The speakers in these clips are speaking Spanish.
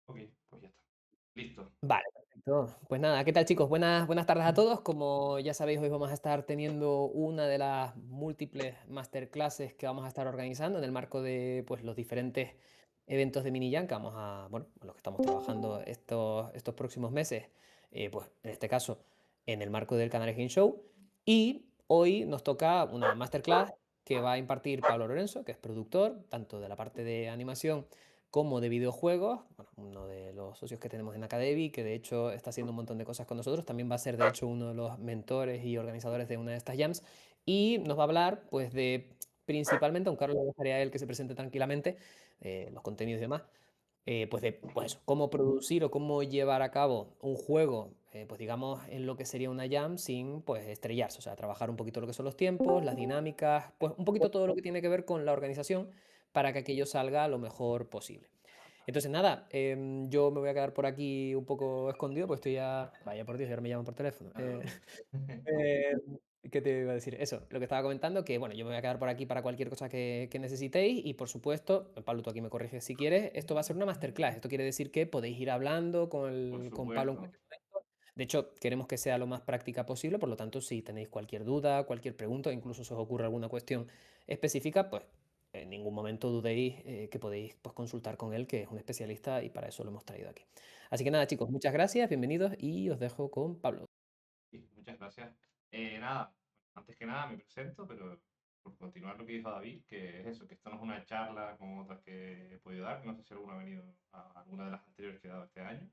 Ok, pues ya está. Listo. Vale, perfecto. Pues nada, ¿qué tal chicos? Buenas tardes a todos. Como ya sabéis, hoy vamos a estar teniendo una de las múltiples masterclasses que vamos a estar organizando en el marco de pues, los diferentes eventos de Mini Jam que vamos a, bueno, a los que estamos trabajando estos próximos meses, pues en este caso en el marco del Canal Game Show. Y hoy nos toca una masterclass que va a impartir Pablo Lorenzo, que es productor, tanto de la parte de animación como de videojuegos, bueno, uno de los socios que tenemos en Acadevi, que de hecho está haciendo un montón de cosas con nosotros, también va a ser de hecho uno de los mentores y organizadores de una de estas jams, y nos va a hablar pues de principalmente, aunque ahora le dejaré a él que se presente tranquilamente, los contenidos y demás, pues de pues eso, cómo producir o cómo llevar a cabo un juego, pues digamos, en lo que sería una jam sin pues estrellarse, o sea, trabajar un poquito lo que son los tiempos, las dinámicas, pues un poquito todo lo que tiene que ver con la organización para que aquello salga lo mejor posible. Entonces, nada, yo me voy a quedar por aquí un poco escondido, pues estoy ya. Vaya por Dios, ahora me llaman por teléfono. No te preocupes. Eh, ¿Qué te iba a decir? Eso, lo que estaba comentando, que bueno, yo me voy a quedar por aquí para cualquier cosa que necesitéis y por supuesto, Pablo, tú aquí me corriges si quieres, esto va a ser una masterclass. Esto quiere decir que podéis ir hablando Por con Pablo en supuesto. cualquier momento. De hecho, queremos que sea lo más práctica posible, por lo tanto, si tenéis cualquier duda, cualquier pregunta, incluso si os ocurre alguna cuestión específica, pues en ningún momento dudéis que podéis pues, consultar con él, que es un especialista y para eso lo hemos traído aquí. Así que nada, chicos, muchas gracias, bienvenidos y os dejo con Pablo. Sí, muchas gracias. Nada, antes que nada me presento, pero por continuar lo que dijo David, que es eso, que esto no es una charla como otras que he podido dar, que no sé si alguno ha venido a alguna de las anteriores que he dado este año,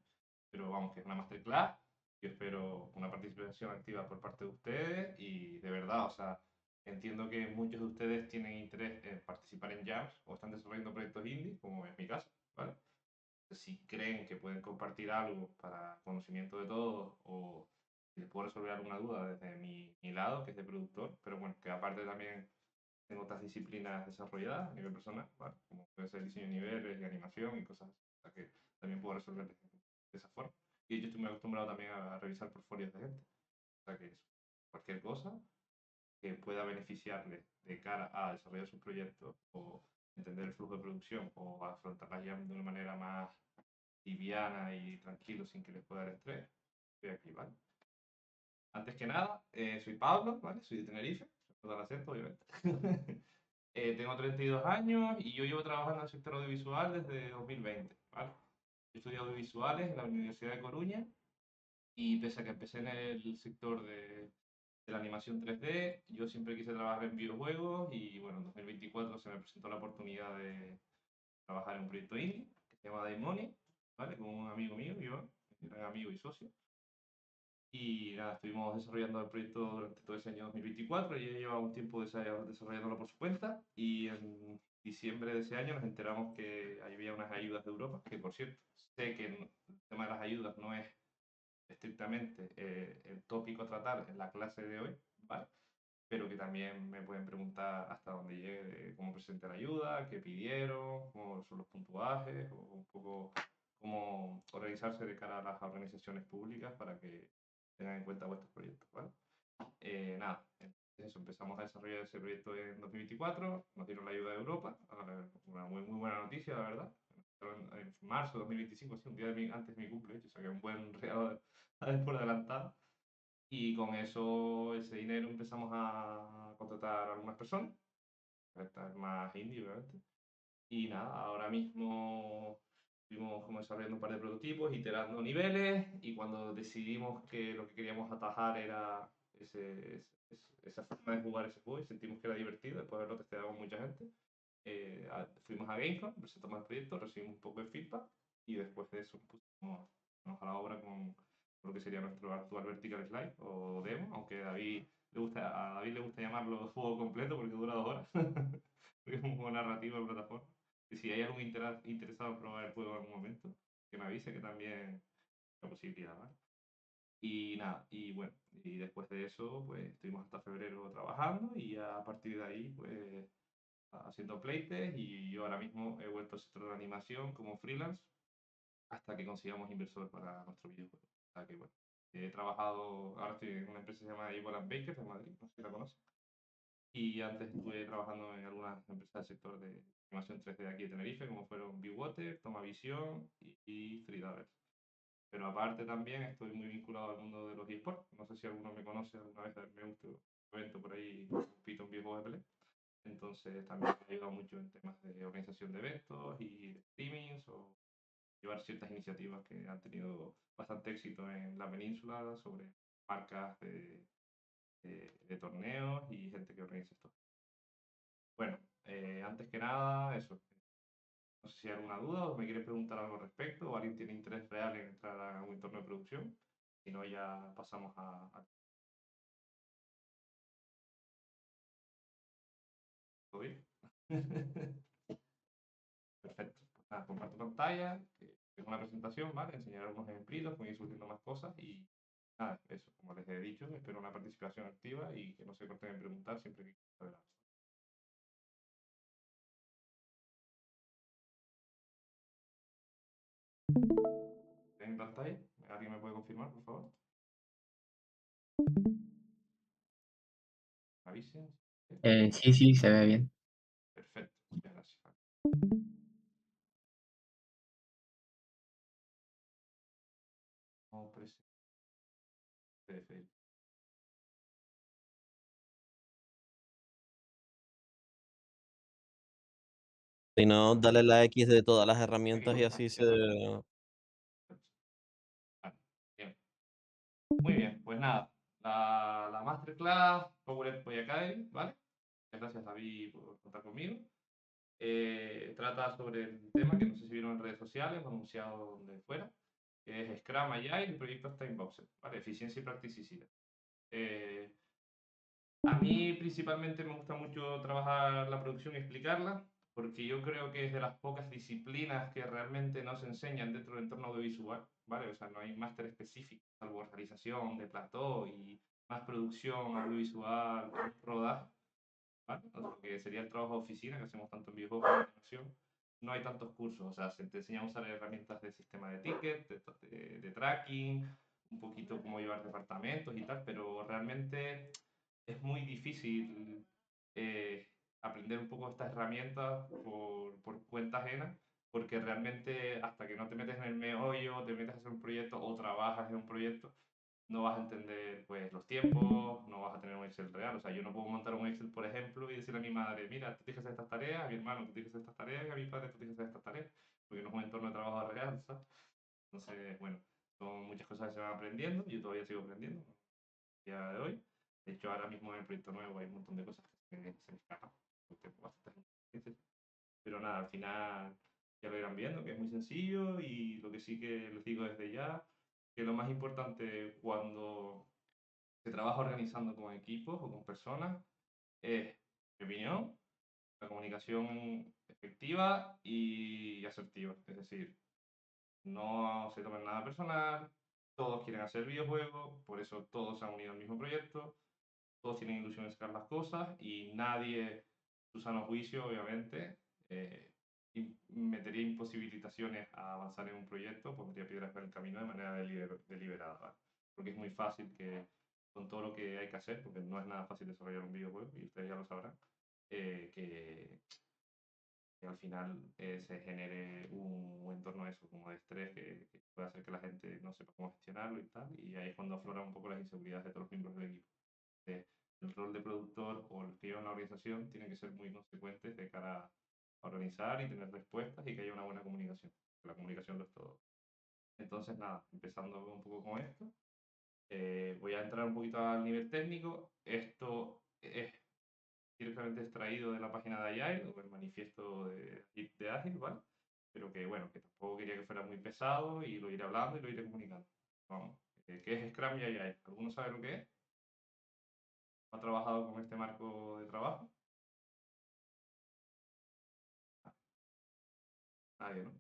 pero vamos, que es una masterclass. Yo espero una participación activa por parte de ustedes y de verdad, o sea, entiendo que muchos de ustedes tienen interés en participar en jams o están desarrollando proyectos indie, como es mi caso, ¿vale? Si creen que pueden compartir algo para conocimiento de todos o si les puedo resolver alguna duda desde mi lado, que es de productor, pero bueno, que aparte también tengo otras disciplinas desarrolladas a nivel personal, ¿vale? Como puede ser diseño de niveles y animación y cosas así, o sea que también puedo resolver de esa forma. Y yo estoy muy acostumbrado también a revisar portfolios de gente, o sea que eso, cualquier cosa que pueda beneficiarle de cara a desarrollar sus proyectos o entender el flujo de producción o afrontar las llaves de una manera más liviana y tranquilo sin que les pueda dar estrés, estoy aquí, ¿vale? Antes que nada, soy Pablo, ¿vale? Soy de Tenerife, todo el acento, obviamente. Tengo 32 años y yo llevo trabajando en el sector audiovisual desde 2020, ¿vale? He estudiado audiovisuales en la Universidad de Coruña y pese a que empecé en el sector de la animación 3D, yo siempre quise trabajar en videojuegos y bueno, en 2024 se me presentó la oportunidad de trabajar en un proyecto indie que se llama Daimoni, ¿vale? Con un amigo mío, Iván, mi gran amigo y socio. Y nada, estuvimos desarrollando el proyecto durante todo ese año 2024 y ya llevaba un tiempo desarrollándolo por su cuenta y en diciembre de ese año nos enteramos que había unas ayudas de Europa, que por cierto, sé que el tema de las ayudas no es estrictamente el tópico a tratar en la clase de hoy, ¿vale? Pero que también me pueden preguntar hasta dónde llegue, de cómo presenté la ayuda, qué pidieron, cómo son los puntuajes, o un poco cómo organizarse de cara a las organizaciones públicas para que tengan en cuenta vuestros proyectos, ¿vale? Nada, entonces eso, empezamos a desarrollar ese proyecto en 2024, nos dieron la ayuda de Europa, una muy buena noticia, la verdad. En marzo de 2025, sí, un día antes de mi cumple, yo saqué un buen regalo por adelantado. Y con eso, ese dinero, empezamos a contratar a algunas personas, esta es más indie, obviamente. Y nada, ahora mismo estuvimos como desarrollando un par de prototipos, iterando niveles, y cuando decidimos que lo que queríamos atajar era esa forma de jugar ese juego, y sentimos que era divertido, después de haberlo testeado con mucha gente, fuimos a Gamescom, presentamos el proyecto, recibimos un poco de feedback, y después de eso pusimos manos a la obra con lo que sería nuestro actual Vertical Slide o demo, aunque a David le gusta llamarlo juego completo porque dura 2 horas, porque es un juego narrativo de plataforma. Y si hay algún interesado en probar el juego en algún momento, que me avise que también es una posibilidad, ¿vale? Y nada, y bueno, y después de eso, pues estuvimos hasta febrero trabajando y a partir de ahí, pues haciendo playtest y yo ahora mismo he vuelto al sector de la animación como freelance hasta que consigamos inversor para nuestro videojuego. O sea que bueno, he trabajado, ahora estoy en una empresa que se llama Evoland Baker de Madrid, no sé si la conoces. Y antes estuve trabajando en algunas empresas del sector de animación 3D aquí de Tenerife, como fueron Water, Tomavisión y pero aparte también estoy muy vinculado al mundo de los eSports. No sé si alguno me conoce, alguna vez me gusta un evento por ahí, compito en videojuegos de pelea. Entonces también me ha ayudado mucho en temas de organización de eventos y de streamings o llevar ciertas iniciativas que han tenido bastante éxito en la península sobre marcas de torneos y gente que organiza esto. Bueno, antes que nada, eso. No sé si hay alguna duda o me quiere preguntar algo al respecto o alguien tiene interés real en entrar a un entorno de producción. Si no, ya pasamos a todo bien. Perfecto. Pues nada, comparto pantalla, que tengo una presentación, ¿vale? Enseñar algunos ejemplitos, voy a ir surgiendo más cosas y nada, eso, como les he dicho, espero una participación activa y que no se corten en preguntar siempre que quieran saber algo. ¿Ven en pantalla? ¿Alguien me puede confirmar, por favor? ¿Avisen? ¿Sí? Sí, sí, se ve bien. Perfecto, muchas gracias. Vamos por ese PDF. Si no, dale la X de todas las Aquí, herramientas y ¿no? así se... Perfecto. Vale, bien. Muy bien, pues nada, la Masterclass Power Endpoint Academy, ¿vale? Gracias David por contar conmigo. Trata sobre el tema que no sé si vieron en redes sociales, lo anunciado donde fuera, que es Scrum Agile y proyectos Timeboxer, ¿vale? Eficiencia y practicidad. A mí principalmente me gusta mucho trabajar la producción y explicarla, porque yo creo que es de las pocas disciplinas que realmente no se enseñan dentro del entorno audiovisual, ¿vale? O sea, no hay máster específico, salvo realización de plató y más producción audiovisual, rodaje, ¿vale? O lo que sería el trabajo de oficina que hacemos tanto en videojuegos como en animación. No hay tantos cursos, o sea, se te enseña a usar herramientas de sistema de tickets, de tracking, un poquito cómo llevar departamentos y tal, pero realmente es muy difícil aprender un poco estas herramientas por cuenta ajena, porque realmente hasta que no te metes en el meollo, te metes a hacer un proyecto o trabajas en un proyecto, no vas a entender pues los tiempos, no vas a tener un Excel real. O sea, yo no puedo montar un Excel, por ejemplo, y decirle a mi madre, mira, tú tienes que hacer estas tareas, a mi hermano, tú tienes que hacer estas tareas, y a mi padre, tú tienes que hacer estas tareas, porque no es un entorno de trabajo real, ¿sabes? Entonces, bueno, son muchas cosas que se van aprendiendo, yo todavía sigo aprendiendo, ¿no? A día de hoy. De hecho, ahora mismo en el proyecto nuevo hay un montón de cosas que se me escapan, porque tengo bastantes inconvenientes. Pero nada, al final ya lo irán viendo, que es muy sencillo y lo que sí que les digo desde ya, que lo más importante cuando se trabaja organizando con equipos o con personas es, en mi opinión, la comunicación efectiva y asertiva. Es decir, no se tomen nada personal, todos quieren hacer videojuegos, por eso todos se han unido al mismo proyecto, todos tienen ilusión de sacar las cosas y nadie, su sano juicio, obviamente, metería imposibilitaciones a avanzar en un proyecto, pondría piedras en el camino de manera deliberada, ¿vale? Porque es muy fácil que con todo lo que hay que hacer, porque no es nada fácil desarrollar un videojuego, y ustedes ya lo sabrán, que al final se genere un entorno de eso, como de estrés, que puede hacer que la gente no sepa cómo gestionarlo y tal, y ahí es cuando afloran un poco las inseguridades de todos los miembros del equipo. El rol de productor o el que lleva una organización tiene que ser muy consecuente de cara a organizar y tener respuestas y que haya una buena comunicación. La comunicación lo es todo. Entonces, nada, empezando un poco con esto, voy a entrar un poquito al nivel técnico. Esto es directamente extraído de la página de Agile o el manifiesto de Agile, ¿vale? Pero que bueno, que tampoco quería que fuera muy pesado y lo iré hablando y lo iré comunicando. Vamos, ¿qué es Scrum y Agile? ¿Alguno sabe lo que es? ¿Ha trabajado con este marco de trabajo? Nadie, ¿no?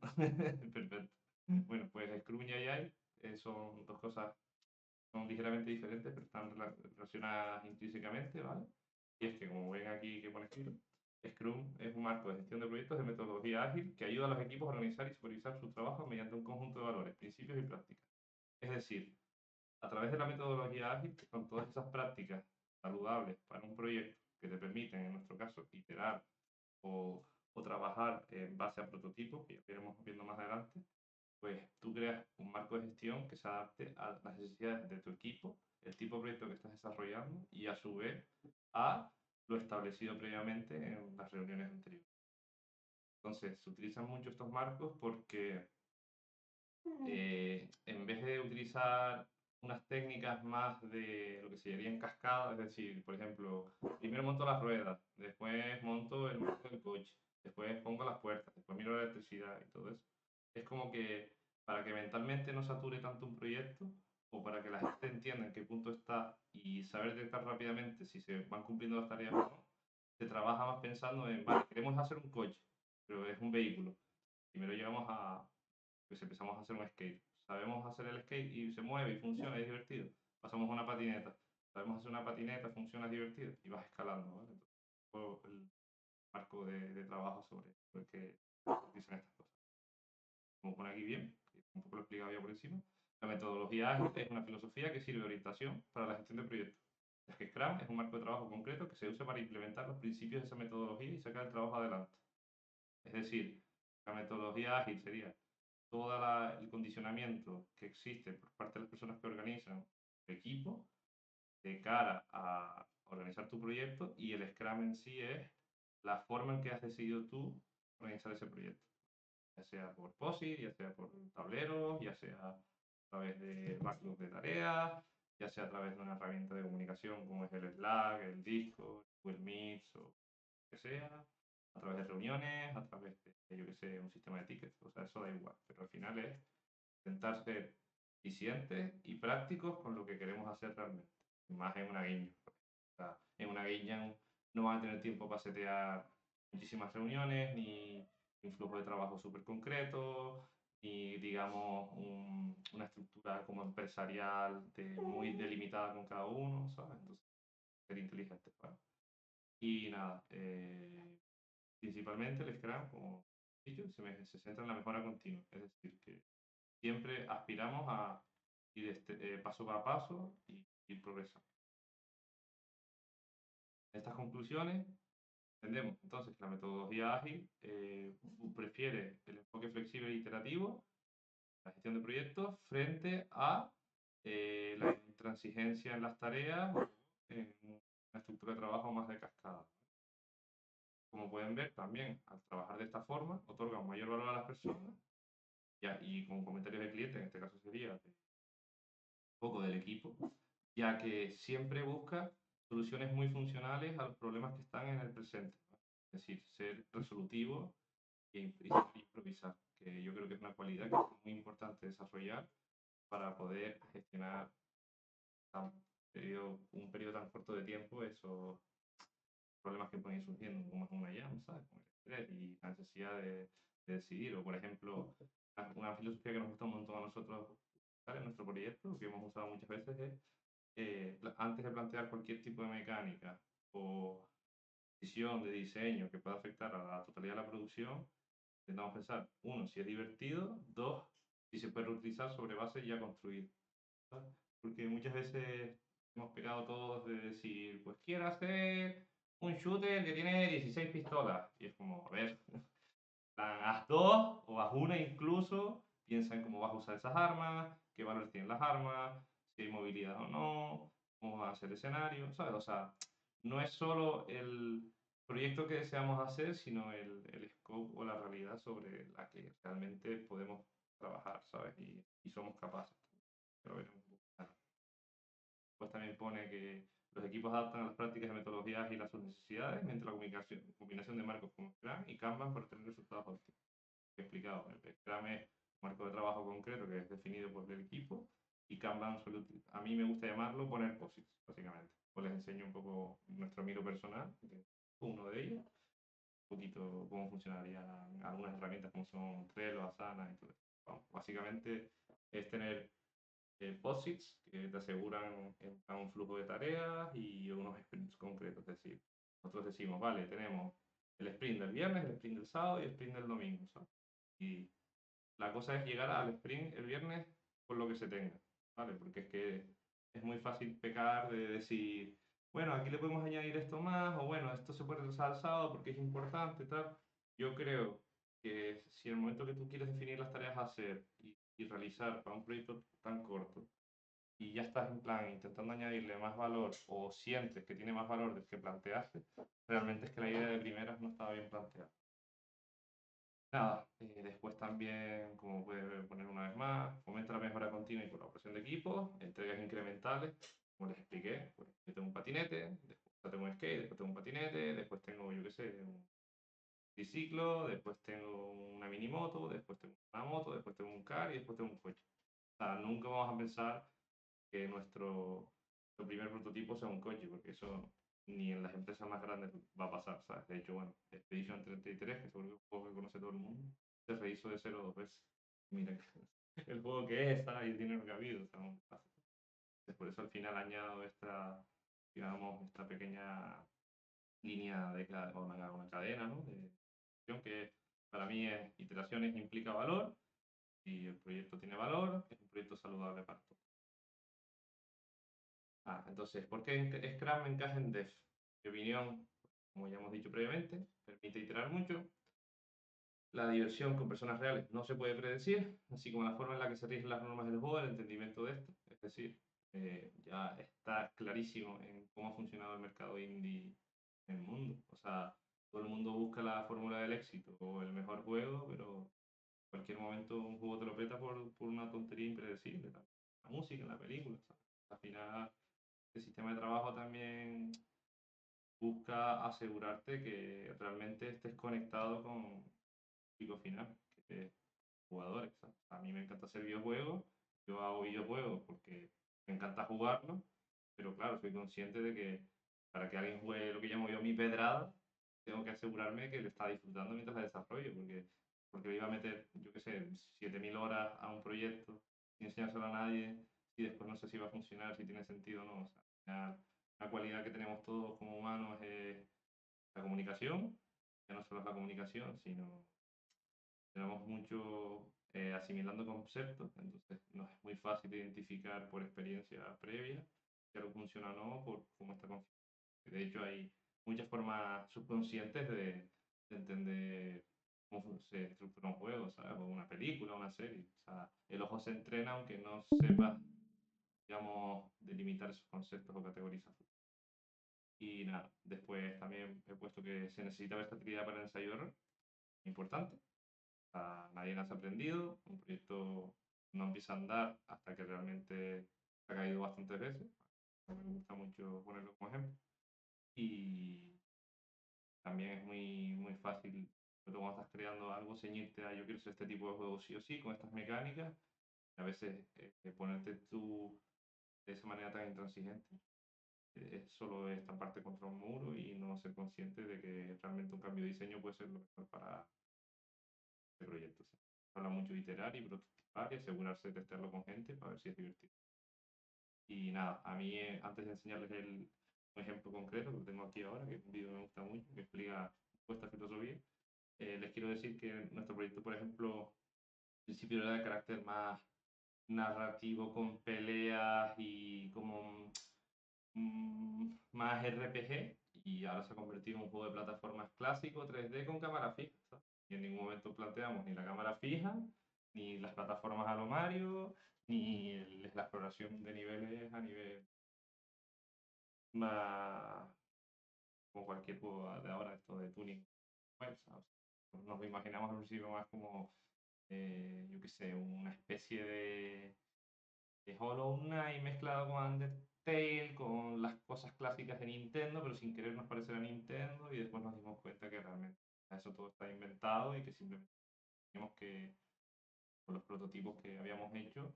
Perfecto. Bueno, pues Scrum y Agile son dos cosas, son ligeramente diferentes, pero están relacionadas intrínsecamente, ¿vale? Y es que, como ven aquí que pone escrito, Scrum es un marco de gestión de proyectos de metodología ágil que ayuda a los equipos a organizar y supervisar su trabajo mediante un conjunto de valores, principios y prácticas. Es decir, a través de la metodología ágil, que son todas esas prácticas saludables para un proyecto que te permiten, en nuestro caso, iterar o trabajar en base a prototipos, que ya iremos viendo más adelante, pues tú creas un marco de gestión que se adapte a las necesidades de tu equipo, el tipo de proyecto que estás desarrollando y a su vez a lo establecido previamente en las reuniones anteriores. Entonces, se utilizan mucho estos marcos porque en vez de utilizar unas técnicas más de lo que se llamaría en cascada, es decir, por ejemplo, primero monto las ruedas, después monto el marco del coche, después pongo las puertas, después miro la electricidad y todo eso. Es como que para que mentalmente no sature tanto un proyecto o para que la gente entienda en qué punto está y saber detectar rápidamente si se van cumpliendo las tareas o no, se trabaja más pensando en, vale, queremos hacer un coche, pero es un vehículo. Primero llegamos a, pues empezamos a hacer un skate. Sabemos hacer el skate y se mueve y funciona y es divertido. Pasamos a una patineta. Sabemos hacer una patineta, funciona, es divertido y vas escalando, ¿vale? Entonces, el marco de trabajo sobre el que utilizan estas cosas. Como pone aquí bien, un poco lo he explicado ya por encima, la metodología ágil es una filosofía que sirve de orientación para la gestión de proyectos. Es que Scrum es un marco de trabajo concreto que se usa para implementar los principios de esa metodología y sacar el trabajo adelante. Es decir, la metodología ágil sería todo el condicionamiento que existe por parte de las personas que organizan el equipo de cara a organizar tu proyecto y el Scrum en sí es la forma en que has decidido tú organizar ese proyecto, ya sea por POSIT, ya sea por tableros, ya sea a través de backlog de tareas, ya sea a través de una herramienta de comunicación como es el Slack, el Discord, Google Meets o lo que sea, a través de reuniones, a través de, yo que sé, un sistema de tickets, o sea, eso da igual, pero al final es intentar ser eficientes y prácticos con lo que queremos hacer realmente, más en una game. O sea, en una game jam no van a tener tiempo para setear muchísimas reuniones, ni un flujo de trabajo súper concreto, ni digamos una estructura como empresarial muy delimitada con cada uno, ¿sabes? Entonces, ser inteligente, ¿vale? Y nada, principalmente el Scrum, como he dicho, se centra en la mejora continua, es decir, que siempre aspiramos a ir paso a paso y ir progresando. En estas conclusiones, entendemos entonces que la metodología ágil prefiere el enfoque flexible e iterativo, la gestión de proyectos, frente a la intransigencia en las tareas, en una estructura de trabajo más de cascada. Como pueden ver, también al trabajar de esta forma, otorga un mayor valor a las personas y con comentarios de cliente, en este caso sería un poco del equipo, ya que siempre busca soluciones muy funcionales a los problemas que están en el presente. ¿No? Es decir, ser resolutivo y improvisar, que yo creo que es una cualidad que es muy importante desarrollar para poder gestionar un periodo tan corto de tiempo esos problemas que pueden ir surgiendo, como es una jam, ¿sabes? Con el estrés y la necesidad de decidir. O, por ejemplo, una filosofía que nos gusta un montón a nosotros en nuestro proyecto, que hemos usado muchas veces, es antes de plantear cualquier tipo de mecánica o decisión de diseño que pueda afectar a la totalidad de la producción, intentamos pensar, uno, si es divertido, dos, si se puede reutilizar sobre bases ya construidas. ¿Sabes? Porque muchas veces hemos pegado todos de decir, pues quiero hacer un shooter que tiene 16 pistolas. Y es como, a ver, haz dos o haz una incluso, piensa en cómo vas a usar esas armas, qué valores tienen las armas, si hay movilidad o no, cómo va a ser el escenario, ¿sabes? O sea, no es solo el proyecto que deseamos hacer, sino el scope o la realidad sobre la que realmente podemos trabajar, ¿sabes? Y somos capaces. Pero veremos un poco. Pues también pone que los equipos adaptan a las prácticas de metodologías y a sus necesidades mediante la combinación de marcos como Scrum y Kanban para obtener resultados óptimos. He explicado, el Scrum es un marco de trabajo concreto que es definido por el equipo y Kanban a mí me gusta llamarlo poner posits, básicamente. Pues les enseño un poco nuestro miro personal, uno de ellos, un poquito cómo funcionarían algunas herramientas como son Trello, Asana y todo eso. Bueno, básicamente es tener posits que te aseguran un flujo de tareas y unos sprints concretos. Es decir, nosotros decimos, vale, tenemos el sprint del viernes, el sprint del sábado y el sprint del domingo. ¿Sabes? Y la cosa es llegar al sprint el viernes con lo que se tenga, ¿vale? Porque es que es muy fácil pecar de decir, bueno, aquí le podemos añadir esto más, o bueno, esto se puede retrasar al sábado porque es importante, tal. Yo creo que si en el momento que tú quieres definir las tareas a hacer y realizar para un proyecto tan corto, y ya estás en plan intentando añadirle más valor o sientes que tiene más valor del que planteaste, realmente es que la idea de primeras no estaba bien planteada. Nada, después también, como puede poner una vez más, fomenta la mejora continua y colaboración de equipos, entregas incrementales, como les expliqué, pues yo tengo un patinete, después tengo un skate, después tengo un patinete, después tengo, yo qué sé, un triciclo, después tengo una mini moto, después tengo una moto, después tengo un car y después tengo un coche. O sea, nunca vamos a pensar que nuestro primer prototipo sea un coche, porque eso ni en las empresas más grandes va a pasar, ¿sabes? De hecho, bueno, Expedition 33, que seguro que es un juego que conoce todo el mundo, se rehizo de cero 2 veces. Mira el juego que es, ¿sabes? Y el dinero que ha habido, o sea, un desastre. Entonces, por eso al final añado esta, digamos, esta pequeña línea de una cadena, ¿no? De acción que para mí es iteraciones implica valor y el proyecto tiene valor, es un proyecto saludable para todos. Entonces, ¿por qué Scrum encaja en Dev? Mi opinión, como ya hemos dicho previamente, permite iterar mucho. La diversión con personas reales no se puede predecir, así como la forma en la que se rigen las normas del juego, el entendimiento de esto. Es decir, ya está clarísimo en cómo ha funcionado el mercado indie en el mundo. O sea, todo el mundo busca la fórmula del éxito o el mejor juego, pero en cualquier momento un juego te lo peta por una tontería impredecible. La música, en la película. ¿Sabes? Al final el sistema de trabajo también busca asegurarte que realmente estés conectado con el público final, que es jugadores. ¿Sabes? A mí me encanta hacer videojuegos, yo hago videojuegos porque me encanta jugarlos, pero claro, soy consciente de que para que alguien juegue lo que llamo yo mi pedrada, tengo que asegurarme que le está disfrutando mientras la desarrollo, porque le iba a meter, yo qué sé, 7.000 horas a un proyecto sin enseñárselo a nadie y después no sé si va a funcionar, si tiene sentido o no. O sea, al final, la cualidad que tenemos todos como humanos es la comunicación, ya no solo es la comunicación, sino tenemos mucho asimilando conceptos, entonces no es muy fácil identificar por experiencia previa si algo funciona o no, por cómo está configurado. De hecho, hay muchas formas subconscientes de entender cómo se estructura un juego, ¿sabes? O una película, una serie. O sea, el ojo se entrena aunque no sepa, digamos, delimitar esos conceptos o categorizar. Y nada, después también he puesto que se necesita versatilidad para el ensayo error, importante. O sea, nadie nace aprendido, un proyecto no empieza a andar hasta que realmente ha caído bastantes veces. A mí me gusta mucho ponerlo como ejemplo. Y también es muy fácil, pero cuando estás creando algo, ceñirte a yo quiero hacer este tipo de juego sí o sí, con estas mecánicas. A veces ponerte tú de esa manera tan intransigente es solo estamparte contra un muro y no ser consciente de que realmente un cambio de diseño puede ser lo mejor para el proyecto. ¿Sí? Se habla mucho de iterar y prototipar y asegurarse de testarlo con gente para ver si es divertido. Y nada, a mí, antes de enseñarles un ejemplo concreto, que lo tengo aquí ahora, que es un vídeo que me gusta mucho, que explica esta filosofía, les quiero decir que nuestro proyecto, por ejemplo, al principio era de carácter más narrativo, con peleas y como más RPG, y ahora se ha convertido en un juego de plataformas clásico 3D con cámara fija. ¿Sabes? Y en ningún momento planteamos ni la cámara fija, ni las plataformas a lo Mario, ni la exploración de niveles a nivel más como cualquier juego de ahora, esto de tuning. Pues, ¿sabes? Nos lo imaginamos al principio más como, yo qué sé, una especie de Hollow Knight mezclado con Undertale, con las cosas clásicas de Nintendo, pero sin querernos parecer a Nintendo, y después nos dimos cuenta que realmente eso todo está inventado y que simplemente teníamos que, con los prototipos que habíamos hecho,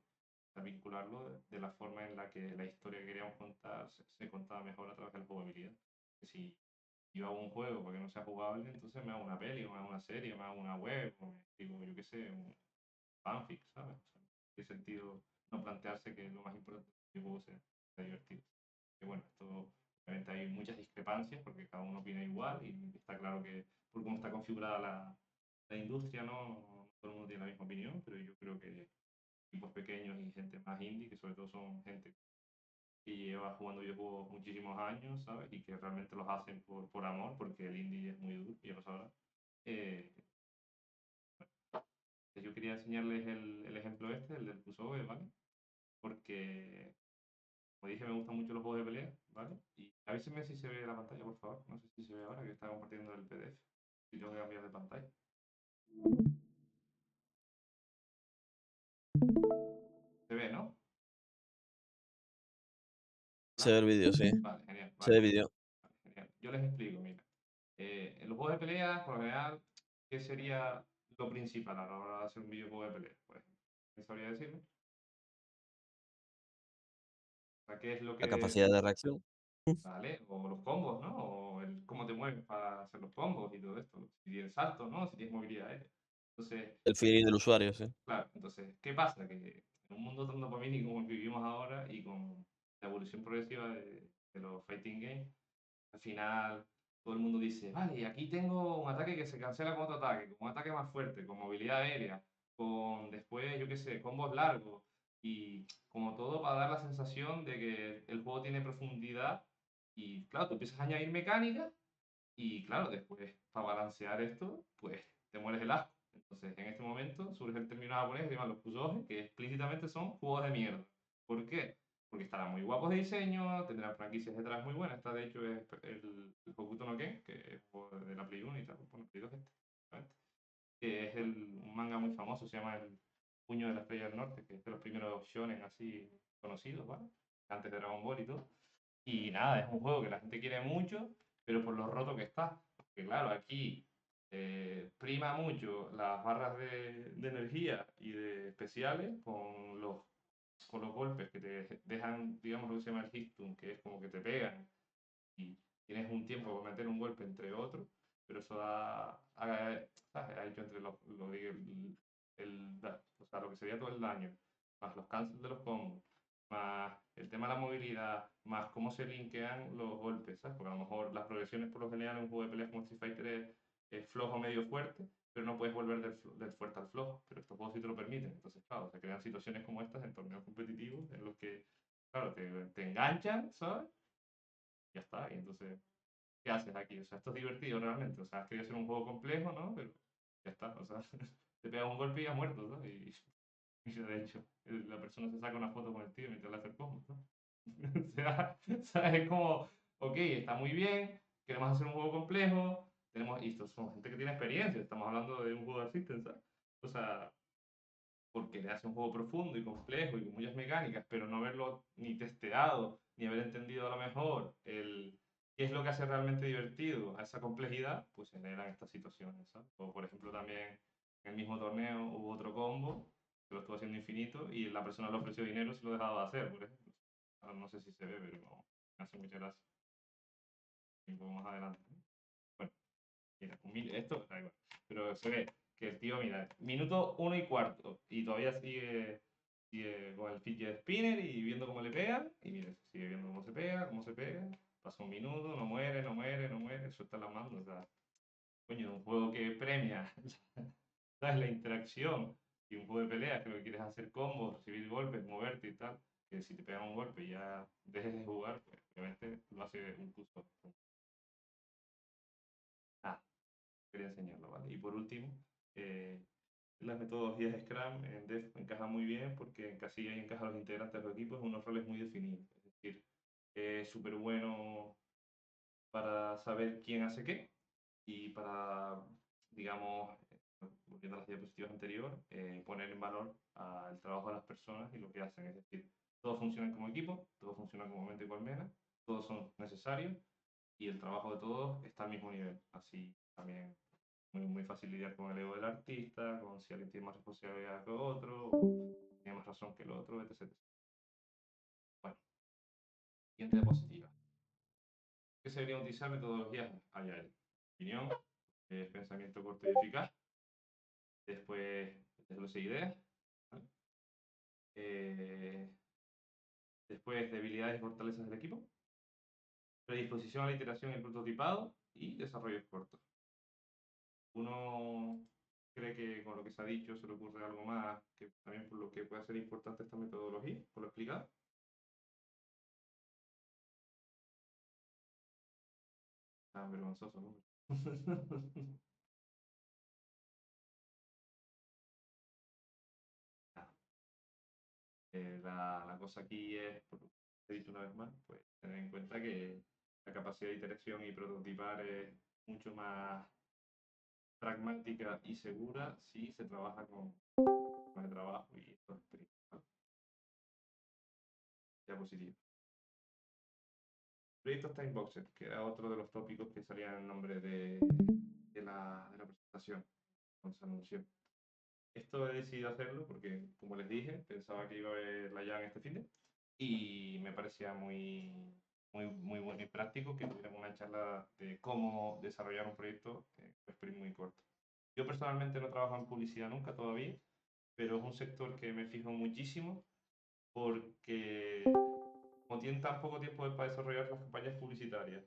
vincularlo de la forma en la que la historia que queríamos contar se contaba mejor a través de la jugabilidad. Que si yo hago un juego para que no sea jugable, entonces me hago una peli, o me hago una serie, me hago una web, o me digo, yo qué sé, un fanfic, ¿sabes? O sea, ¿qué sentido no plantearse que lo más importante es que el juego sea divertido? Que bueno, esto obviamente hay muchas discrepancias porque cada uno opina igual y está claro que por cómo está configurada la industria, ¿no? Todo el mundo tiene la misma opinión, pero yo creo que equipos pequeños y gente más indie, que sobre todo son gente que lleva jugando videojuegos muchísimos años, ¿sabes? Y que realmente los hacen por amor, porque el indie es muy duro, ya lo sabrás. Yo quería enseñarles el ejemplo este, el del Kusobe, ¿vale? Porque, como dije, me gustan mucho los juegos de pelea, ¿vale? Y avísenme si se ve la pantalla, por favor. No sé si se ve ahora, que está compartiendo el PDF. Si tengo que cambiar de pantalla. Se ve, ¿no? Se ve el vídeo, sí. Vale, genial. Se ve Vale, el vídeo. vale, genial. Yo les explico, mira. En los juegos de pelea, por lo general, ¿qué sería lo principal a la hora de hacer un videojuego de pelea? Por ejemplo, ¿qué sabría decirme? O sea, ¿qué es lo La que... capacidad de reacción. ¿Vale? O los combos, ¿no? O el cómo te mueves para hacer los combos y todo esto. Si tienes salto, ¿no? Si tienes movilidad aérea. Entonces, El feeling del usuario, sí. claro, entonces, ¿qué pasa? Que en un mundo tan dopamínico como el que vivimos ahora y con la evolución progresiva de los fighting games, al final todo el mundo dice, vale, aquí tengo un ataque que se cancela con otro ataque, con un ataque más fuerte, con movilidad aérea, con después, yo qué sé, combos largos y como todo para dar la sensación de que el juego tiene profundidad y claro, tú empiezas a añadir mecánicas y claro, después para balancear esto, pues te mueres el asco. Entonces, en este momento surge el término japonés que se llama los kusoge, que explícitamente son juegos de mierda. ¿Por qué? Porque estarán muy guapos de diseño, tendrán franquicias detrás muy buenas. Esta, de hecho, es el Hokuto no Ken, que es juego de la Play 1 y tal, bueno, Play 2 ¿sabes? Que es un manga muy famoso, se llama El Puño de la Estrella del Norte, que es de los primeros shonen así conocidos, ¿vale? Antes de Dragon Ball y todo. Y nada, es un juego que la gente quiere mucho, pero por lo roto que está. Porque claro, aquí prima mucho las barras de energía y de especiales con los golpes que te dejan, digamos, lo que se llama el hitstun, que es como que te pegan y tienes un tiempo para meter un golpe entre otros, pero eso ha hecho entre o sea, lo que sería todo el daño, más los cancels de los combos, más el tema de la movilidad, más cómo se linkean los golpes, ¿sabes? Porque a lo mejor las progresiones por lo general en un juego de peleas como Street Fighter es flojo medio fuerte, pero no puedes volver del fuerte al flojo, pero estos juegos sí te lo permiten, entonces claro, se crean situaciones como estas en torneos competitivos en los que, claro, te enganchan, ¿sabes? Ya está, y entonces ¿qué haces aquí? O sea, esto es divertido realmente. O sea, has querido hacer un juego complejo, ¿no? Pero ya está. O sea, te pegas un golpe y ya muerto, ¿no? Y de hecho, la persona se saca una foto con el tío mientras le hace el combo, ¿no? O sea, ¿sabes? Es como, ok, está muy bien, queremos hacer un juego complejo, tenemos, y estos son gente que tiene experiencia, estamos hablando de un juego de Assistant, ¿sabes? O sea, porque le hace un juego profundo y complejo y con muchas mecánicas, pero no haberlo ni testeado, ni haber entendido a lo mejor qué es lo que hace realmente divertido a esa complejidad, pues generan estas situaciones, ¿sabes? O por ejemplo también en el mismo torneo hubo otro combo que lo estuvo haciendo infinito y la persona le ofreció dinero si lo dejaba de hacer, por ejemplo. Ahora no sé si se ve, pero no, me hace mucha gracia. Y un poco más adelante, ¿no? Bueno, mira, esto, da igual. Pero se ve que el tío, mira, minuto 1 y cuarto, y todavía sigue con el fidget spinner y viendo cómo le pega, y mira, sigue viendo cómo se pega, pasa un minuto, no muere, no muere, no muere, suelta la mano, o sea, coño, un juego que premia, ¿sabes? La interacción, y un juego de peleas que lo que quieres hacer combos, recibir golpes, moverte y tal, que si te pegan un golpe y ya dejes de jugar, pues obviamente lo hace un curso. Ah, quería enseñarlo, ¿vale? Y por último, eh, las metodologías Scrum en Dev encajan muy bien porque encasilla y encaja a los integrantes de los equipos en unos roles muy definidos. Es decir, es súper bueno para saber quién hace qué y para, digamos, volviendo a las diapositivas anteriores, poner en valor el trabajo de las personas y lo que hacen. Es decir, todos funcionan como equipo, todos funcionan como mente colmena, todos son necesarios y el trabajo de todos está al mismo nivel. Así también muy fácil lidiar con el ego del artista, con si alguien tiene más responsabilidad que otro, o tiene más razón que el otro, etc. Bueno, siguiente diapositiva. ¿Qué se deberían utilizar metodologías Agile? Opinión, pensamiento corto y eficaz. Después, desglose de ideas. ¿Vale? Eh, después, debilidades y fortalezas del equipo. Predisposición a la iteración y el prototipado. Y desarrollos cortos. Uno cree que con lo que se ha dicho se le ocurre algo más, que también por lo que puede ser importante esta metodología, por lo explicado. Tan vergonzoso, ¿no? La cosa aquí es, por lo que he dicho una vez más, pues tener en cuenta que la capacidad de iteración y prototipar es mucho más pragmática y segura si se trabaja con más de trabajo y esto es principal, ya positivo. Proyectos Timeboxer, que era otro de los tópicos que salía en el nombre de la presentación, cuando se anunció. Esto he decidido hacerlo porque, como les dije, pensaba que iba a ver la Jan este fin de y me parecía muy bueno y práctico que tuviéramos una charla de cómo desarrollar un proyecto en un sprint muy corto. Yo personalmente no trabajo en publicidad nunca todavía, pero es un sector que me fijo muchísimo porque como tienen tan poco tiempo para desarrollar las campañas publicitarias,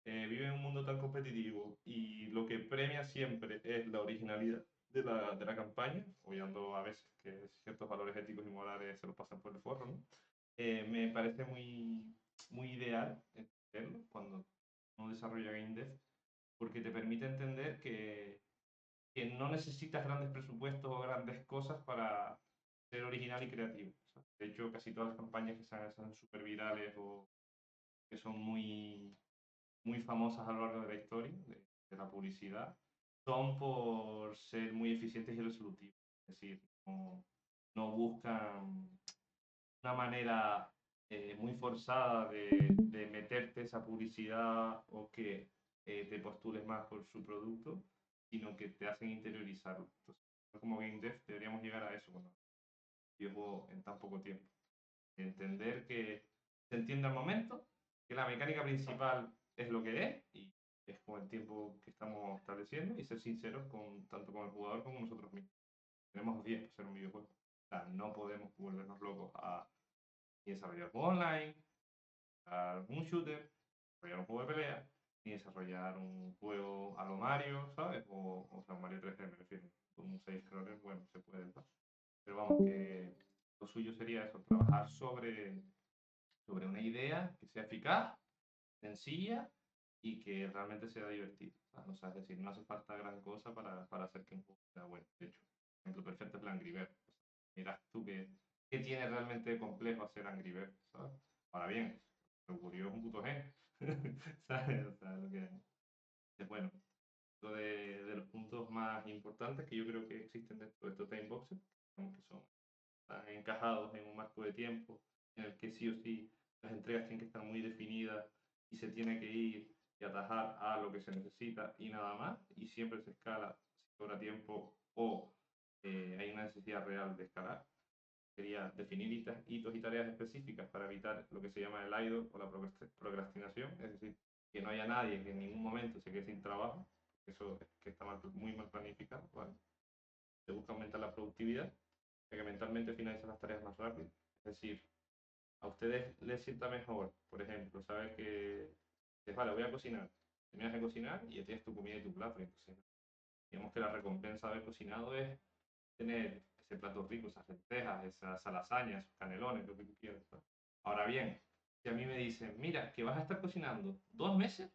viven en un mundo tan competitivo y lo que premia siempre es la originalidad de la campaña, obviando a veces que ciertos valores éticos y morales se los pasan por el forro, ¿no? Me parece muy ideal entenderlo cuando uno desarrolla Game Dev, porque te permite entender que no necesitas grandes presupuestos o grandes cosas para ser original y creativo. O sea, de hecho, casi todas las campañas que se hacen súper virales o que son muy famosas a lo largo de la historia de la publicidad son por ser muy eficientes y resolutivos. Es decir, no buscan una manera muy forzada de meterte esa publicidad o que te postules más por su producto, sino que te hacen interiorizarlo. Entonces, como Game Dev deberíamos llegar a eso cuando llevo en tan poco tiempo. Entender que se entiende al momento, que la mecánica principal es lo que es y es con el tiempo que estamos estableciendo y ser sinceros tanto con el jugador como nosotros mismos. Tenemos 10 para ser un videojuego. O sea, no podemos volvernos locos a ni desarrollar un juego online, a un shooter, desarrollar un juego de pelea, ni desarrollar un juego a lo Mario, ¿sabes? O sea, un Mario 3D me refiero. Un 6 scroller, bueno, se puede, ¿no? Pero vamos, que lo suyo sería eso, trabajar sobre una idea que sea eficaz, sencilla y que realmente sea divertida. O sea, es decir, no hace falta gran cosa para hacer que un juego sea bueno. De hecho, el ejemplo perfecto es el Angry Birds. Miras tú qué tiene realmente de complejo hacer Angry Birds, ¿sabes? Ahora bien, lo ocurrió es un puto genio. ¿Sabes? O sea, lo que es bueno. Uno de los puntos más importantes que yo creo que existen dentro de estos timeboxes, que son están encajados en un marco de tiempo en el que sí o sí las entregas tienen que estar muy definidas y se tiene que ir y atajar a lo que se necesita y nada más, y siempre se escala si sobra tiempo o hay una necesidad real de escalar. Sería definir hitos y tareas específicas para evitar lo que se llama el idle o la procrastinación, es decir, que no haya nadie que en ningún momento se quede sin trabajo, eso es que está muy mal planificado, ¿vale? Se busca aumentar la productividad, ya que mentalmente finalizan las tareas más rápido. Es decir, a ustedes les sienta mejor, por ejemplo, saber que dices, vale, voy a cocinar, terminas de cocinar y ya tienes tu comida y tu plato. Entonces, digamos que la recompensa de haber cocinado es tener ese plato rico, esas lentejas, esas lasañas, esos canelones, lo que tú quieras, ¿no? Ahora bien, si a mí me dicen, mira, que vas a estar cocinando 2 meses,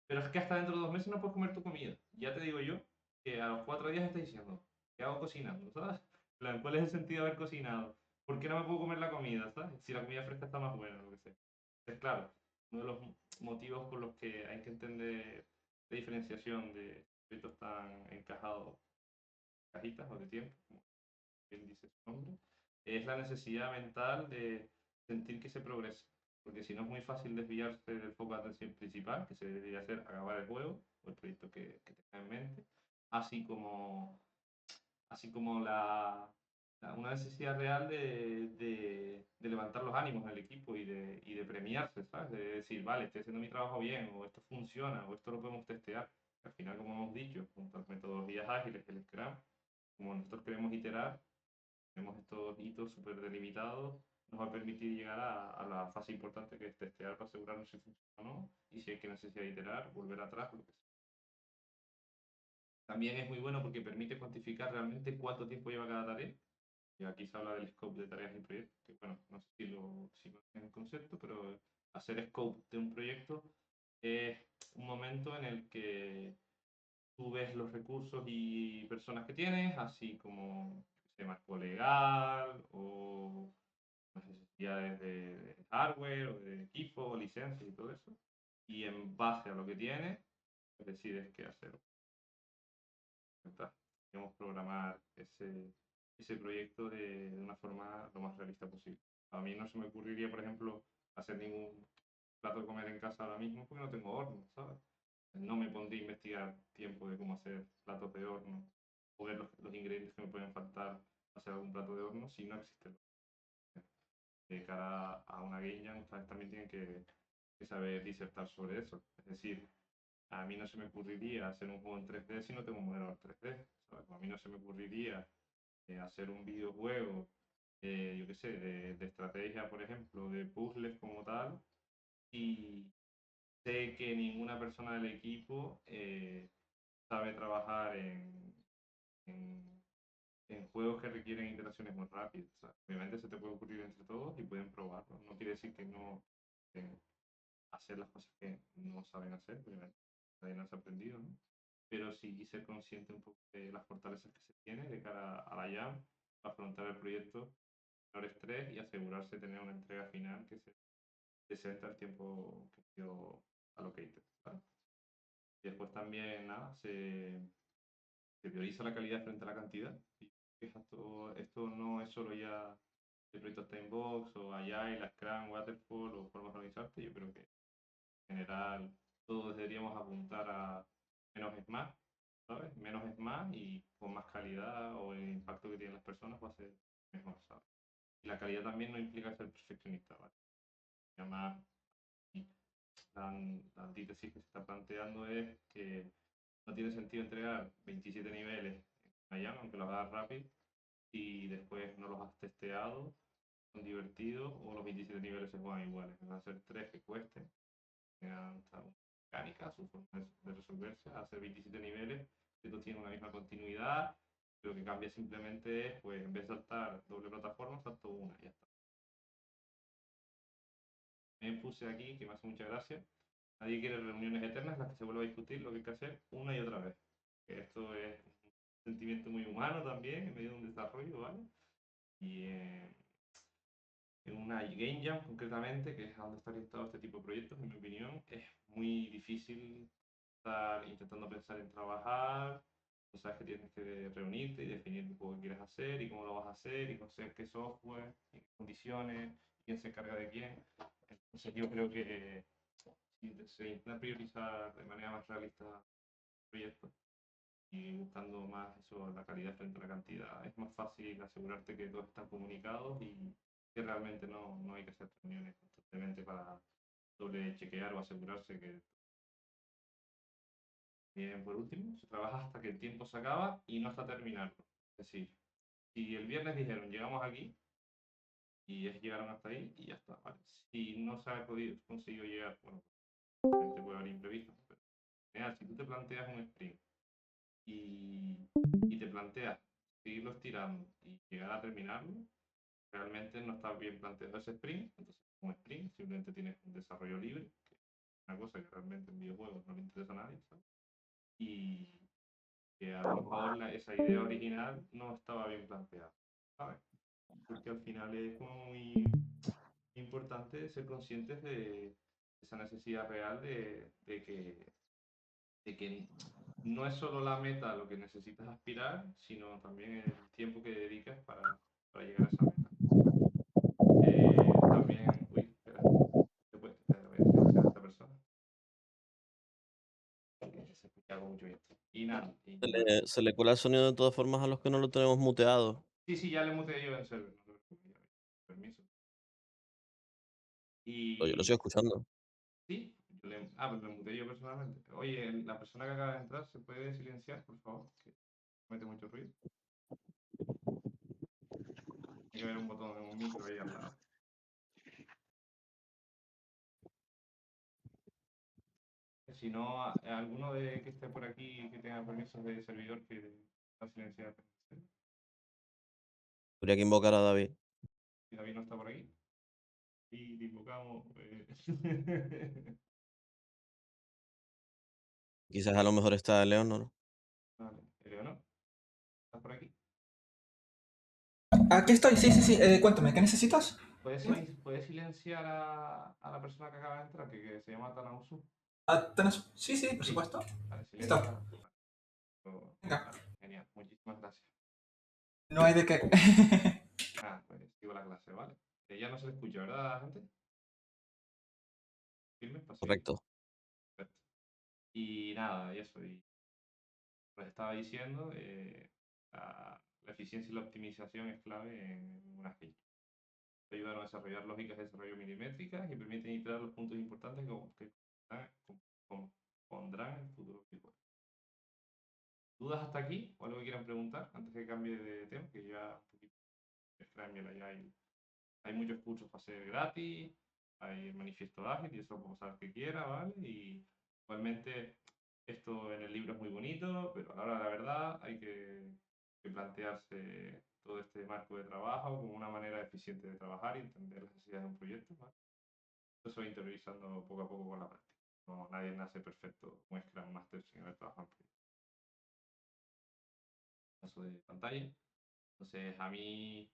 pero es que hasta dentro de 2 meses no puedes comer tu comida. Ya te digo yo que a los 4 días estás diciendo, ¿qué hago cocinando? ¿Sabes? En plan, ¿cuál es el sentido de haber cocinado? ¿Por qué no me puedo comer la comida? ¿Sabes? Si la comida fresca está más buena, lo que sea. Es claro, uno de los motivos por los que hay que entender la diferenciación de proyectos tan encajados, cajitas o de tiempo, como bien dice su nombre, es la necesidad mental de sentir que se progresa. Porque si no es muy fácil desviarse del foco de atención principal, que se debería hacer acabar el juego o el proyecto que tenga en mente, así como, una necesidad real de levantar los ánimos en el equipo y de premiarse, ¿sabes? De decir, vale, estoy haciendo mi trabajo bien, o esto funciona, o esto lo podemos testear. Al final, como hemos dicho, junto a las metodologías ágiles, el Scrum, como nosotros queremos iterar, tenemos estos hitos súper delimitados, nos va a permitir llegar a la fase importante que es testear para asegurarnos si funciona o no, y si hay que necesidad de iterar, volver atrás, lo que sea. También es muy bueno porque permite cuantificar realmente cuánto tiempo lleva cada tarea. Y aquí se habla del scope de tareas y proyectos, que bueno, no sé si conocen el concepto, pero hacer scope de un proyecto es un momento en el que tú ves los recursos y personas que tienes, así como, marco legal o de hardware o de equipo, licencias y todo eso. Y en base a lo que tienes, pues decides qué hacer. Podemos programar ese proyecto de una forma lo más realista posible. A mí no se me ocurriría, por ejemplo, hacer ningún plato de comer en casa ahora mismo porque no tengo horno, ¿sabes? No me pondría a investigar tiempo de cómo hacer platos de horno o ver los ingredientes que me pueden faltar para hacer algún plato de horno si no existe. De cara a una game jam, ustedes también tienen que saber disertar sobre eso. Es decir, a mí no se me ocurriría hacer un juego en 3D si no tengo un modelador 3D. ¿Sabes? A mí no se me ocurriría hacer un videojuego, yo qué sé, de estrategia, por ejemplo, de puzzles como tal, y sé que ninguna persona del equipo sabe trabajar en, en juegos que requieren interacciones muy rápidas. O sea, obviamente se te puede ocurrir entre todos y pueden probarlo. No quiere decir que no hacer las cosas que no saben hacer, obviamente nadie nos ha aprendido, ¿no? Pero sí ser consciente un poco de las fortalezas que se tiene de cara a la jam, afrontar el proyecto menor estrés y asegurarse de tener una entrega final que se presenta el tiempo que ha sido allocated, ¿vale? Y después también, nada, se prioriza la calidad frente a la cantidad. Y esto no es solo ya el proyecto Timebox o Agile, Scrum, Waterfall o formas de organizarte. Yo creo que en general todos deberíamos apuntar a menos es más, ¿sabes? Menos es más y con más calidad o el impacto que tienen las personas va a ser mejor, ¿sabes? Y la calidad también no implica ser perfeccionista, ¿vale? Además, la antítesis que se está planteando es que no tiene sentido entregar 27 niveles en una llama, aunque los hagas rápido, y después no los has testeado, son divertidos, o los 27 niveles se juegan iguales. Van a ser 3 que cuesten, tengan mecánica, su forma de resolverse, hacer 27 niveles, que todos tienen una misma continuidad, lo que cambia simplemente es, pues en vez de saltar doble plataforma, salto una y ya está. Me puse aquí, que me hace mucha gracia, nadie quiere reuniones eternas en las que se vuelva a discutir lo que hay que hacer una y otra vez. Esto es un sentimiento muy humano también, en medio de un desarrollo, ¿vale? Y en una game jam concretamente, que es a donde está orientado este tipo de proyectos, en mi opinión, es muy difícil estar intentando pensar en trabajar, tú sabes que tienes que reunirte y definir un poco qué quieres hacer y cómo lo vas a hacer y conocer qué software, y qué condiciones, quién se encarga de quién. Entonces yo creo que si se intenta priorizar de manera más realista el proyecto y buscando más eso, la calidad frente a la cantidad, es más fácil asegurarte que todos están comunicados y que realmente no hay que hacer reuniones constantemente para doble chequear o asegurarse que... Bien, por último, se trabaja hasta que el tiempo se acaba y no hasta terminarlo. Es decir, si el viernes dijeron llegamos aquí y llegaron hasta ahí y ya está, ¿vale? Si no se ha conseguido llegar, bueno, obviamente puede haber imprevistos, pero en general, si tú te planteas un sprint y, y te planteas seguirlo estirando y llegar a terminarlo, realmente no está bien planteado ese sprint, entonces un sprint simplemente tienes un desarrollo libre, que es una cosa que realmente en videojuegos no le interesa a nadie, ¿sabes? Y que a lo mejor esa idea original no estaba bien planteada, ¿sabes? Porque al final es como muy importante ser conscientes de esa necesidad real de que no es solo la meta a lo que necesitas aspirar, sino también el tiempo que dedicas para llegar a esa meta. También, uy, espera, voy a silenciar a esta persona, que se escucha algo mucho bien. Y nada, y Se le cuela el sonido de todas formas a los que no lo tenemos muteado. sí, sí, ya le muteé yo en server, no te preocupes, ya, permiso. Pero yo lo sigo Y escuchando. sí, pues le muteé yo personalmente. Oye, la persona que acaba de entrar, ¿se puede silenciar, por favor? Que mete mucho ruido. Tiene que haber un botón en un micro ahí al lado. Si no, alguno de que esté por aquí que tenga permisos de servidor que va a silenciar. Habría que invocar a David. Si David no está por aquí. Y te invocamos. Quizás a lo mejor está Leonor. Vale, Eleonor, ¿estás por aquí? Aquí estoy, sí, sí, sí. Cuéntame, ¿qué necesitas? ¿Puedes silenciar a la persona que acaba de entrar, que se llama Tanausu? Sí, sí, por Sí. supuesto. Vale, Listo. silencia. Venga. Vale, genial, muchísimas gracias. No hay de qué. Pues sigo la clase, ¿vale? Ya no se le escucha, ¿verdad, gente? ¿Firme? ¿Para seguir? Correcto. Perfecto. Y nada, y eso. Y pues estaba diciendo, la eficiencia y la optimización es clave en una agile. Ayudan a desarrollar lógicas de desarrollo milimétricas y permiten iterar los puntos importantes que pondrán el futuro del juego. ¿Dudas hasta aquí? ¿O algo que quieran preguntar antes que cambie de tema? Que ya un poquito Scrum y el Agile. Hay muchos cursos para ser gratis, hay el manifiesto ágil y eso lo puedo usar el que quiera, ¿vale? Y igualmente esto en el libro es muy bonito, pero a la hora de la verdad hay que plantearse todo este marco de trabajo como una manera eficiente de trabajar y entender las necesidades de un proyecto, ¿vale? Eso se va interiorizando poco a poco con la práctica. No, nadie nace perfecto como Scrum Master sin haber trabajado en proyectos. Paso de pantalla. Entonces, a mí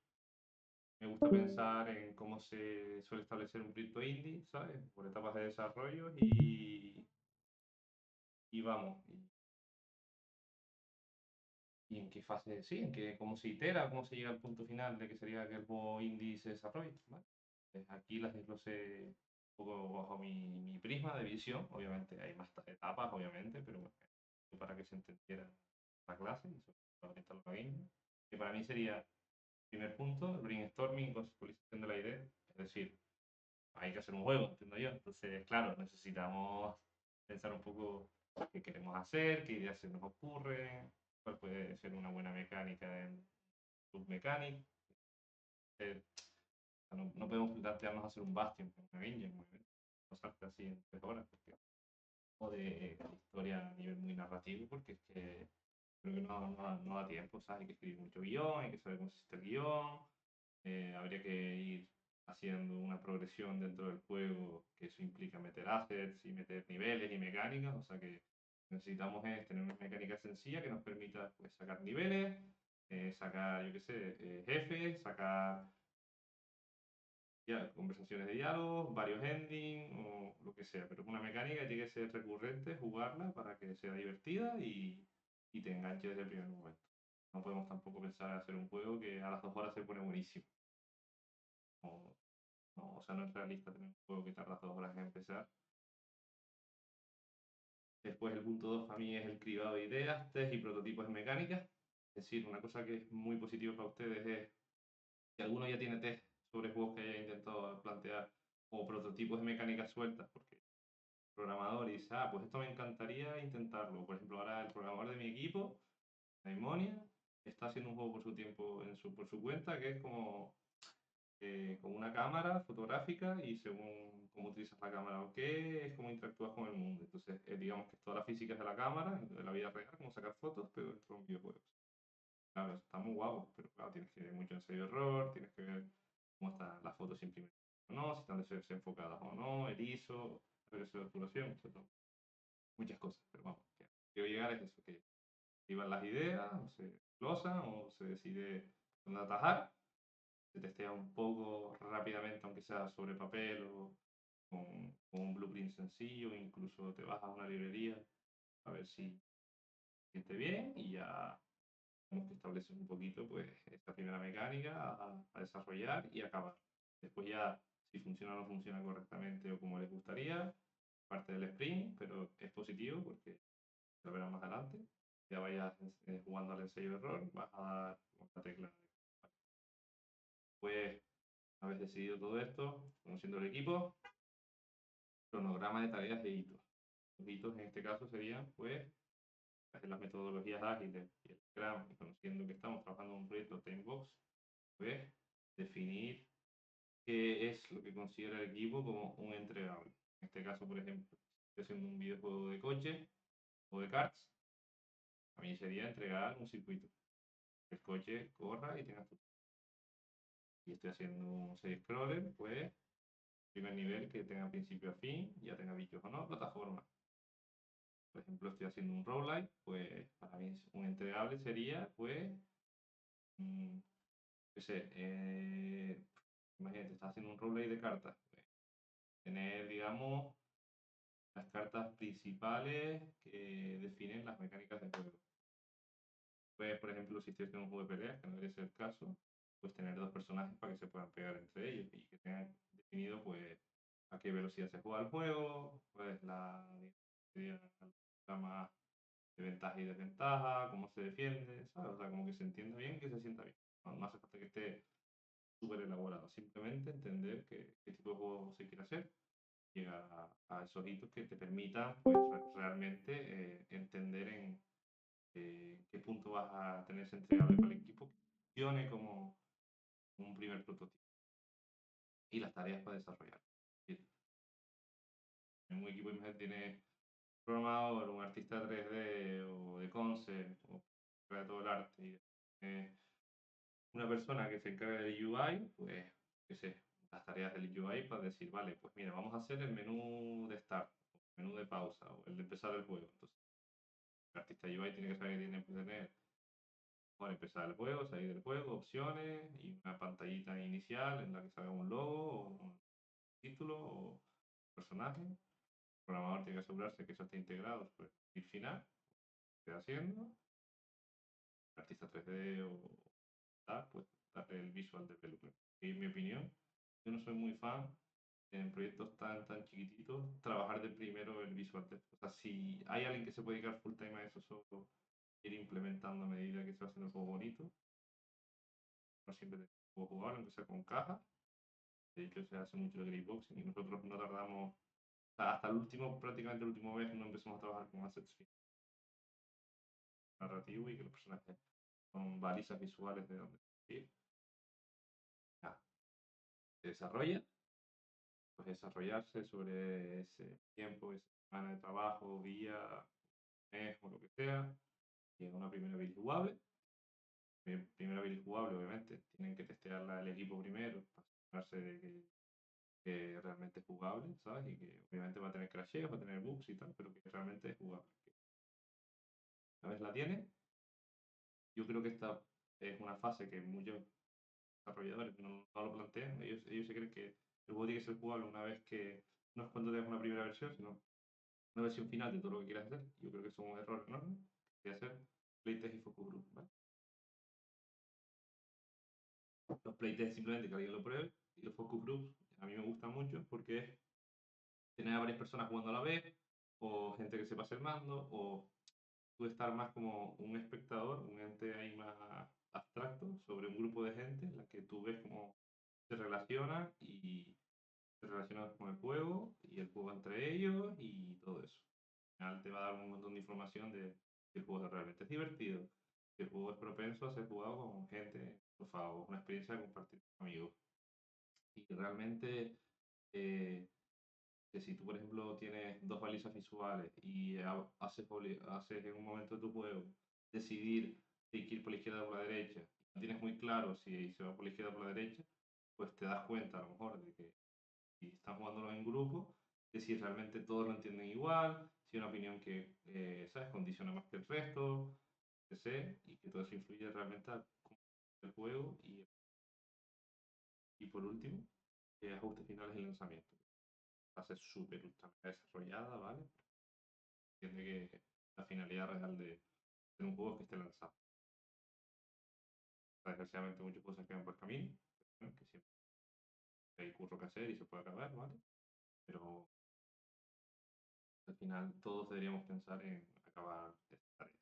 me gusta pensar en cómo se suele establecer un proyecto indie, ¿sabes? Por etapas de desarrollo y vamos. Y en qué fase, sí, cómo se itera, cómo se llega al punto final de que sería que el juego indie se desarrolle, ¿vale? Aquí las desglosé un poco bajo mi prisma de visión. Obviamente hay más etapas, obviamente, pero bueno, para que se entendiera la clase y sobre todo orientarlo a gaming. Que para mí sería, primer punto, el brainstorming, conceptualización de la idea. Es decir, hay que hacer un juego, entiendo yo. Entonces, claro, necesitamos pensar un poco qué queremos hacer, qué ideas se nos ocurren, cuál puede ser una buena mecánica en submecánica. No podemos plantearnos hacer un Bastion en una engine, no salta así en 3 horas, porque, o de historia a nivel muy narrativo, porque es que creo que no da tiempo, ¿sabes? Hay que escribir mucho guión, hay que saber cómo se el guión, habría que ir haciendo una progresión dentro del juego, que eso implica meter assets y meter niveles y mecánicas, o sea que necesitamos es tener una mecánica sencilla que nos permita pues, sacar niveles, sacar, yo qué sé, jefes, sacar conversaciones de diálogo, varios endings o lo que sea, pero una mecánica tiene que ser recurrente, jugarla para que sea divertida y te enganche desde el primer momento. No podemos tampoco pensar en hacer un juego que a las 2 horas se pone buenísimo. O sea, no es realista tener un juego que tarda 2 horas en empezar. Después el punto 2 para mí es el cribado de ideas, test y prototipos de mecánicas. Es decir, una cosa que es muy positiva para ustedes es si alguno ya tiene test sobre juegos que haya intentado plantear o prototipos de mecánicas sueltas, porque el programador dice, pues esto me encantaría intentarlo. Por ejemplo, ahora el programador de mi equipo, Daimonia, está haciendo un juego por su tiempo, por su cuenta, que es como con una cámara fotográfica y según cómo utilizas la cámara o qué, es como interactúas con el mundo. Entonces, digamos que todas las físicas de la cámara, de la vida real, como sacar fotos, pero dentro de un videojuego. Claro, está muy guapo, pero claro, tienes que ver mucho ensayo-error, tienes que ver cómo están las fotos imprimidas o no, si están desenfocadas o no, el ISO, el regreso de obturación, etc. Muchas cosas, pero vamos, que quiero llegar es eso, que iban las ideas, o se glosan, o se decide dónde atajar, se testea un poco rápidamente, aunque sea sobre papel o con un blueprint sencillo, incluso te vas a una librería a ver si esté bien y ya tenemos que establecer un poquito pues esta primera mecánica a desarrollar y acabar. Después ya si funciona o no funciona correctamente o como les gustaría, parte del sprint, pero es positivo porque lo verán más adelante. Ya vayas jugando al ensayo de error, vas a dar la tecla. Pues una vez decidido todo esto, conociendo el equipo, cronograma de tareas de hitos. Los hitos en este caso serían pues en las metodologías ágiles y el Scrum, y conociendo que estamos trabajando en un proyecto Timebox, pues definir qué es lo que considera el equipo como un entregable. En este caso, por ejemplo, estoy haciendo un videojuego de coche o de karts, a mí sería entregar un circuito. Que el coche corra y tenga tu. Y estoy haciendo un side scroller, pues, primer nivel que tenga principio a fin, ya tenga bichos o no, plataforma. Por ejemplo, estoy haciendo un roguelike, pues para mí un entregable sería, pues, qué sé, imagínate, estás haciendo un roleplay de cartas. Tener, digamos, las cartas principales que definen las mecánicas del juego. Pues, por ejemplo, si estoy haciendo un juego de peleas, que no debería ser el caso, pues tener dos personajes para que se puedan pegar entre ellos y que tengan definido, pues, a qué velocidad se juega el juego, pues la más de ventaja y desventaja, cómo se defiende, ¿sabes? O sea, como que se entienda bien, que se sienta bien. No hace falta que esté súper elaborado, simplemente entender qué tipo de juego se quiere hacer, llegar a esos hitos que te permitan, pues, realmente entender en qué punto vas a tener ese entregable para el equipo que funcione como un primer prototipo y las tareas para desarrollar. En un equipo imagínate, tiene un programador, un artista 3D o de concept o de todo el arte y una persona que se encarga del UI, pues, qué sé, las tareas del UI para decir, vale, pues mira, vamos a hacer el menú de start, el menú de pausa o el de empezar el juego. Entonces, el artista UI tiene que saber que tiene que tener para empezar el juego, salir del juego, opciones y una pantallita inicial en la que salga un logo o un título o personaje. El programador tiene que asegurarse que eso esté integrado pues, el final, que esté haciendo. El artista 3D o tal, pues darle el visual development. Y en mi opinión, yo no soy muy fan en proyectos tan chiquititos, trabajar de primero el visual. O sea, si hay alguien que se puede dedicar full time a eso, solo ir implementando a medida que se va haciendo el juego bonito, no siempre tenemos juego jugable, aunque sea con caja. De hecho, se hace mucho el greyboxing y nosotros no tardamos, o sea, hasta el último, prácticamente el último mes, no empezamos a trabajar con assets narrativos y que los personajes son balizas visuales de donde ir. Ya, se desarrolla, pues desarrollarse sobre ese tiempo, esa semana de trabajo, día, mes o lo que sea, y en una primera build jugable. Primera build jugable, obviamente, tienen que testearla el equipo primero para asegurarse de que realmente es jugable, ¿sabes? Y que obviamente va a tener crasheos, va a tener bugs y tal, pero que realmente es jugable. Una vez la tiene, yo creo que esta es una fase que muchos desarrolladores no lo plantean. Ellos se creen que el juego tiene que ser jugable una vez que, no es cuando tengas una primera versión, sino una versión final de todo lo que quieras hacer. Yo creo que eso es un error enorme de hacer playtest y focus group, ¿vale? Los playtests es simplemente que alguien lo pruebe y los focus groups a mí me gustan mucho porque es tener a varias personas jugando a la vez o gente que se pase el mando o tú estar más como un espectador, un ente ahí más abstracto sobre un grupo de gente en la que tú ves cómo se relacionan y se relacionan con el juego y el juego entre ellos y todo eso. Al final te va a dar un montón de información de si el juego realmente es divertido, si el juego es propenso a ser jugado con gente en el sofá o una experiencia de compartir con amigos. Y realmente que si tú, por ejemplo, tienes dos balizas visuales y haces en un momento de tu juego decidir si hay que ir por la izquierda o por la derecha, no tienes muy claro si se va por la izquierda o por la derecha, pues te das cuenta a lo mejor de que si están jugándolo en grupo, de si realmente todos lo entienden igual, si hay una opinión que, ¿sabes?, condiciona más que el resto, etc. Y que todo eso influye realmente al el juego y por último, ajustes finales y lanzamiento. Va a ser súper ultra mega desarrollada, ¿vale? Entiende que la finalidad real de un juego es que esté lanzado. Desgraciadamente muchas cosas quedan por camino, que siempre hay curro que hacer y se puede acabar, ¿vale? Pero al final todos deberíamos pensar en acabar esta tarea.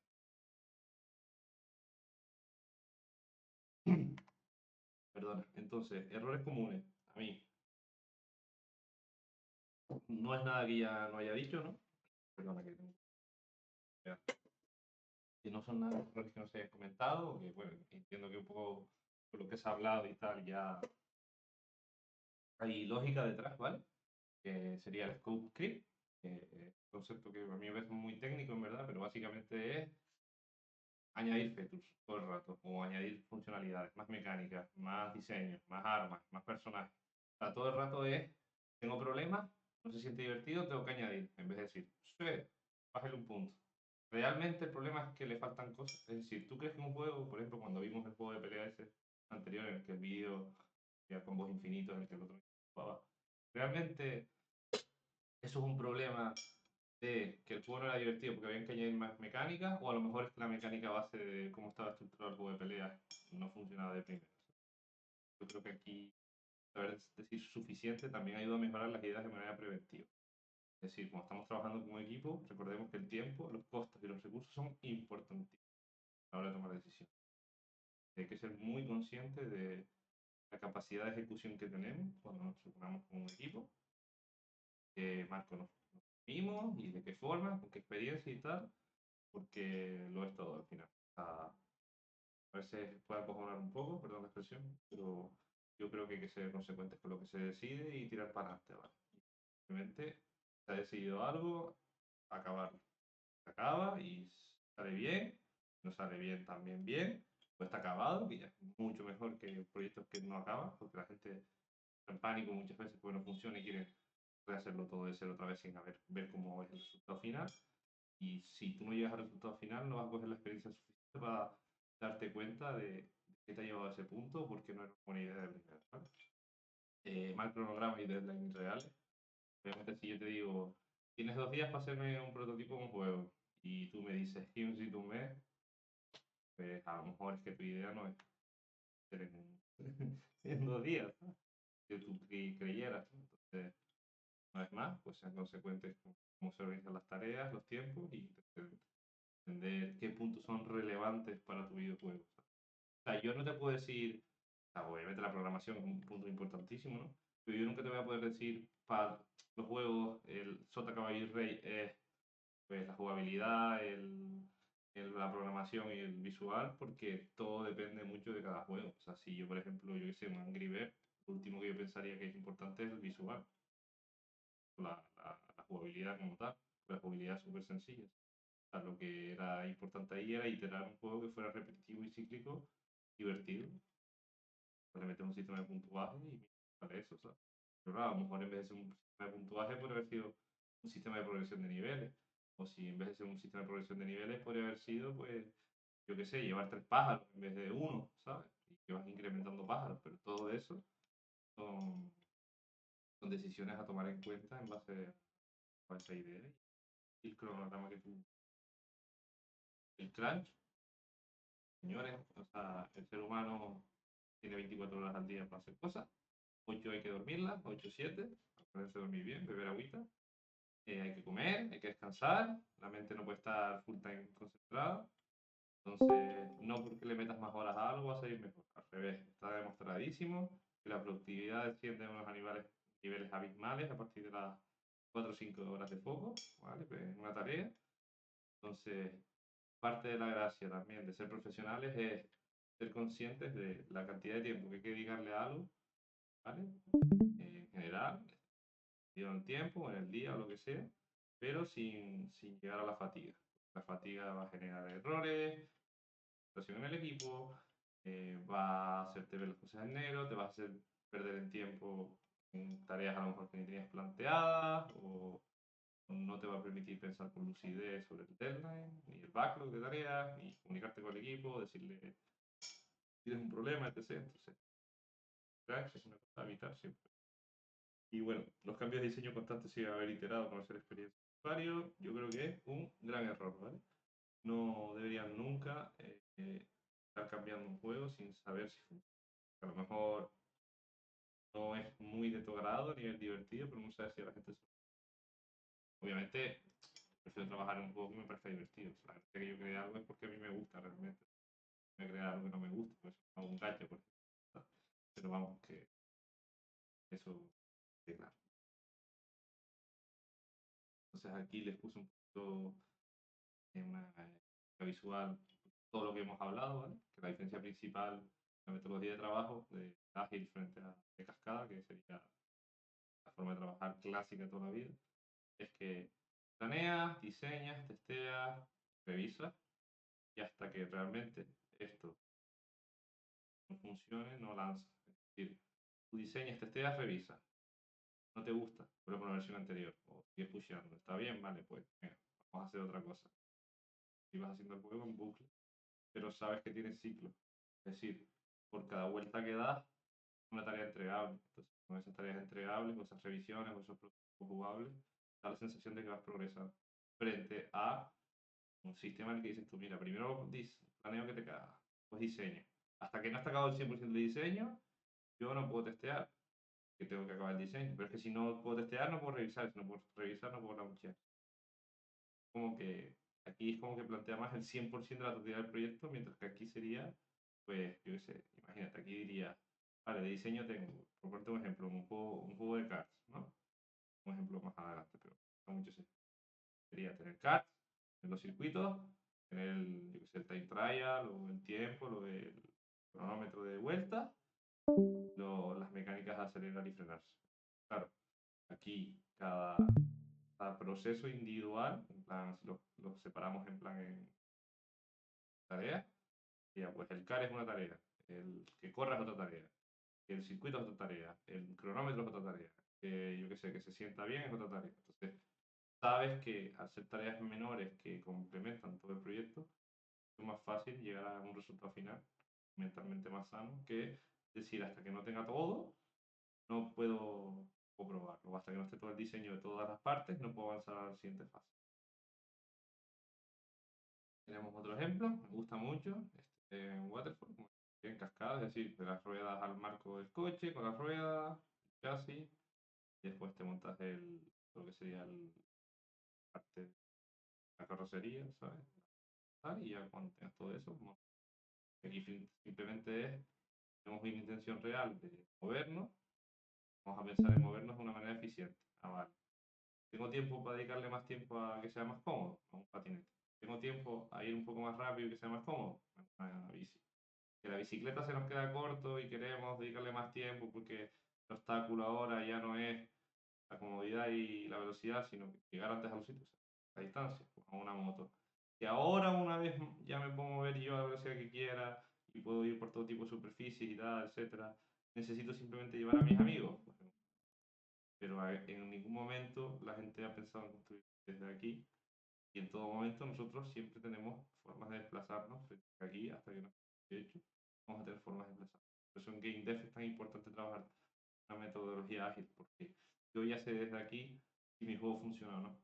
Perdona, entonces, errores comunes. A mí, no es nada que ya no haya dicho, ¿no? Perdona que tengo. Que no son nada errores que no se hayan comentado, que bueno, entiendo que un poco por lo que se ha hablado y tal, ya hay lógica detrás, ¿vale? Que sería el scope creep, concepto que a mí me parece muy técnico en verdad, pero básicamente es añadir features todo el rato, o añadir funcionalidades, más mecánicas, más diseños, más armas, más personajes. O sea, todo el rato es, tengo problemas, no se siente divertido, tengo que añadir, en vez de decir, sí, bájale un punto. Realmente el problema es que le faltan cosas. Es decir, tú crees que un juego, por ejemplo, cuando vimos el juego de pelea ese anterior, en el que el vídeo ya combos infinitos en el que el otro jugaba. Realmente eso es un problema de que el juego no era divertido porque habían que añadir más mecánicas, o a lo mejor es que la mecánica base de cómo estaba estructurado el juego de peleas no funcionaba de primera. Yo creo que aquí saber decir suficiente también ayuda a mejorar las ideas de manera preventiva. Es decir, cuando estamos trabajando como equipo, recordemos que el tiempo, los costos y los recursos son importantísimos a la hora de tomar decisiones. Hay que ser muy consciente de la capacidad de ejecución que tenemos cuando nos reunamos como un equipo, qué marco nos vimos y de qué forma, con qué experiencia y tal, porque lo es todo al final. A veces puede acojonar un poco, perdón la expresión, pero yo creo que hay que ser consecuentes con lo que se decide y tirar para adelante, ¿vale? Simplemente se ha decidido algo, acabarlo. Se acaba y sale bien, no sale bien también bien, pues está acabado, que ya es mucho mejor que proyectos que no acaban, porque la gente está en pánico muchas veces porque no funciona y quiere rehacerlo todo de cero otra vez sin ver cómo es el resultado final. Y si tú no llegas al resultado final, no vas a coger la experiencia suficiente para darte cuenta de qué te ha llevado a ese punto, porque no era una buena idea de primera, ¿vale? Mal cronograma y deadline reales. Obviamente, si yo te digo, tienes 2 días para hacerme un prototipo de un juego, y tú me dices 15 y un mes, pues a lo mejor es que tu idea no es hacer en 2 días, ¿no? Que tú creyeras, ¿no? Entonces, una vez más, pues sean consecuentes con cómo se organizan las tareas, los tiempos y entender qué puntos son relevantes para tu videojuego. O sea, yo no te puedo decir, o sea, obviamente la programación es un punto importantísimo, ¿no? Pero yo nunca te voy a poder decir para los juegos, el Sota Caballo y Rey es pues, la jugabilidad, la programación y el visual, porque todo depende mucho de cada juego. O sea, si yo, por ejemplo, yo que sé, un Angry Birds, lo último que yo pensaría que es importante es el visual, la jugabilidad como tal. La jugabilidad es súper sencilla. O sea, lo que era importante ahí era iterar un juego que fuera repetitivo y cíclico, divertido. Pues le metemos un sistema de puntuaje y para eso, ¿sabes? Pero claro, a lo mejor en vez de ser un sistema de puntuaje, podría haber sido un sistema de progresión de niveles. O si en vez de ser un sistema de progresión de niveles, podría haber sido, pues, yo qué sé, llevar 3 pájaros en vez de uno, ¿sabes? Y que vas incrementando pájaros. Pero todo eso son, son decisiones a tomar en cuenta en base a esa idea y el cronograma que tú. El crunch, señores, o sea, el ser humano tiene 24 horas al día para hacer cosas. 8 hay que dormirlas, 8 7, ponerse a dormir bien, beber agüita. Hay que comer, hay que descansar, la mente no puede estar full time concentrada. Entonces, no porque le metas más horas a algo va a salir mejor. Al revés, está demostradísimo que la productividad desciende a unos niveles abismales a partir de las 4 o 5 horas de foco, ¿vale? Pues en una tarea. Entonces, parte de la gracia también de ser profesionales es ser conscientes de la cantidad de tiempo que hay que dedicarle a algo, ¿vale? En general, en el tiempo, en el día o lo que sea, pero sin llegar a la fatiga. La fatiga va a generar errores, frustración en el equipo, va a hacerte ver las cosas en negro, te va a hacer perder el tiempo en tareas a lo mejor que ni tenías planteadas, o no te va a permitir pensar con lucidez sobre el deadline, ni el backlog de tareas, ni comunicarte con el equipo, decirle tienes un problema, etc. Entonces, cracks es una cosa a evitar siempre. Y bueno, los cambios de diseño constantes sin haber iterado, conocer experiencia de usuario, yo creo que es un gran error, ¿vale? No deberían nunca estar cambiando un juego sin saber si funciona. A lo mejor no es muy de tu agrado a nivel divertido, pero no sabes si a la gente. Obviamente, prefiero trabajar en un juego que me parece divertido. O sea, la gente que yo cree algo es porque a mí me gusta realmente. Me crea algo que no me gusta, pues hago un gacha, por ejemplo. ¿Sabes? Pero vamos, que eso es claro. Entonces aquí les puse un poquito en una visual todo lo que hemos hablado, ¿vale? Que la diferencia principal, la metodología de trabajo de ágil frente a de cascada, que sería la forma de trabajar clásica de toda la vida, es que planeas, diseñas, testeas, revisas y hasta que realmente esto no funcione, no lanzas. Es decir, tú diseñas, testeas, revisas. No te gusta, prueba una versión anterior o sigues pusheando. Está bien, vale, pues venga, vamos a hacer otra cosa. Y vas haciendo el juego en bucle, pero sabes que tiene ciclo. Es decir, por cada vuelta que das, una tarea entregable. Entonces, con esas tareas entregables, o esas revisiones, o esos prototipos jugables, da la sensación de que vas progresando. Frente a un sistema en el que dices tú, mira, primero planeo que te cagas, pues diseño. Hasta que no está acabado el 100% de diseño, yo no puedo testear, que tengo que acabar el diseño. Pero es que si no puedo testear, no puedo revisar. Si no puedo revisar, no puedo launchar. Como que aquí es como que plantea más el 100% de la totalidad del proyecto, mientras que aquí sería, pues, yo qué sé, imagínate, aquí diría, vale, de diseño tengo, por ponerte un ejemplo, un juego de cards, ¿no? Un ejemplo más adelante, pero no mucho sé. Sería tener cards, tener los circuitos, tener el, yo qué sé, el time trial, o el tiempo, lo del cronómetro de vuelta, las mecánicas de acelerar y frenarse. Claro, aquí cada proceso individual, en plan, si lo separamos en plan en tareas, ya, pues el CAR es una tarea, el que corra es otra tarea, el circuito es otra tarea, el cronómetro es otra tarea, yo qué sé, que se sienta bien es otra tarea. Entonces, sabes que al ser tareas menores que complementan todo el proyecto, es más fácil llegar a un resultado final mentalmente más sano que decir hasta que no tenga todo, no puedo probarlo, hasta que no esté todo el diseño de todas las partes, no puedo avanzar a la siguiente fase. Tenemos otro ejemplo, me gusta mucho, en Waterfall, como en cascada, es decir, de las ruedas al marco del coche, con las ruedas, el chasis, y después te montas lo que sería parte de la carrocería, ¿sabes? Y ya cuando tengas todo eso, aquí simplemente tenemos una intención real de movernos, vamos a pensar en movernos de una manera eficiente. Vale. Tengo tiempo para dedicarle más tiempo a que sea más cómodo, a un patinete. Tengo tiempo a ir un poco más rápido y que sea más cómodo, a una bici. Que la bicicleta se nos queda corto y queremos dedicarle más tiempo porque el obstáculo ahora ya no es la comodidad y la velocidad, sino llegar antes a los sitios, a distancia, pues a una moto. Que ahora una vez ya me puedo mover yo a la velocidad que quiera y puedo ir por todo tipo de superficies y tal, etcétera. Necesito simplemente llevar a mis amigos, pero en ningún momento la gente ha pensado en construir desde aquí y en todo momento nosotros siempre tenemos formas de desplazarnos desde aquí hasta que nos de hecho vamos a tener formas de desplazarnos. Por eso en Game Dev es tan importante trabajar una metodología ágil, porque yo ya sé desde aquí si mi juego funciona o no.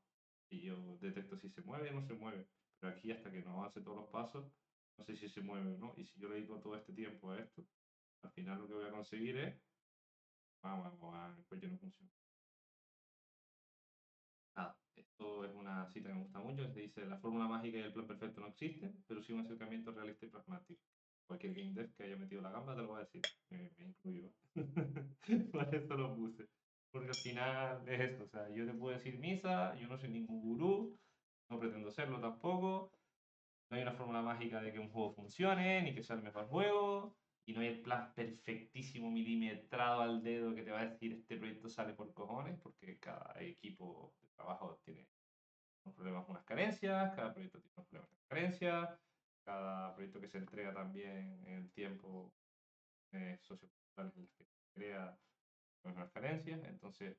Y yo detecto si se mueve o no se mueve. Pero aquí hasta que no avance todos los pasos, no sé si se mueve o no. Y si yo le dedico todo este tiempo a esto, al final lo que voy a conseguir es, el coche no funciona. Esto es una cita que me gusta mucho, que se dice, la fórmula mágica y el plan perfecto no existen, pero sí un acercamiento realista y pragmático. Cualquier game dev que haya metido la gamba te lo va a decir, me incluyo. Por eso lo puse. Porque al final es esto, o sea, yo te puedo decir misa, yo no soy ningún gurú, no pretendo serlo tampoco, no hay una fórmula mágica de que un juego funcione, ni que sea el mejor juego, y no hay el plan perfectísimo milimetrado al dedo que te va a decir este proyecto sale por cojones, porque cada equipo de trabajo tiene unos problemas, unas carencias, cada proyecto tiene unos problemas, unas carencias, cada proyecto que se entrega también en el tiempo socioculturales en el que se crea unas carencias, entonces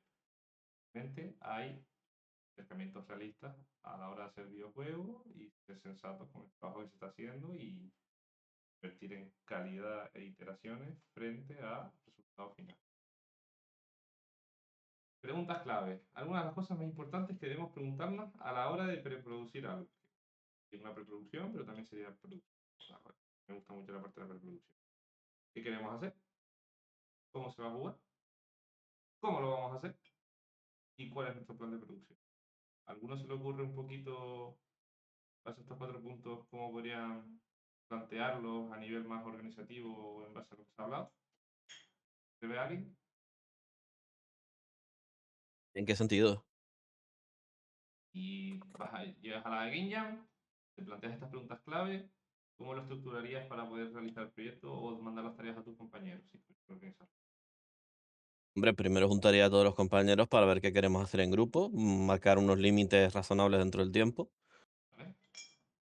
realmente hay acercamientos realistas a la hora de hacer videojuegos y ser sensatos con el trabajo que se está haciendo y invertir en calidad e iteraciones frente a resultado final. Preguntas clave. Algunas de las cosas más importantes que debemos preguntarnos a la hora de preproducir algo. Es una preproducción, pero también sería producción. Me gusta mucho la parte de la preproducción. ¿Qué queremos hacer? ¿Cómo se va a jugar? ¿Cómo lo vamos a hacer? ¿Y cuál es nuestro plan de producción? ¿A alguno se le ocurre un poquito, base a estos 4 puntos, cómo podrían plantearlos a nivel más organizativo o en base a lo que se ha hablado? ¿Se ve alguien? ¿En qué sentido? Y llegas a la Game Jam, te planteas estas preguntas clave, ¿cómo lo estructurarías para poder realizar el proyecto o mandar las tareas a tus compañeros? Sí, organizar, Hombre, primero juntaría a todos los compañeros para ver qué queremos hacer en grupo, marcar unos límites razonables dentro del tiempo. ¿vale?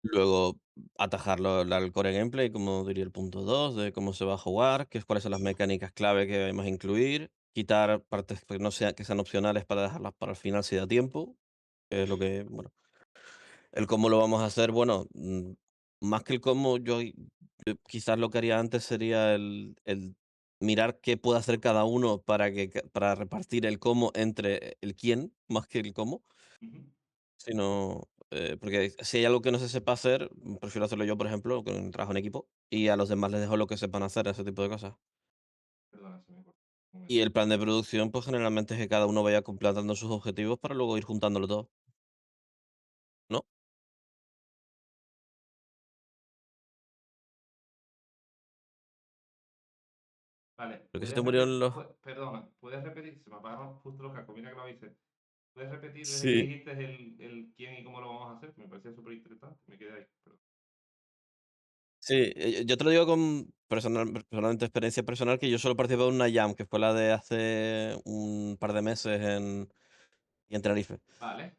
Luego atajarlo al core gameplay, como diría el punto 2 de cómo se va a jugar, cuáles son las mecánicas clave que vamos a incluir, quitar partes que no sean, que sean opcionales para dejarlas para el final si da tiempo, que es lo que, bueno, el cómo lo vamos a hacer, bueno, más que el cómo, yo quizás lo que haría antes sería el mirar qué puede hacer cada uno para repartir el cómo entre el quién, más que el cómo, Ujú. sino, porque si hay algo que no se sepa hacer, prefiero hacerlo yo, por ejemplo, con un trabajo en equipo, y a los demás les dejo lo que sepan hacer, ese tipo de cosas. Perdona, se me cortó un Y momento. el plan de producción, pues, generalmente es que cada uno vaya completando sus objetivos para luego ir juntándolo todo, ¿no? Vale, Porque se te ¿puedes murieron repetir? los Perdona, ¿puedes repetir? Se me apagaron justo los cascos, mira que lo hice. ¿Puedes repetir desde que sí, dijiste el quién y cómo lo vamos a hacer? Me parecía súper interesante, me quedé ahí. Perdón. sí, yo te lo digo con personalmente experiencia personal, que yo solo participé en una jam, que fue la de hace un par de meses en Tenerife. Vale,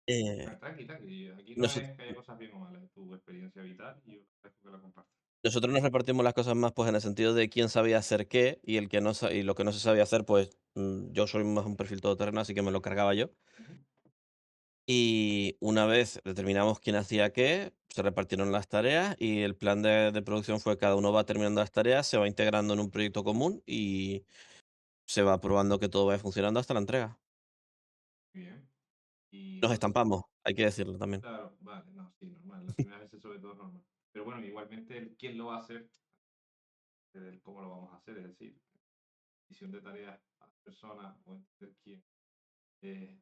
Eh, tranqui, tranqui. Aquí no nosot es que haya cosas bien o malas, es tu experiencia vital y yo agradezco que la compartas. nosotros nos repartimos las cosas más, pues, en el sentido de quién sabía hacer qué, y el que no sa y lo que no se sabía hacer, pues, yo soy más un perfil todoterreno, así que me lo cargaba yo. Ujú. Y una vez determinamos quién hacía qué, se repartieron las tareas y el plan de producción fue cada uno va terminando las tareas, se va integrando en un proyecto común y se va probando que todo vaya funcionando hasta la entrega. Bien. Y Nos entonces, estampamos, hay que decirlo también. claro, vale, no, sí, normal. Las primeras veces sobre todo es normal. Pero bueno, igualmente el quién lo va a hacer, el cómo lo vamos a hacer, es decir, división de tareas a las personas o entender quién eh,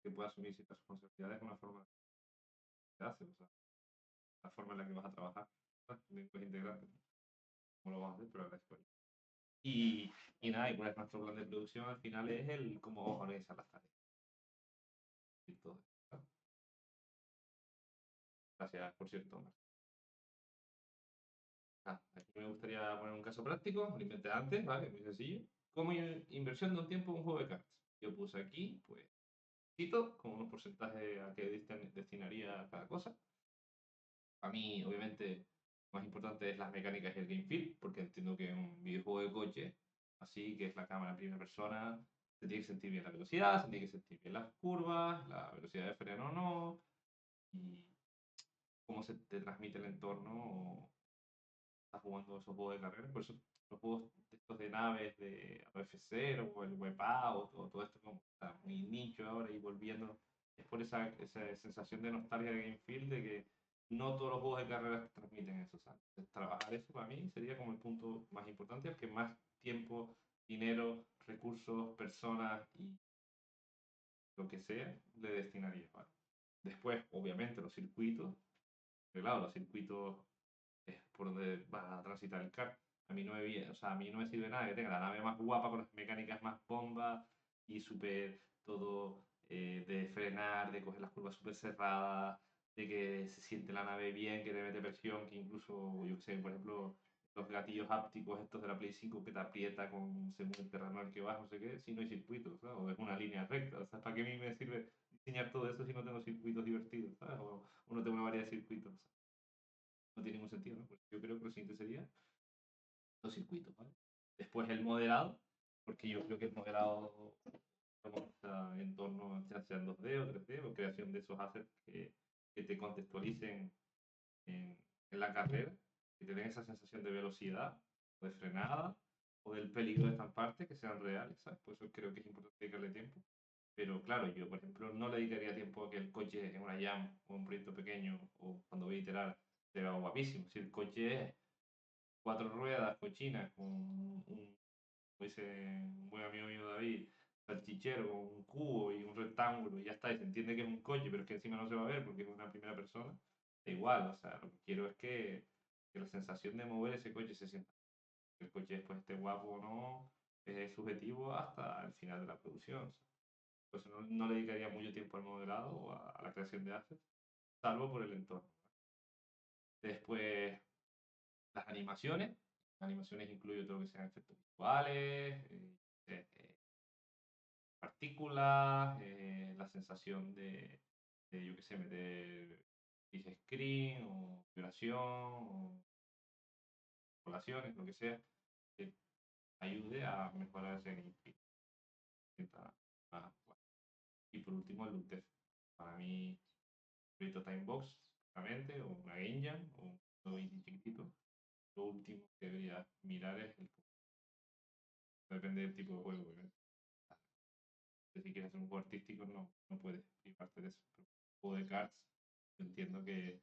que pueda asumir ciertas responsabilidades es una forma de hacer, o sea, la forma en la que vas a trabajar después integrarte, cómo lo vamos a hacer, pero agradezco. Y nada, y cuál es nuestro plan de producción al final es el cómo vamos a organizar las tareas y todo eso. ¿No? Gracias, por cierto. Aquí me gustaría poner un caso práctico, lo inventé antes, ¿vale? Muy sencillo. Como inversión de un tiempo en un juego de cartas. Yo puse aquí, pues, cito, como unos porcentajes a que destinaría cada cosa. A mí, obviamente, lo más importante es las mecánicas y el game feel, porque entiendo que un videojuego de coche, así que es la cámara en primera persona, se tiene que sentir bien la velocidad, se tiene que sentir bien las curvas, la velocidad de freno o no, y cómo se te transmite el entorno o estás jugando esos juegos de carrera. Por eso los juegos de estos de naves de AF0 o el Wipeout o todo esto como está muy nicho ahora y volviendo, es por esa sensación de nostalgia de game feel de que no todos los juegos de carreras transmiten eso. O sea, trabajar eso para mí sería como el punto más importante, al que más tiempo, dinero, recursos, personas y lo que sea le destinaría. ¿Vale? Después, obviamente, los circuitos, que claro, los circuitos es por donde va a transitar el car. A mí no me viene, o sea, a mí no me sirve nada que tenga la nave más guapa con las mecánicas más bomba y súper todo de frenar, de coger las curvas súper cerradas, de que se siente la nave bien, que te mete presión, que incluso, yo qué sé, por ejemplo, los gatillos hápticos estos de la Play 5 que te aprieta con según el terreno al que vas, no sé qué, si no hay circuitos, ¿sabes? O es una línea recta, o sea, ¿para qué a mí me sirve diseñar todo eso si no tengo circuitos divertidos, ¿sabes? O no tengo una variedad de circuitos, no tiene ningún sentido, ¿no? Pues yo creo que lo siguiente sería los circuitos, ¿vale? Después el moderado, porque yo creo que el moderado está en torno, ya sea en 2D o 3D, o creación de esos assets que te contextualicen en la carrera, que te den esa sensación de velocidad, o de frenada, o del peligro de estamparte, que sean reales, ¿sabes? Por eso creo que es importante dedicarle tiempo. Pero claro, yo, por ejemplo, no le dedicaría tiempo a que el coche en una jam o un proyecto pequeño o cuando voy a iterar se vea guapísimo. Si el coche es cuatro ruedas cochinas con como dice un buen amigo mío David, salchichero con un cubo y un rectángulo y ya está, y se entiende que es un coche, pero es que encima no se va a ver porque es una primera persona, da igual, o sea, lo que quiero es que la sensación de mover ese coche se sienta. Que el coche después esté guapo o no, es subjetivo hasta el final de la producción. Pues no le dedicaría mucho tiempo al modelado o a la creación de assets, salvo por el entorno. Después, las animaciones. Animaciones incluyo todo lo que sean efectos visuales, partículas, la sensación yo qué sé, meter screen o vibración o poblaciones, lo que sea, que ayude a mejorar ese gameplay. Y por último, el loot test. Para mí, proyecto Timebox, realmente, o una Game Jam, o un juego indie chiquitito, lo último que debería mirar es el Depende del tipo de juego, obviamente. Si quieres hacer un juego artístico, no puedes privarte de eso. Pero un juego de cards, yo entiendo que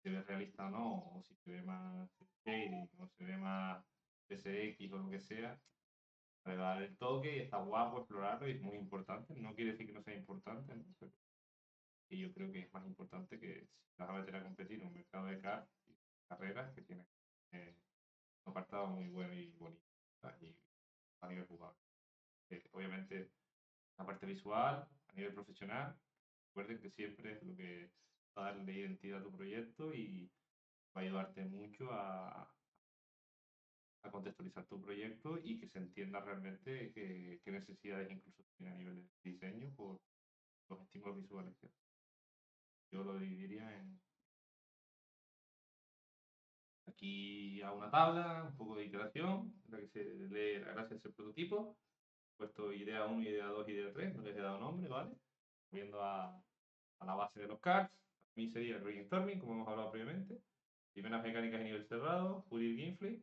se ve realista o no, o si se ve más shading, o se ve más PSX o lo que sea, le va a dar el toque y está guapo explorarlo y es muy importante. No quiere decir que no sea importante, ¿no? Pero y yo creo que es más importante que si te vas a meter a competir en un mercado de carreras que tiene un apartado muy bueno y bonito, ¿sabes? Y a nivel jugable. Obviamente, la parte visual, a nivel profesional, recuerden que siempre es lo que va a darle identidad a tu proyecto y va a ayudarte mucho a contextualizar tu proyecto y que se entienda realmente qué necesidades incluso tiene a nivel de diseño por los estímulos visuales que yo lo dividiría en aquí a una tabla, un poco de iteración, en la que se lee la gracia de ese prototipo, puesto idea 1, idea 2, idea 3, no les he dado nombre, ¿vale? Viendo a la base de los cards, a mí sería el brainstorming, como hemos hablado previamente, primeras mecánicas de nivel cerrado, pulir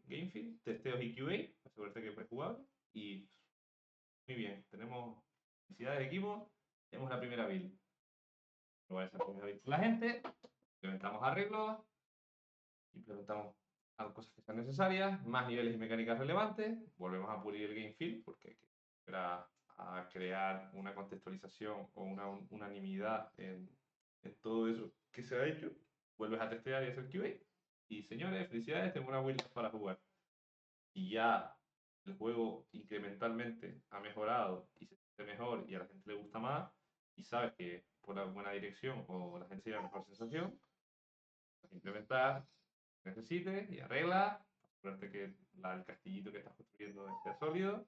gamefield, testeos y QA, asegurarte que es jugable, y muy bien, tenemos necesidades de equipo, tenemos la primera build. Luego esa primera build con la gente, implementamos arreglos, implementamos cosas que sean necesarias, más niveles y mecánicas relevantes, volvemos a pulir el game field porque hay que esperar a crear una contextualización o una unanimidad en todo eso que se ha hecho, vuelves a testear y hacer QA y señores, felicidades, tengo una build para jugar. Y ya el juego incrementalmente ha mejorado y se siente mejor y a la gente le gusta más y sabes que por la buena dirección o la gente se lleva mejor sensación, pues implementar necesites y arreglas, asegurarte que el castillito que estás construyendo esté sólido,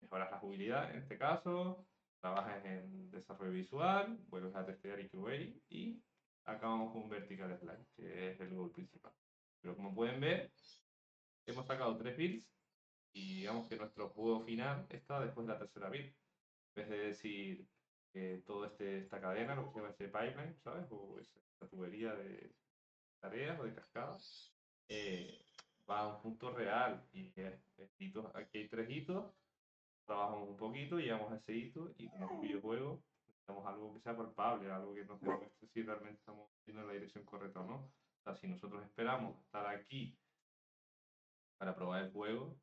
mejoras la jugabilidad en este caso, trabajas en desarrollo visual, vuelves a testear y QA y acabamos con un vertical slice, que es el goal principal. Pero como pueden ver, hemos sacado 3 builds y digamos que nuestro juego final está después de la tercera build. En vez de decir todo esta cadena, lo que se llama ese pipeline, ¿sabes? O esa tubería de tareas o de cascadas, va a un punto real y aquí hay 3 hitos, trabajamos un poquito, llegamos a ese hito y como un videojuego necesitamos algo que sea palpable, algo que nos demuestre si realmente estamos yendo en la dirección correcta o no. O sea, si nosotros esperamos estar aquí para probar el juego,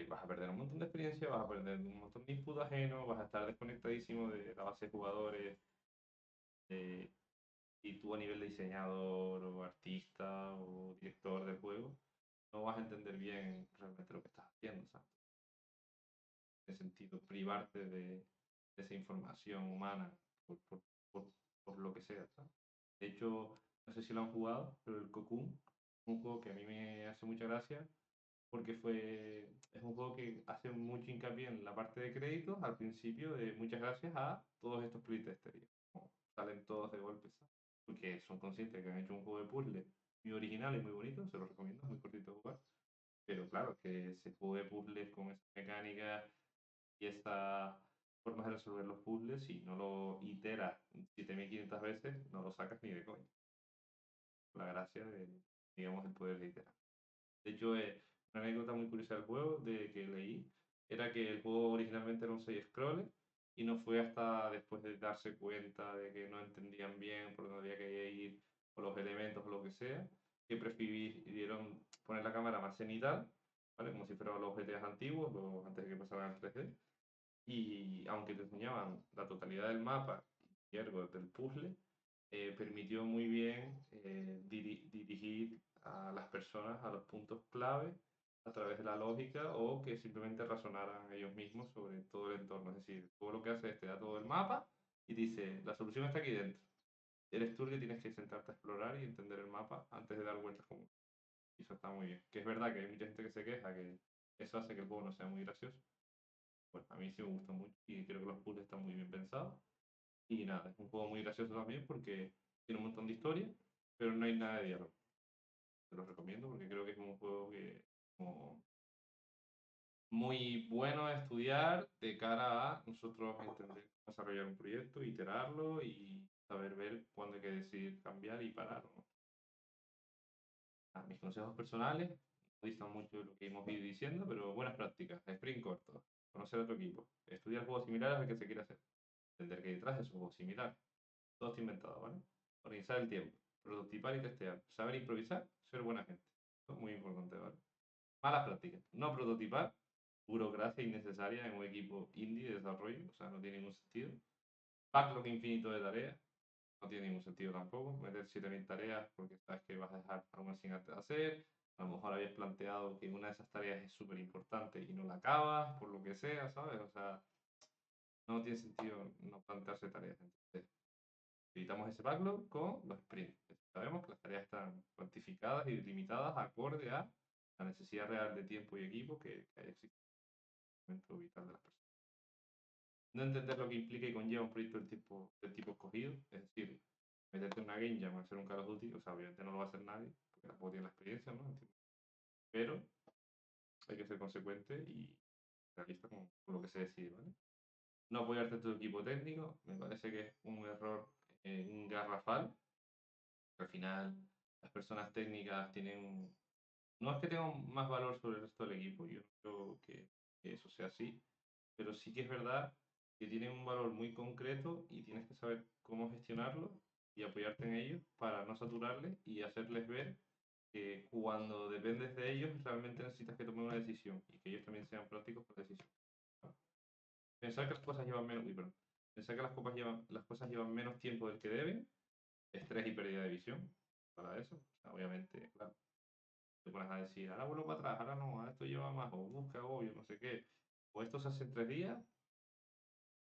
vas a perder un montón de experiencia, vas a perder un montón de input ajeno, vas a estar desconectadísimo de la base de jugadores, y tú a nivel de diseñador o artista o director del juego, no vas a entender bien realmente lo que estás haciendo, ¿sabes? En ese sentido, privarte de esa información humana por, por, por, por lo que sea, ¿sabes? De hecho, no sé si lo han jugado, pero el Cocoon es un juego que a mí me hace mucha gracia porque es un juego que hace mucho hincapié en la parte de créditos al principio de muchas gracias a todos estos playtesters. Como salen todos de golpe, ¿sabes? Porque son conscientes que han hecho un juego de puzzle muy original y muy bonito, se lo recomiendo, es muy cortito de jugar. Pero claro, que ese juego de puzzles con esa mecánica y esa forma de resolver los puzzles, si no lo iteras 7500 veces, no lo sacas ni de coña. La gracia de, digamos, el poder de iterar. De hecho, una anécdota muy curiosa del juego, de que leí, era que el juego originalmente era un side-scroller y no fue hasta después de darse cuenta de que no entendían bien por dónde había que ir o los elementos o lo que sea, que prefirieron poner la cámara más cenital, ¿vale? Como si fueran los GTAs antiguos, antes de que pasaran al 3D. Y aunque te enseñaban la totalidad del mapa y algo del puzzle, permitió muy bien dirigir a las personas a los puntos clave a través de la lógica o que simplemente razonaran ellos mismos sobre todo el entorno. Es decir, todo lo que hace es te da todo el mapa y dice, la solución está aquí dentro. Eres tú el que tienes que sentarte a explorar y entender el mapa antes de dar vueltas como. Y eso está muy bien. Que es verdad que hay mucha gente que se queja que eso hace que el juego no sea muy gracioso. Bueno, a mí sí me gusta mucho y creo que los puzzles están muy bien pensados. Y nada, es un juego muy gracioso también porque tiene un montón de historia, pero no hay nada de diálogo. Te lo recomiendo porque creo que es un juego que como muy bueno a estudiar de cara a nosotros entender desarrollar un proyecto, iterarlo y saber ver cuándo hay que decidir cambiar y parar, ¿no? Mis consejos personales, distan mucho de lo que hemos ido diciendo, pero buenas prácticas, sprint corto, conocer a otro equipo, estudiar juegos similares al que se quiere hacer, entender que hay detrás de esos juegos similares, todo está inventado, ¿vale? Organizar el tiempo, prototipar y testear, saber improvisar, ser buena gente. Esto es muy importante, ¿vale? Malas prácticas, no prototipar, burocracia innecesaria en un equipo indie de desarrollo, o sea, no tiene ningún sentido. Backlog infinito de tareas, no tiene ningún sentido tampoco. Meter 7000 tareas porque sabes que vas a dejar algunas sin hacer. A lo mejor habías planteado que una de esas tareas es súper importante y no la acabas, por lo que sea, ¿sabes? O sea, no tiene sentido no plantearse tareas. Entonces, evitamos ese backlog con los sprints. Sabemos que las tareas están cuantificadas y limitadas acorde a la necesidad real de tiempo y equipo que existe en el momento vital de las personas. No entender lo que implica y conlleva un proyecto del tipo escogido, es decir, meterte en una game jam a hacer un Call of Duty, o sea, obviamente no lo va a hacer nadie, porque tampoco tiene la experiencia, ¿no? Pero hay que ser consecuente y realista con lo que se decide, ¿vale? No apoyarte en tu equipo técnico, me parece que es un error, un garrafal. Al final, las personas técnicas tienen, no es que tengan más valor sobre el resto del equipo, yo no creo que eso sea así, pero sí que es verdad que tienen un valor muy concreto y tienes que saber cómo gestionarlo y apoyarte en ellos para no saturarles y hacerles ver que cuando dependes de ellos realmente necesitas que tomen una decisión y que ellos también sean prácticos con la decisión. ¿No? Pensar que las cosas llevan menos, pensar que las cosas llevan menos tiempo del que deben, estrés y pérdida de visión para eso. O sea, obviamente, claro, te pones a decir, ahora vuelvo para atrás, ahora no, ahora esto lleva más, o busca, obvio, no sé qué. O esto se hace en 3 días,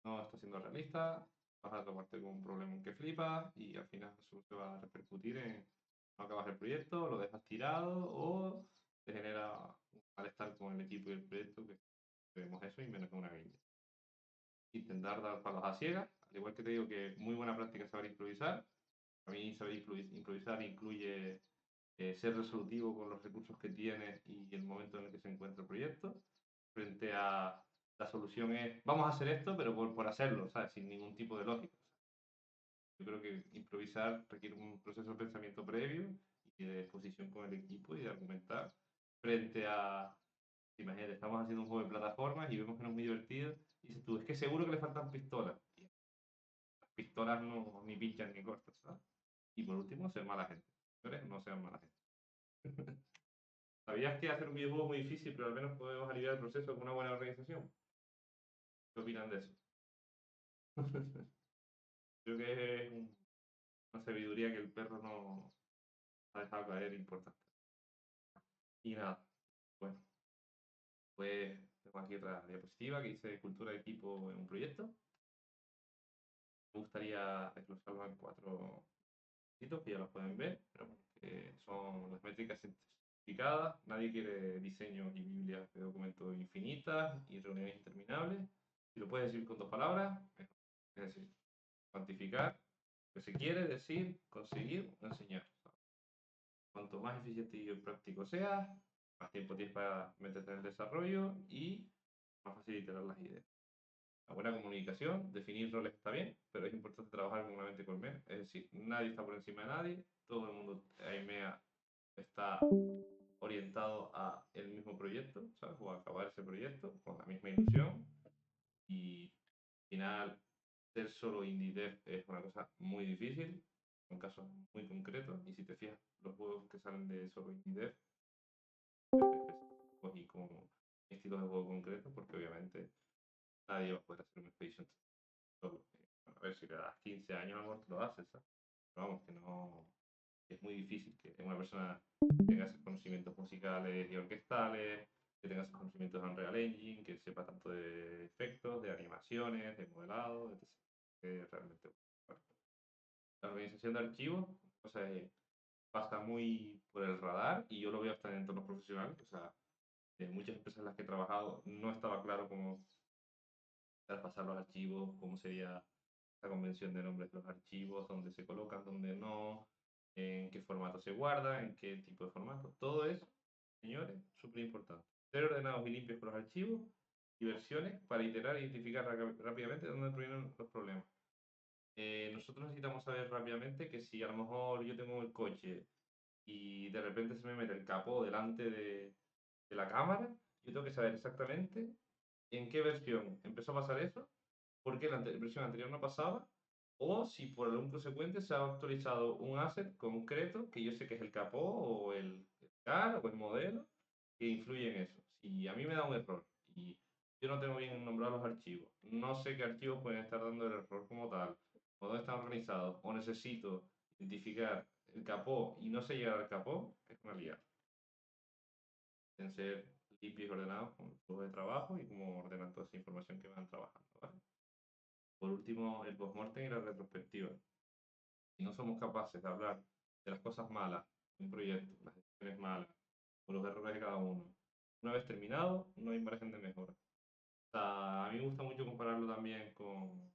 no está siendo realista, vas a tomarte con un problema en que flipas y al final eso te va a repercutir en no acabas el proyecto, lo dejas tirado o te genera un malestar con el equipo y el proyecto que vemos eso y menos que una guía. Intentar dar palos a ciegas, al igual que te digo que muy buena práctica es saber improvisar. A mí saber improvisar incluye ser resolutivo con los recursos que tienes y el momento en el que se encuentra el proyecto, frente a la solución es, vamos a hacer esto, pero por hacerlo, ¿sabes? Sin ningún tipo de lógica. Yo creo que improvisar requiere un proceso de pensamiento previo y de exposición con el equipo y de argumentar frente a, imagínate, estamos haciendo un juego de plataformas y vemos que no es muy divertido y dices tú, es que seguro que le faltan pistolas. Y las pistolas no ni pinchan ni cortan, ¿sabes? Y por último, ser mala gente. Señores, no sean mala gente. ¿Sabías que hacer un videojuego es muy difícil, pero al menos podemos aliviar el proceso con una buena organización? ¿Qué opinan de eso? Creo que es una sabiduría que el perro no ha dejado caer importante. Y nada, bueno, pues tengo aquí otra diapositiva que dice cultura de equipo en un proyecto. Me gustaría desglosarlo en 4 hitos que ya los pueden ver, pero bueno, que son las métricas simplificadas. Nadie quiere diseños y biblias de documentos infinitas y reuniones interminables. Si lo puedes decir con 2 palabras, mejor. Es decir, cuantificar lo que se quiere decir, conseguir o enseñar. Cuanto más eficiente y práctico seas, más tiempo tienes para meterte en el desarrollo y más fácil iterar las ideas. La buena comunicación, definir roles está bien, pero es importante trabajar con una mente colmena. Es decir, nadie está por encima de nadie, todo el mundo AIMEA está orientado a el mismo proyecto, ¿sabes? O a acabar ese proyecto con la misma ilusión. Y al final, ser solo indie dev es una cosa muy difícil, son casos muy concretos. Y si te fijas, los juegos que salen de solo indie dev, y con estilos de juego concretos, porque obviamente nadie va a poder hacer un Expedition solo. A ver, si le das 15 años, a lo mejor te lo haces, ¿sabes? Pero vamos, que no. Es muy difícil que una persona tenga esos conocimientos musicales y orquestales, que tenga esos conocimientos de Unreal Engine, que sepa tanto de efectos, de animaciones, de modelado, etc. Realmente. Bueno. La organización de archivos, o sea, pasa muy por el radar y yo lo veo hasta en entornos profesionales. O sea, de muchas empresas en las que he trabajado no estaba claro cómo traspasar los archivos, cómo sería la convención de nombres de los archivos, dónde se colocan, dónde no, en qué formato se guarda, en qué tipo de formato. Todo eso, señores, súper importante. Ser ordenados y limpios con los archivos y versiones para iterar e identificar rápidamente dónde provienen los problemas. Nosotros necesitamos saber rápidamente que si a lo mejor yo tengo el coche y de repente se me mete el capó delante de la cámara, yo tengo que saber exactamente en qué versión empezó a pasar eso, por qué la versión anterior no pasaba, o si por algún consecuente se ha actualizado un asset concreto que yo sé que es el capó o el car o el modelo que influye en eso. Si a mí me da un error y yo no tengo bien nombrados los archivos, no sé qué archivos pueden estar dando el error como tal, o dónde están organizados, o necesito identificar el capó y no sé llegar al capó, es una liada. Deben ser limpios y ordenados con el flujo de trabajo y cómo ordenan toda esa información que van trabajando, ¿vale? Por último, el postmortem y la retrospectiva. Si no somos capaces de hablar de las cosas malas de un proyecto, las decisiones malas, o los errores de cada uno, una vez terminado, no hay margen de mejora. O sea, a mí me gusta mucho compararlo también con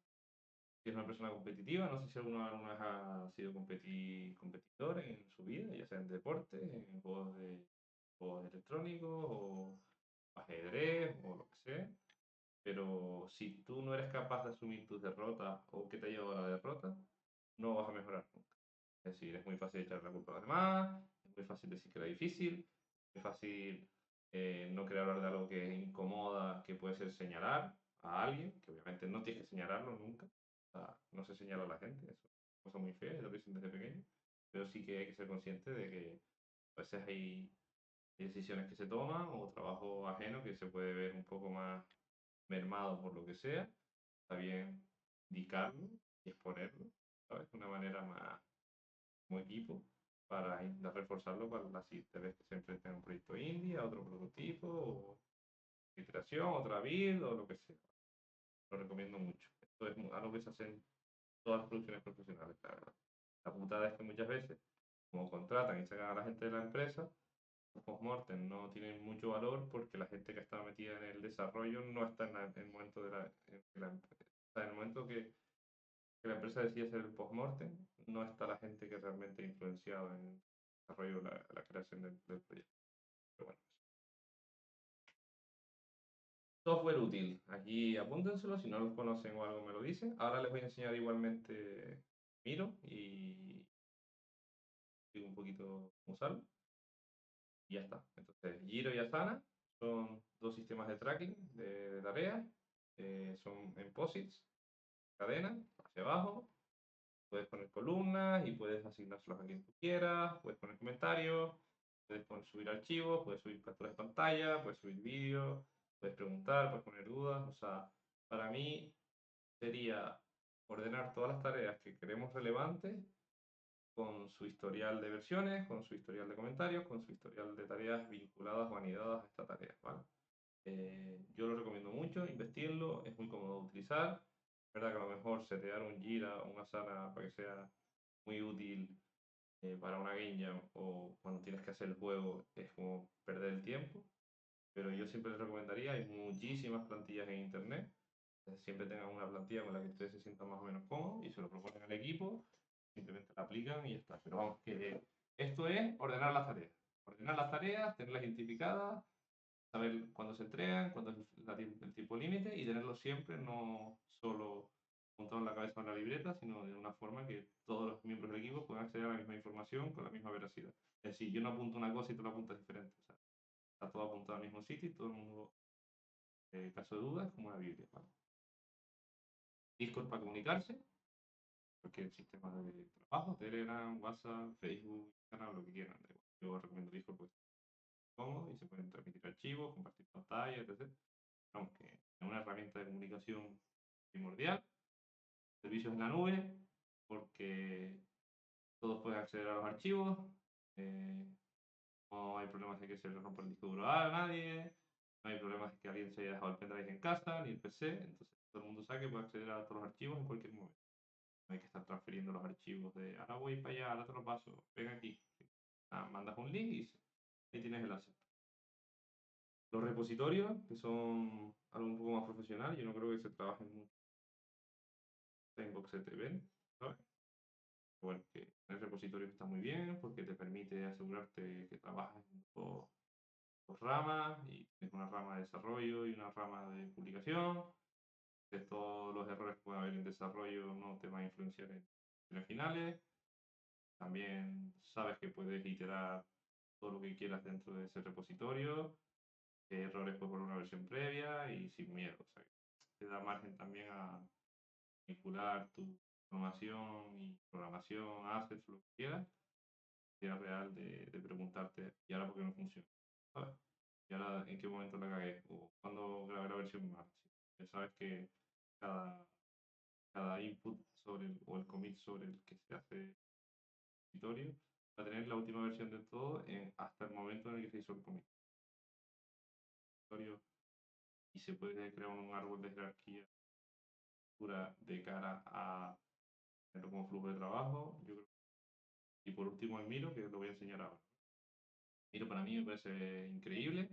si es una persona competitiva. No sé si alguna vez ha sido competidor en su vida, ya sea en deporte, en juegos electrónicos o ajedrez o lo que sea. Pero si tú no eres capaz de asumir tus derrotas o qué te ha llevado a la derrota, no vas a mejorar nunca. Es decir, es muy fácil echar la culpa a los demás, es muy fácil decir que era difícil, es fácil no querer hablar de algo que incomoda, que puede ser señalar a alguien, que obviamente no tienes que señalarlo nunca. O sea, no se señala a la gente, eso es una cosa muy fea, ya lo dicen desde pequeño, pero sí que hay que ser consciente de que a veces hay decisiones que se toman o trabajo ajeno que se puede ver un poco más mermado por lo que sea. Está bien indicarlo y exponerlo, ¿sabes? De una manera más como equipo para intentar reforzarlo para las siguientes veces que se enfrenten a un proyecto indie, a otro prototipo, o iteración, otra build o lo que sea. Lo recomiendo mucho. Esto es algo que se hace en todas las producciones profesionales, la verdad. La putada es que muchas veces, como contratan y sacan a la gente de la empresa, los postmortem no tienen mucho valor porque la gente que está metida en el desarrollo no está en el momento en el momento que la empresa decide hacer el postmortem, no está la gente que realmente ha influenciado en el desarrollo, la creación del proyecto. Pero bueno, software útil. Aquí apúntenselo, si no los conocen o algo me lo dicen. Ahora les voy a enseñar igualmente Miro y digo un poquito cómo usarlo. Y ya está. Entonces, Giro y Asana son dos sistemas de tracking de tareas. Son en POSITs, cadena, hacia abajo. Puedes poner columnas y puedes asignárselos a quien tú quieras, puedes poner comentarios, puedes subir archivos, puedes subir capturas de pantalla, puedes subir vídeos, puedes preguntar, puedes poner dudas. O sea, para mí sería ordenar todas las tareas que queremos relevantes con su historial de versiones, con su historial de comentarios, con su historial de tareas vinculadas o anidadas a esta tarea, ¿vale? Yo lo recomiendo mucho, investirlo, es muy cómodo de utilizar. Es verdad que a lo mejor setear un Jira o una Asana para que sea muy útil para una game jam o cuando tienes que hacer el juego es como perder el tiempo, pero yo siempre les recomendaría, hay muchísimas plantillas en internet, siempre tengan una plantilla con la que ustedes se sientan más o menos cómodos y se lo proponen al equipo, simplemente la aplican y ya está. Pero vamos, que esto es ordenar las tareas, tenerlas identificadas, saber cuándo se entregan, cuándo es el tiempo límite y tenerlo siempre, no solo montado en la cabeza o en la libreta, sino de una forma que todos los miembros del equipo puedan acceder a la misma información con la misma veracidad. Es decir, yo no apunto una cosa y tú la apuntas diferente. O sea, está todo apuntado al mismo sitio y todo el mundo, en caso de dudas, es como una Biblia, ¿vale? Discord para comunicarse, cualquier sistema de trabajo, Telegram, WhatsApp, Facebook, Instagram, lo que quieran. Yo recomiendo Discord porque es cómodo y se pueden transmitir archivos, compartir pantalla, etc. Aunque es una herramienta de comunicación primordial. Servicios en la nube, porque todos pueden acceder a los archivos. No hay problemas de que se le rompa el disco duro a nadie. No hay problemas de que alguien se haya dejado el pendrive en casa ni el PC. Entonces todo el mundo sabe que puede acceder a todos los archivos en cualquier momento. No hay que estar transfiriendo los archivos de ahora voy para allá, ahora te lo paso, ven aquí. Mandas un link y ahí tienes el asset. Los repositorios, que son algo un poco más profesional, yo no creo que se trabajen mucho en BoxETV, ¿sabes? Bueno, que el repositorio está muy bien porque te permite asegurarte que trabajas en dos ramas y tienes una rama de desarrollo y una rama de publicación. Que todos los errores que puede haber en desarrollo no te van a influenciar en las finales. También sabes que puedes iterar todo lo que quieras dentro de ese repositorio, qué errores por una versión previa y sin miedo. O sea, te da margen también a manipular tu información y programación, assets, lo que quieras, sea real de preguntarte, ¿y ahora por qué no funciona? ¿Sabes? ¿Y ahora en qué momento la cagué? ¿O cuándo grabé la versión mal? Ya sabes que cada, cada input sobre o el commit sobre el que se hace el repositorio va a tener la última versión de todo hasta el momento en el que se hizo el commit. Y se puede crear un árbol de jerarquía de cara a tenerlo como flujo de trabajo. Y por último el Miro, que lo voy a enseñar ahora. Miro para mí me parece increíble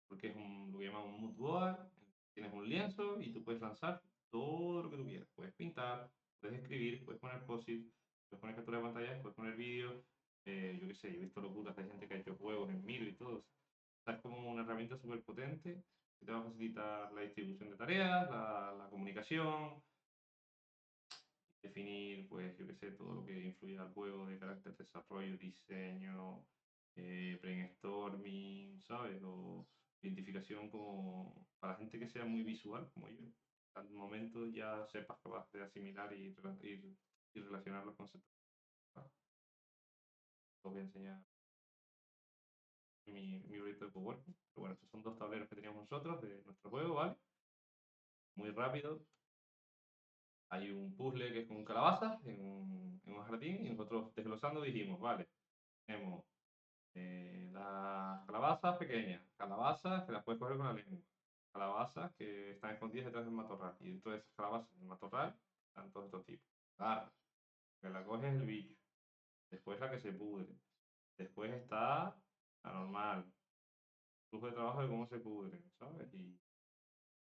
porque es lo que llaman un mood board. Tienes un lienzo y tú puedes lanzar todo lo que tú quieras. Puedes pintar, puedes escribir, puedes poner post-it, puedes poner captura de pantalla, puedes poner vídeos. Yo qué sé, yo he visto locuras de gente que ha hecho juegos en Miro y todo. O sea, es como una herramienta súper potente que te va a facilitar la distribución de tareas, la comunicación, definir, pues, yo qué sé, todo lo que influye al juego de carácter desarrollo, diseño, brainstorming, ¿sabes? O identificación como para gente que sea muy visual, como yo. Al momento ya sepas capaz de asimilar y relacionar los conceptos. Os voy a enseñar mi proyecto de coworking. Pero bueno, estos son dos tableros que teníamos nosotros de nuestro juego, ¿vale? Muy rápido. Hay un puzzle que es con calabazas en un jardín y nosotros desglosando dijimos, vale, tenemos las calabazas pequeñas, calabazas que las puedes coger con la lengua, calabazas que están escondidas detrás del matorral y dentro de esas calabazas del matorral están todos estos tipos. Garra, que la coges el bicho, después la que se pudre, después está la normal, flujo de trabajo de cómo se pudre, ¿sabes? Y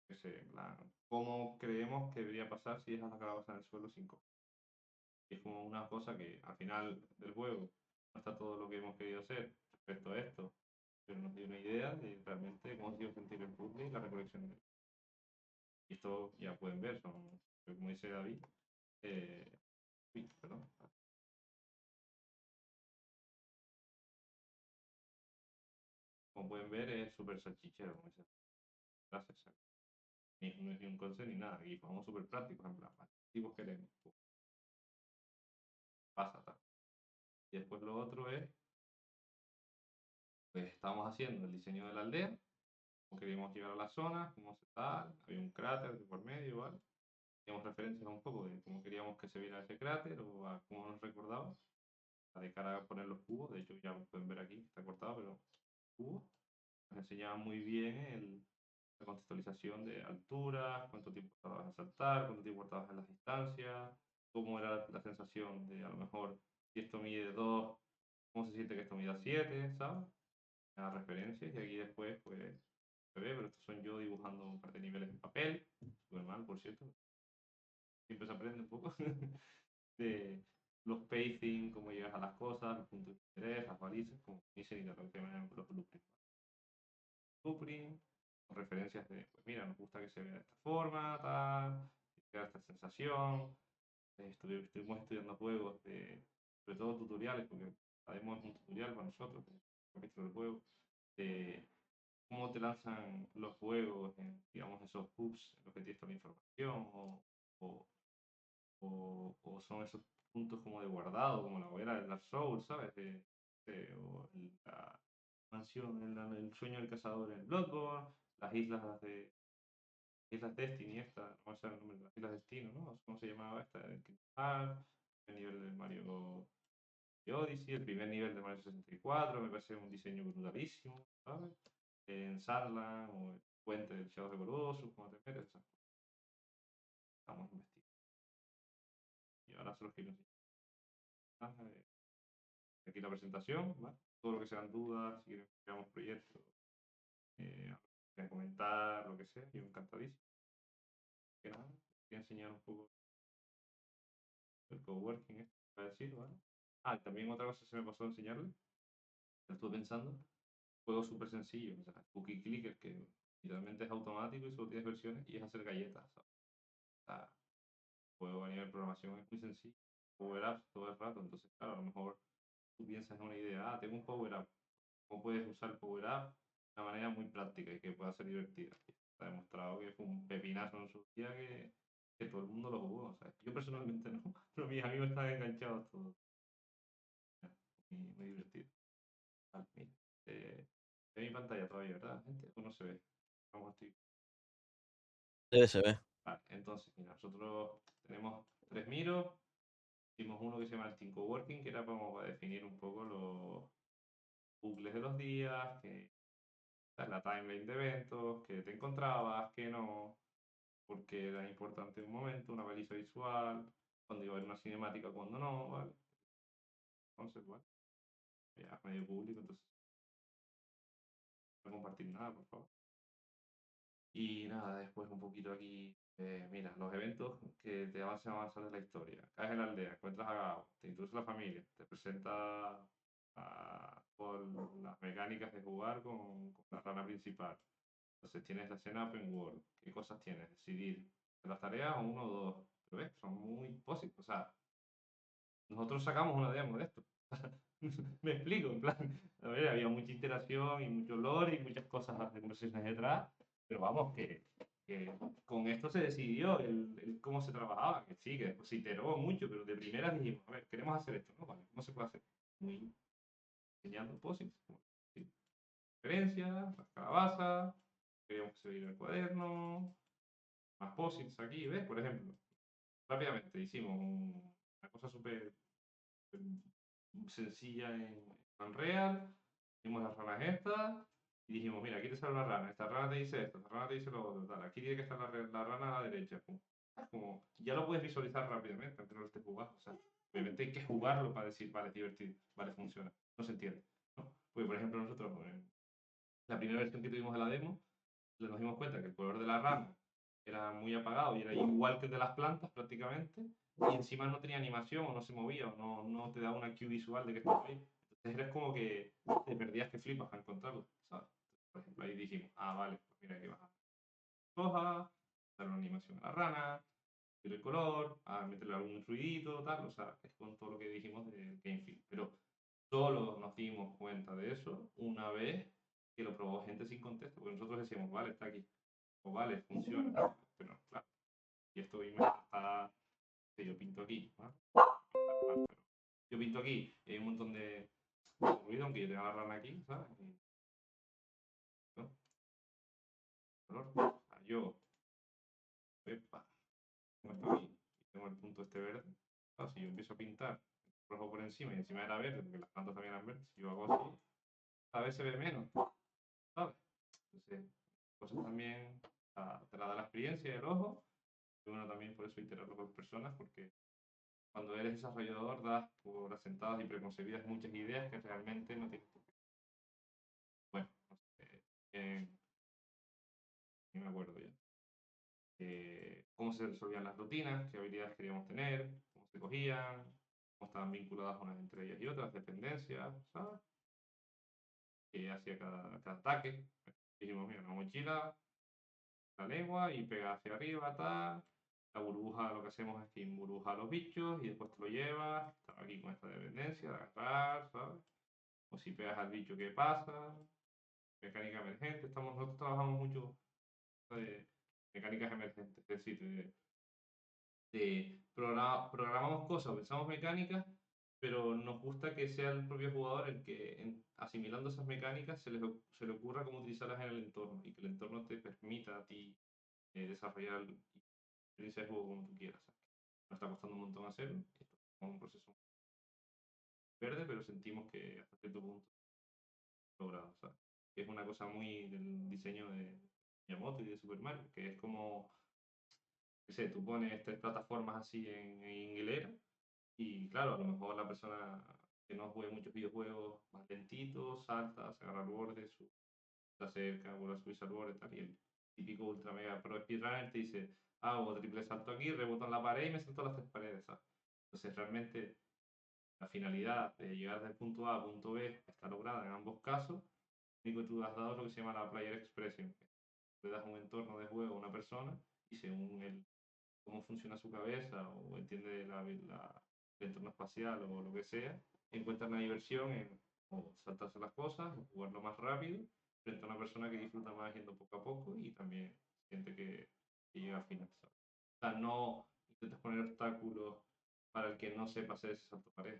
qué sé, en plan, cómo creemos que debería pasar si dejas la calabaza en el suelo sin coger. Es como una cosa que al final del juego no está todo lo que hemos querido hacer respecto a esto, pero nos dio una idea de realmente cómo se iba a sentir el puzzle y la recolección de él. Y esto ya pueden ver, son, como dice David, perdón. Como pueden ver es súper salchichero, como dice. Gracias. No es ni un concepto ni nada, y vamos súper prácticos, en plan, activos queremos, pues, pasa, tal. Y después lo otro es, pues estamos haciendo el diseño de la aldea, cómo queríamos llegar a la zona, cómo se tal, había un cráter de por medio, ¿vale? Teníamos referencias un poco de cómo queríamos que se viera ese cráter o a cómo nos recordaba, de cara a poner los cubos, de hecho ya pueden ver aquí, está cortado, pero cubos, nos enseñaba muy bien la contextualización de altura, cuánto tiempo tardabas en saltar, cuánto tiempo tardabas en las distancias, cómo era la sensación de a lo mejor si esto mide 2, cómo se siente que esto mida 7, ¿sabes? Las referencias y aquí después pues se ve, pero estos son yo dibujando un par de niveles en papel, súper mal por cierto, siempre se aprende un poco, de los pacing, cómo llegas a las cosas, los puntos de interés, las balizas, como dicen y lo que llaman los blueprints. Blueprint, con referencias de, pues mira, nos gusta que se vea de esta forma, tal, que tenga esta sensación. Estuvimos estudiando juegos, sobre todo tutoriales, porque haremos un tutorial para nosotros, el capítulo del juego, de cómo te lanzan los juegos en, digamos, esos hubs en los que tienes toda la información, o, o son esos puntos como de guardado, como la hoguera del Dark Souls, ¿sabes? O la mansión, el sueño del cazador en Bloodborne, las Islas Destiny, esta, no sé el nombre de las Islas Destino, ¿no? ¿Cómo se llamaba esta? El Kingdom Hearts, el nivel de Mario Odyssey, el primer nivel de Mario 64, me parece un diseño brutalísimo, ¿sabes? En Sunland o el puente del Shadow of the Colossus, cómo te metes, esas cosas. Estamos investigando. Y ahora se los quiero enseñar. Aquí la presentación, ¿vale? Todo lo que sean dudas, si quieren que hagamos proyectos, quieren comentar, lo que sea, yo encantadísimo. Que nada, voy a enseñar un poco el coworking, para decir, ¿vale? Ah, y también otra cosa se me pasó a enseñarle, estuve pensando, juego súper sencillo, o sea, Cookie Clicker, que literalmente es automático y solo tienes versiones y es hacer galletas, ¿sabes? O sea, juego a nivel de programación es muy sencillo. power-ups todo el rato. Entonces, claro, a lo mejor tú piensas en una idea, tengo un power-up. ¿Cómo puedes usar el power-up de una manera muy práctica y que pueda ser divertida? Está demostrado que fue un pepinazo en su día que todo el mundo lo jugó. O sea, yo personalmente no, pero mis amigos están enganchados todos. Muy divertido. Vale, mira. Ve mi pantalla todavía, ¿verdad, gente? ¿O no se ve? Vamos, estoy... Se ve. Vale, entonces, mira, nosotros tenemos 3 miros. Hicimos uno que se llama el 5 Working, que era como para definir un poco los bucles de los días, que la timeline de eventos, que te encontrabas, que no, porque era importante en un momento, una baliza visual, cuando iba a haber una cinemática, cuando no, ¿vale? Entonces, bueno, ya medio público, entonces no compartir nada, por favor. Y nada, después un poquito aquí, mira, los eventos que te avanzan a avanzar de la historia. Caes en la aldea, encuentras a Gao, te introduce a la familia, te presenta con las mecánicas de jugar con la rana principal. Entonces tienes la escena open world. ¿Qué cosas tienes? Decidir las tareas o uno o dos. Pero ves, son muy posibles. O sea, nosotros sacamos una demo de esto. Me explico, en plan, a ver, había mucha interacción y mucho lore y muchas cosas de conversaciones detrás, pero vamos, que con esto se decidió el cómo se trabajaba, que sí, que después se iteró mucho, pero de primeras dijimos, a ver, queremos hacer esto, ¿no? Vale, ¿cómo se puede hacer? Muy enseñando posits, ¿sí? Referencias, las calabazas, queríamos que se viera el cuaderno, más posits aquí, ¿ves? Por ejemplo, rápidamente hicimos una cosa súper sencilla en Unreal, hicimos las ranas estas y dijimos, mira, aquí te sale una rana, esta rana te dice esto, esta rana te dice lo otro, tal, aquí tiene que estar la rana a la derecha. Como, ya lo puedes visualizar rápidamente, aunque no lo estés jugando. O sea, obviamente hay que jugarlo para decir, vale, es divertido, vale, funciona, no se entiende, ¿no? Porque, por ejemplo, nosotros, en la primera versión que tuvimos de la demo, nos dimos cuenta que el color de la rana era muy apagado y era igual que el de las plantas prácticamente, y encima no tenía animación o no se movía o no te daba una cue visual de que estaba ahí. Entonces eres como que te perdías que flipas a encontrarlo, ¿sabes? Por ejemplo, ahí dijimos, ah, vale, pues mira que vas a hoja, dar una animación a la rana, subir el color, a meterle algún ruidito, tal, o sea, es con todo lo que dijimos del game feel. Pero solo nos dimos cuenta de eso una vez que lo probó gente sin contexto, porque nosotros decíamos, vale, está aquí, o vale, funciona, pero claro, y esto está, que yo pinto aquí, ¿no? Yo pinto aquí y hay un montón de ruido, aunque yo tenga la rana aquí, ¿sabes? ¿No? Color, o sea, yo, epa, tengo esto aquí, y tengo el punto este verde, ¿sabes? Si yo empiezo a pintar rojo por encima y encima era verde, porque las plantas también eran verdes, si yo hago así, a veces se ve menos, ¿sabes? Entonces, cosas también te la da la experiencia del ojo, y bueno, también por eso iterarlo con personas, porque cuando eres desarrollador das por asentadas y preconcebidas muchas ideas que realmente no tienes por qué. Bueno, no sé, ni me acuerdo ya. Cómo se resolvían las rutinas, qué habilidades queríamos tener, cómo se cogían, cómo estaban vinculadas unas entre ellas y otras, dependencias, ¿sabes? Qué hacía cada ataque. Dijimos, mira, una mochila, la lengua y pega hacia arriba, tal. La burbuja, lo que hacemos es que emburbuja a los bichos y después te lo llevas. Estaba aquí con esta dependencia de agarrar, ¿sabes? O si pegas al bicho, ¿qué pasa? Mecánica emergente. Nosotros trabajamos mucho de mecánicas emergentes, es decir, programamos cosas, pensamos mecánicas, pero nos gusta que sea el propio jugador el que, asimilando esas mecánicas, se le ocurra cómo utilizarlas en el entorno y que el entorno te permita a ti desarrollar experiencia de juego como tú quieras. ¿Sabes? Nos está costando un montón hacerlo. Esto es un proceso verde, pero sentimos que hasta cierto punto logrado. ¿Sabes? Que es una cosa muy del diseño de Miyamoto y de Super Mario, que es como, no sé, tú pones 3 plataformas así en hilera y claro, a lo mejor la persona que no juegue muchos videojuegos más lentito, salta, se agarra al borde, se acerca, vuelve a subirse al borde, tal, y el típico ultra mega pro speedrunner te dice, hago triple salto aquí, reboto en la pared y me salto las 3 paredes, ¿sabes? Entonces realmente la finalidad de llegar del punto A a punto B está lograda en ambos casos. Lo único que tú has dado es lo que se llama la player expression. Le das un entorno de juego a una persona y según cómo funciona su cabeza o entiende el entorno espacial o lo que sea, encuentran la diversión en o saltarse las cosas, o jugarlo más rápido, frente a una persona que disfruta más yendo poco a poco y también siente que llega al final, ¿sabes? O sea, no intentes poner obstáculos para el que no sepa hacer ese salto pared,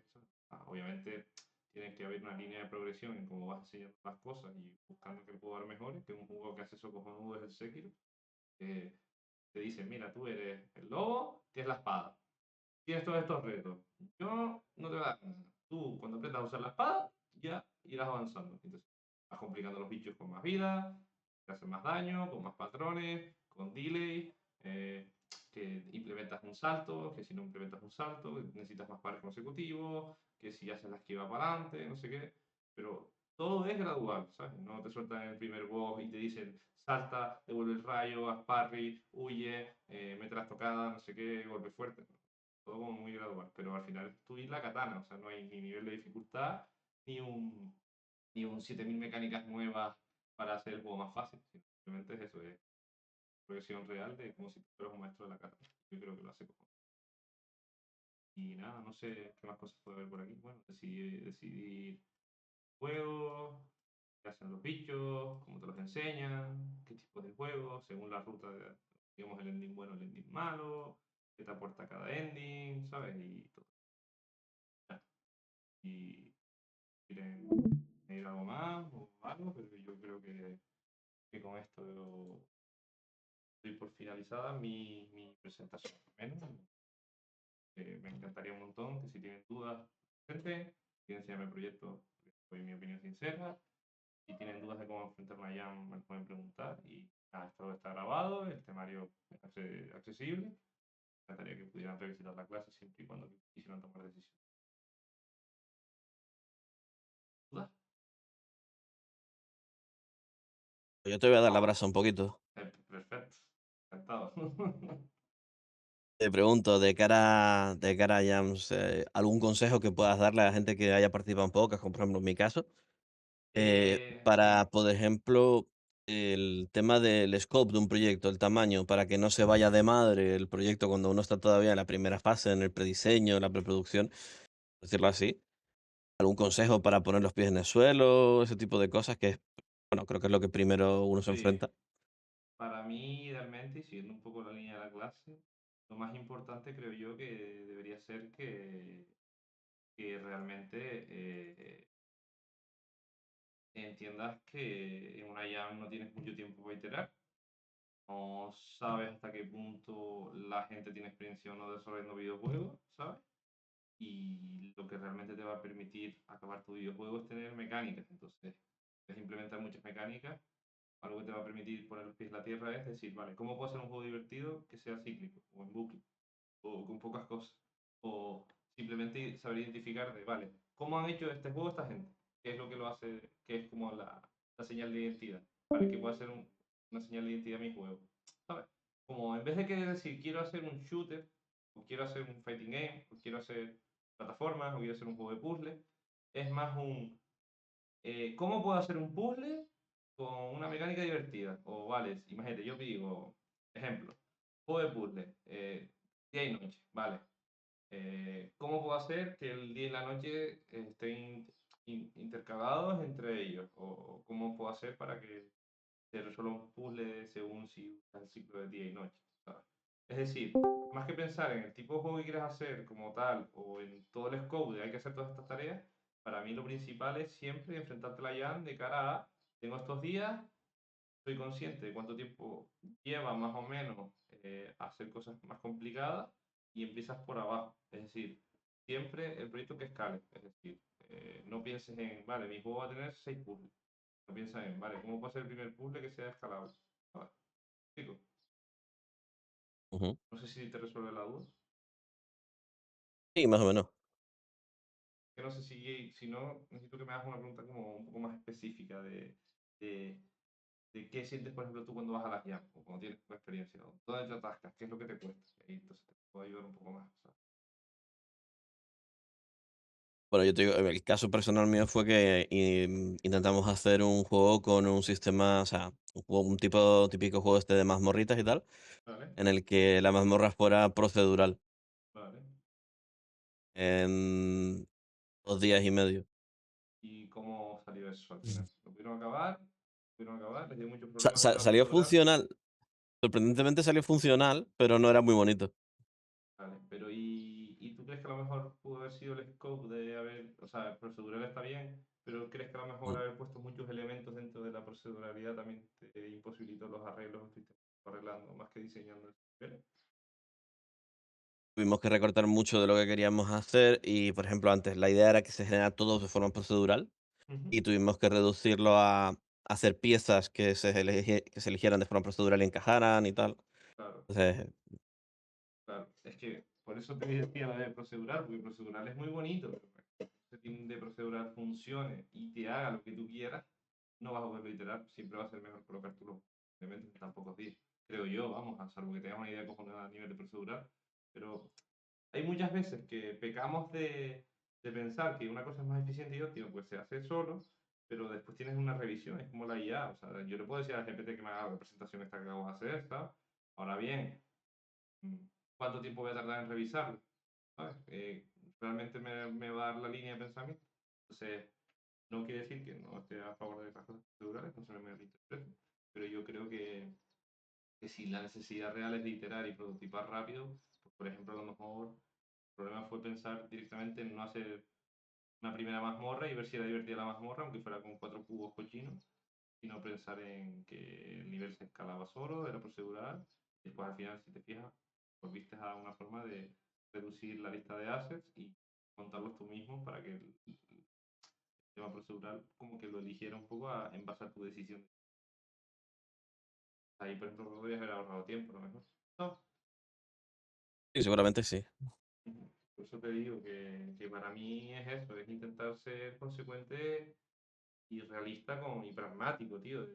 ¿sabes? Obviamente tiene que haber una línea de progresión en cómo vas enseñando las cosas y buscando que el jugador mejore, que un juego que hace eso cojonudo es el Sekiro, que te dice, mira, tú eres el lobo, tienes la espada, tienes todos estos retos. Yo no te voy a dar nada. Tú, cuando aprendas a usar la espada, ya irás avanzando. Entonces, vas complicando los bichos con más vida, te hacen más daño, con más patrones, con delay, que implementas un salto, que si no implementas un salto, necesitas más pares consecutivos, que si haces la esquiva para adelante, no sé qué. Pero todo es gradual, ¿sabes? No te sueltan en el primer boss y te dicen salta, devuelve el rayo, haz parry, huye, mete las tocadas, no sé qué, golpe fuerte. Todo como muy gradual, pero al final tú y la katana, o sea, no hay ni nivel de dificultad, ni un 7000 mecánicas nuevas para hacer el juego más fácil. Simplemente es eso, es progresión real de como si tú fueras un maestro de la katana. Yo creo que lo hace como. Y nada, no sé qué más cosas puede haber por aquí. Bueno, decidir juegos, qué hacen los bichos, cómo te los enseñan, qué tipos de juegos, según la ruta, digamos, el ending bueno, el ending malo, qué te aporta cada ending, ¿sabes? Y todo. Y quieren añadir algo más o algo, pero yo creo que con esto doy por finalizada mi presentación. Al menos, me encantaría un montón que si tienen dudas, presenten, quieren enseñarme el proyecto, les doy mi opinión sincera. Si tienen dudas de cómo enfrentar una jam, me pueden preguntar. Y nada, esto está grabado, el temario es accesible. Me encantaría que pudieran revisitar la clase siempre y cuando quisieran tomar decisiones. ¿Dudas? Yo te voy a dar la brasa un poquito. Perfecto, encantado. Te pregunto, de cara a Jams, ¿algún consejo que puedas darle a la gente que haya participado en pocas, como por ejemplo en mi caso? Para, por ejemplo, el tema del scope de un proyecto, el tamaño, para que no se vaya de madre el proyecto cuando uno está todavía en la primera fase, en el prediseño, en la preproducción, por decirlo así. ¿Algún consejo para poner los pies en el suelo? Ese tipo de cosas que, bueno, creo que es lo que primero uno se Sí, enfrenta. para mí, idealmente, y siguiendo un poco la línea de la clase, lo más importante creo yo que debería ser que realmente entiendas que en una jam no tienes mucho tiempo para iterar, no sabes hasta qué punto la gente tiene experiencia o no desarrollando videojuegos, ¿sabes? Y lo que realmente te va a permitir acabar tu videojuego es tener mecánicas, entonces puedes implementar muchas mecánicas. Algo que te va a permitir poner los pies en la tierra es decir, vale, ¿cómo puedo hacer un juego divertido que sea cíclico o en bucle o con pocas cosas? O simplemente saber identificar de, vale, ¿cómo han hecho este juego esta gente? ¿Qué es lo que lo hace? ¿Qué es como la señal de identidad? ¿Vale? ¿Qué puede ser una señal de identidad de mi juego? ¿Sabes? Como en vez de que decir, quiero hacer un shooter, o quiero hacer un fighting game, o quiero hacer plataformas, o quiero hacer un juego de puzzle, es más ¿cómo puedo hacer un puzzle con una mecánica divertida? O vale, imagínate, yo digo, ejemplo, juego de puzzle, día y noche, vale. ¿Cómo puedo hacer que el día y la noche estén intercalados entre ellos? ¿O cómo puedo hacer para que se resuelva un puzzle según si usa el ciclo de día y noche? ¿Sabes? Es decir, más que pensar en el tipo de juego que quieres hacer como tal o en todo el scope de hay que hacer todas estas tareas, para mí lo principal es siempre enfrentarte a la jam de cara a, tengo estos días, soy consciente de cuánto tiempo lleva más o menos hacer cosas más complicadas y empiezas por abajo. Es decir, siempre el proyecto que escale. Es decir, no pienses en, vale, mi juego va a tener 6 puzzles. No pienses en, vale, ¿cómo puedo hacer el primer puzzle que sea escalable? Vale. Chico, Ujú. no sé si te resuelve la duda. Sí, más o menos. Que no sé si no, necesito que me hagas una pregunta como un poco más específica de, de qué sientes, por ejemplo, tú cuando vas a las jam o cuando tienes tu experiencia, ¿no? ¿Dónde te atascas? ¿Qué es lo que te cuesta? Y entonces te puedo ayudar un poco más. ¿Sabes? Bueno, yo te digo, el caso personal mío fue que intentamos hacer un juego con un sistema, o sea, un típico juego este de mazmorritas y tal, Vale, en el que la mazmorra fuera procedural. vale. en 2 días y medio. ¿Y cómo salió eso al final? ¿Lo pudieron acabar? ¿Lo pudieron acabar? ¿Les dio muchos Sa- problemas a sa- la salió procedural? funcional, sorprendentemente salió funcional, pero no era muy bonito. Vale, pero ¿y tú crees que a lo mejor pudo haber sido el scope de haber, o sea, el procedural está bien, pero crees que a lo mejor Mm. haber puesto muchos elementos dentro de la proceduralidad también te imposibilitó los arreglos, estuviste arreglando más que diseñando el nivel? Tuvimos que recortar mucho de lo que queríamos hacer y, por ejemplo, antes la idea era que se generara todo de forma procedural Ujú. y tuvimos que reducirlo a hacer piezas que se eligieran de forma procedural y encajaran y tal. Claro, Entonces, claro. Es que por eso te decía la de procedural, porque procedural es muy bonito, pero para que ese team de procedural funcione y te haga lo que tú quieras, no vas a poderlo iterar, siempre va a ser mejor colocar tú los elementos en tan pocos días. Creo yo, vamos, a salvo que tengas una idea cojonada a nivel de procedural, pero hay muchas veces que pecamos de pensar que una cosa es más eficiente y óptima, pues se hace solo, pero después tienes una revisión, es como la IA, o sea, yo le puedo decir a GPT que me haga la representación esta que acabo de hacer, ¿sabes? Ahora bien, mm, ¿cuánto tiempo voy a tardar en revisarlo? ¿Sabes? ¿Realmente me va a dar la línea de pensamiento? Entonces, no quiere decir que no esté a favor de las cosas procedurales, no se me malinterprete, pero yo creo que si la necesidad real es de iterar y prototipar rápido, pues, por ejemplo, a lo mejor el problema fue pensar directamente en no hacer una primera mazmorra y ver si era divertida la mazmorra, aunque fuera con 4 cubos cochinos, sino pensar en que el nivel se escalaba solo, era procedural, y después al final, si te fijas, volviste a una forma de reducir la lista de assets y contarlos tú mismo para que el tema procedural como que lo eligiera un poco en base a tu decisión. Ahí, por ejemplo, podrías haber ahorrado tiempo, a lo mejor. No. sí, seguramente sí. Por eso te digo que para mí es eso, es intentar ser consecuente y realista y pragmático, tío.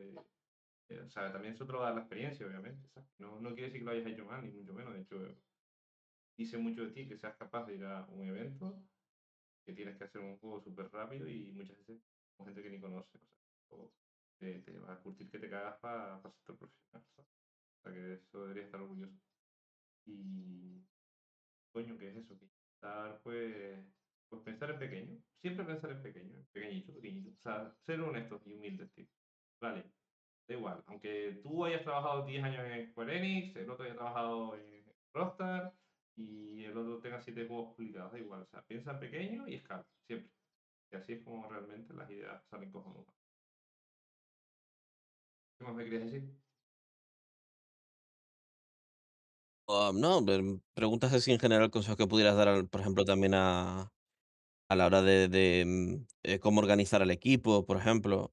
O sea, también eso te lo da la experiencia, obviamente. ¿Sabes? No, no quiere decir que lo hayas hecho mal, ni mucho menos. De hecho, dice mucho de ti que seas capaz de ir a un evento, que tienes que hacer un juego súper rápido y muchas veces con gente que ni conoce. O sea, te va a curtir que te cagas para ser profesional, ¿sabes? O sea, que de eso deberías estar orgulloso. Y, coño, ¿qué es eso? Que intentar, pues pensar en pequeño. Siempre pensar en pequeño, en pequeñito, pequeñito. O sea, ser honestos y humildes, tío. Vale, da igual. Aunque tú hayas trabajado 10 años en Square Enix, el otro haya trabajado en Rockstar y el otro tenga 7 juegos publicados, da igual. O sea, piensa en pequeño y escala, siempre. Y así es como realmente las ideas salen cojonudas. ¿Qué más me querías decir? No, preguntas así en general, consejos que pudieras dar, por ejemplo, también a la hora de cómo organizar al equipo, por ejemplo.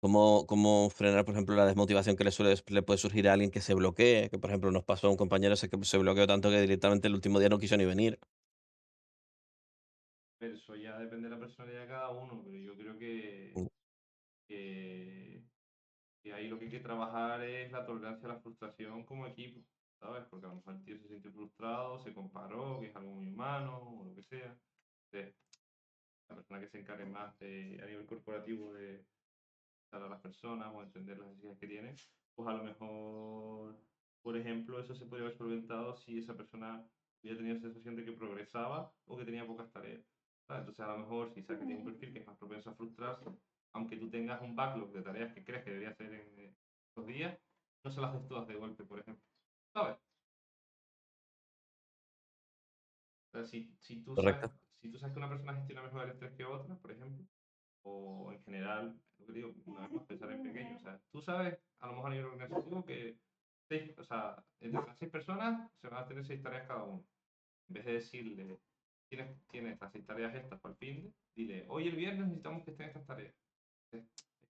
Cómo frenar, por ejemplo, la desmotivación que le puede surgir a alguien que se bloquee, que, por ejemplo, nos pasó a un compañero ese que se bloqueó tanto que directamente el último día no quiso ni venir. Pero eso ya depende de la personalidad de cada uno, pero yo creo Mm. que, que ahí lo que hay que trabajar es la tolerancia a la frustración como equipo, ¿sabes? Porque a lo mejor el tío se sintió frustrado, se comparó, que es algo muy humano o lo que sea. Entonces, la persona que se encargue más a nivel corporativo de a las personas o entender las necesidades que tienen, pues a lo mejor, por ejemplo, eso se podría haber solventado si esa persona hubiera tenido sensación de que progresaba o que tenía pocas tareas. ¿Sabes? Entonces, a lo mejor, si sabes que tiene un perfil que es más propenso a frustrarse, aunque tú tengas un backlog de tareas que crees que debería hacer en los días, no se las des todas de golpe, por ejemplo. ¿Sabes? O sea, Correcto. si tú sabes que una persona gestiona mejor el estrés que otra, por ejemplo, o en general, lo que digo, una vez más pensar en pequeño. O sea, tú sabes, a lo mejor a nivel organizativo, que o sea, entre las 6 personas se van a tener 6 tareas cada uno. En vez de decirle, tienes estas 6 tareas estas para el fin de, dile, hoy el viernes necesitamos que estén estas tareas. Es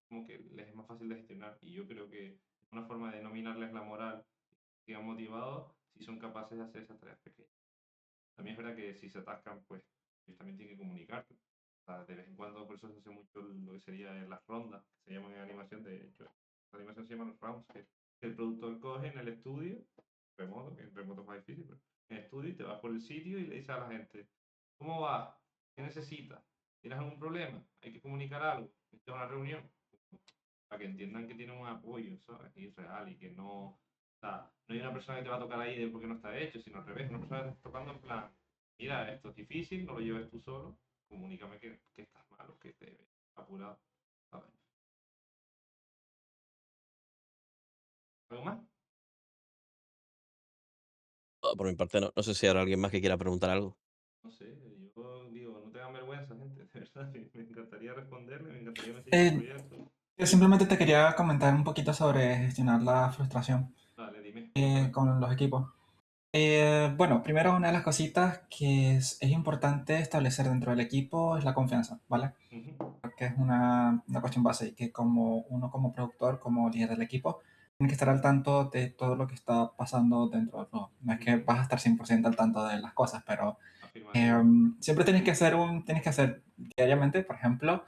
como que les es más fácil de gestionar. Y yo creo que es una forma de nominarles la moral, que sigan motivados si son capaces de hacer esas tareas pequeñas. También es verdad que si se atascan, pues ellos también tienen que comunicarte. O sea, de vez en cuando, por eso se hace mucho lo que sería en las rondas, que se llaman en animación, de hecho, la animación se llama los rounds, que el productor coge en el estudio, remoto, que en remoto es más difícil, pero en el estudio y te vas por el sitio y le dices a la gente, ¿cómo va? ¿Qué necesitas? ¿Tienes algún problema? ¿Hay que comunicar algo? ¿Necesitas una reunión? Para que entiendan que tienen un apoyo, ¿sabes? Y es real y que no, o sea, no hay una persona que te va a tocar ahí de porque no está hecho, sino al revés, una persona que te está tocando en plan, mira, esto es difícil, no lo lleves tú solo, comunícame que estás malo, que te ves apurado, ¿sabes? ¿Algo más? Por mi parte, no, no sé si habrá alguien más que quiera preguntar algo. No sé, yo digo, no tengan vergüenza, gente, de verdad, me encantaría responderle, me encantaría meter el Eh, proyecto. yo simplemente te quería comentar un poquito sobre gestionar la frustración Vale, dime, cuéntame. con los equipos. Bueno, primero una de las cositas que es importante establecer dentro del equipo es la confianza, ¿vale? Ujú, Que es una cuestión base y que como uno como productor, como líder del equipo, tiene que estar al tanto de todo lo que está pasando dentro del juego. No es que ujú, vas a estar 100% al tanto de las cosas, pero afirmativo. siempre tienes que hacer diariamente, por ejemplo,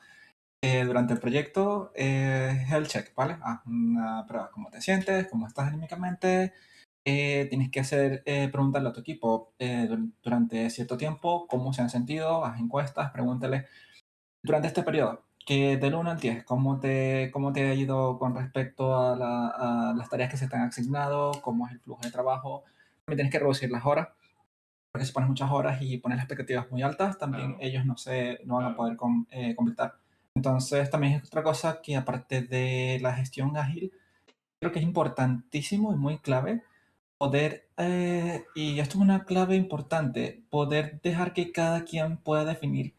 durante el proyecto, health check, ¿vale? Una prueba, cómo te sientes, cómo estás anímicamente. Tienes que preguntarle a tu equipo durante cierto tiempo cómo se han sentido, haz encuestas, pregúntale durante este periodo, que del 1 al 10, cómo te ha ido con respecto a las tareas que se te han asignado, cómo es el flujo de trabajo. También tienes que reducir las horas, porque si pones muchas horas y pones las expectativas muy altas, también Claro, ellos no van a claro. poder completar. Entonces, también es otra cosa que aparte de la gestión ágil, creo que es importantísimo y muy clave poder, y esto es una clave importante, poder dejar que cada quien pueda definir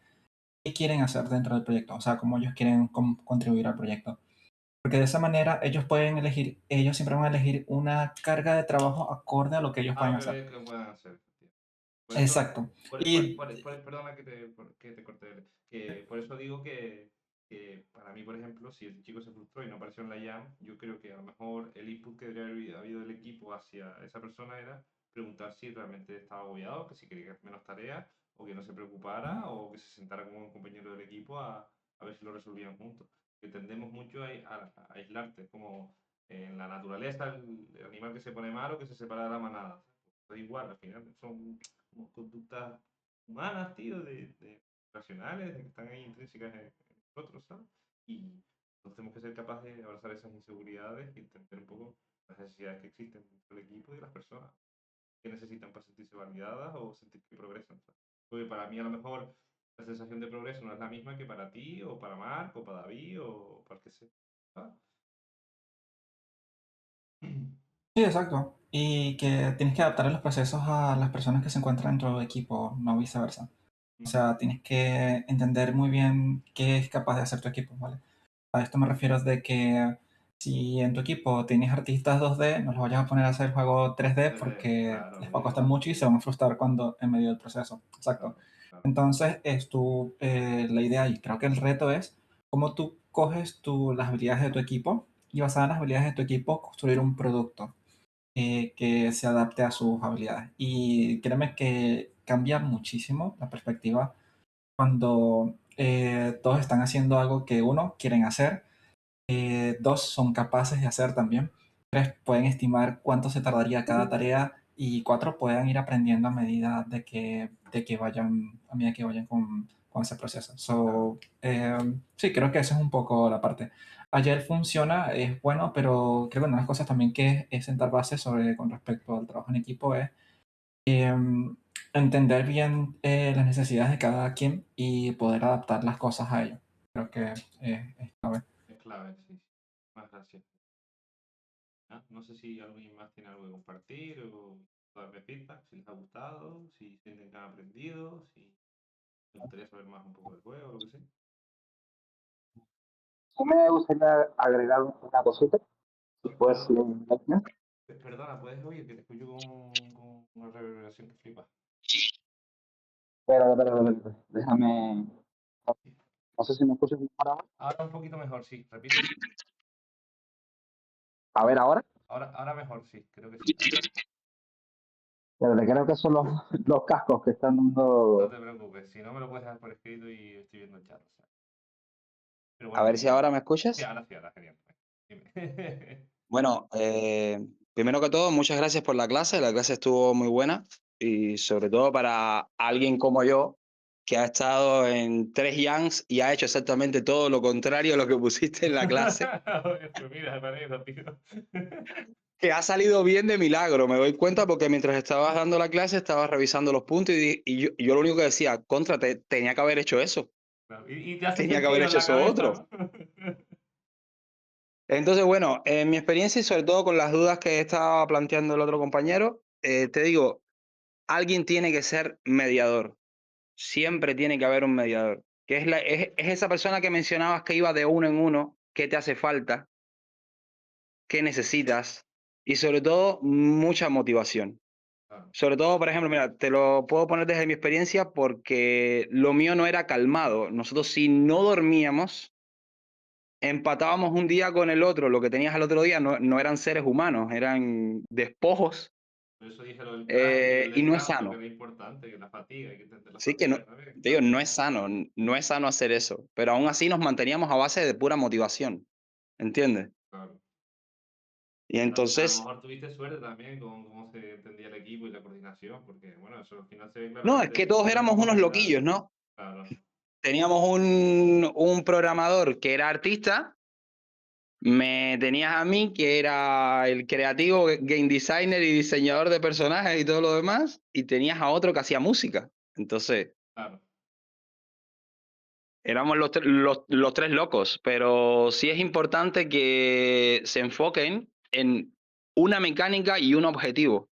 qué quieren hacer dentro del proyecto, o sea, cómo ellos quieren contribuir al proyecto. Porque de esa manera ellos pueden elegir, ellos siempre van a elegir una carga de trabajo acorde a lo que ellos A pueden lo que hacer. ve que puedan hacer, tío. Por eso, Exacto. Y perdona que te corte, que por eso digo que para mí, por ejemplo, si el chico se frustró y no apareció en la jam, yo creo que a lo mejor el input que debería haber habido del equipo hacia esa persona era preguntar si realmente estaba agobiado, que si quería que menos tareas, o que no se preocupara, o que se sentara como un compañero del equipo a ver si lo resolvían juntos. Que tendemos mucho a aislarte, como en la naturaleza, el animal que se pone malo, que se separa de la manada. Pues igual, al final son como conductas humanas, tío, racionales, de que están ahí intrínsecas en nosotros, ¿sabes? Y entonces tenemos que ser capaces de abrazar esas inseguridades y entender un poco las necesidades que existen dentro del equipo y de las personas, que necesitan para sentirse validadas o sentir que progresan, ¿sabes? Porque para mí a lo mejor la sensación de progreso no es la misma que para ti, o para Marc, o para David, o para el que sea. ¿Sabes? sí, exacto. Y que tienes que adaptar los procesos a las personas que se encuentran dentro del equipo, no viceversa. O sea, tienes que entender muy bien qué es capaz de hacer tu equipo, ¿vale? A esto me refiero de que si en tu equipo tienes artistas 2D, no los vayas a poner a hacer juego 3D porque Claro, les va a costar mucho y se van a frustrar cuando en medio del proceso. Exacto. claro, claro. Entonces, la idea y creo que el reto es cómo tú coges las habilidades de tu equipo y basada en las habilidades de tu equipo construir un producto que se adapte a sus habilidades. Y créeme que cambia muchísimo la perspectiva cuando todos están haciendo algo que uno quieren hacer, dos son capaces de hacer también, tres pueden estimar cuánto se tardaría cada tarea y cuatro puedan ir aprendiendo a medida a medida que vayan con ese proceso. Claro. Sí, creo que esa es un poco la parte. Ayer funciona, es bueno, pero creo que una de las cosas también que es sentar bases con respecto al trabajo en equipo es entender bien las necesidades de cada quien y poder adaptar las cosas a ello. Creo que es clave. Es clave, sí, sí. Más gracias. Ah, no sé si alguien más tiene algo que compartir o darme feedback, si les ha gustado, si sienten que han aprendido, si les gustaría saber más un poco del juego, lo que sea. Sí me gustaría agregar una cosita, pues si Perdona, ¿puedes oír que te escucho con una reverberación que flipa? déjame, no sé si me escuchas mejor ahora. Ahora un poquito mejor, sí, repite. A ver ahora, Ahora mejor, sí, creo que sí. pero creo que son los cascos que están No dando. te preocupes, si no me lo puedes dejar por escrito y estoy viendo el chat. O sea. Pero A bueno, ver si ahora me sí, escuchas. ahora, genial. Dime. Bueno, primero que todo, muchas gracias por la clase estuvo muy buena y sobre todo para alguien como yo que ha estado en 3 jams y ha hecho exactamente todo lo contrario a lo que pusiste en la clase. Pues mira, me alegro, tío. que ha salido bien de milagro. Me doy cuenta porque mientras estabas dando la clase, estabas revisando los puntos y yo lo único que decía, tenía que haber hecho eso. Claro, y te hace Tenía que haber sentido en hecho la eso cabeza, otro. ¿no? Entonces, bueno, en mi experiencia y sobre todo con las dudas que estaba planteando el otro compañero, te digo, alguien tiene que ser mediador. Siempre tiene que haber un mediador. Que es esa persona que mencionabas que iba de uno en uno, qué te hace falta, qué necesitas y sobre todo mucha motivación. Claro, Sobre todo, por ejemplo, mira, te lo puedo poner desde mi experiencia porque lo mío no era calmado. Nosotros si no dormíamos, empatábamos un día con el otro. Lo que tenías al otro día no eran seres humanos, eran despojos por eso dije lo del plagio y el y no es descanso, que sano. era importante, que la fatiga, hay que entender la Así que no, fatiga también, te digo, claro. no es sano, no es sano hacer eso. Pero aún así nos manteníamos a base de pura motivación. ¿Entiendes? Claro. Y A lo entonces, mejor tuviste suerte también con cómo se entendía el equipo y la coordinación, porque bueno, eso al final se ve no, es claramente que si todos tenemos éramos unos capacidades. loquillos, ¿no? Claro, Teníamos un programador que era artista. Me tenías a mí, que era el creativo, game designer y diseñador de personajes y todo lo demás, y tenías a otro que hacía música. Entonces, claro, éramos los tres locos, pero sí es importante que se enfoquen en una mecánica y un objetivo.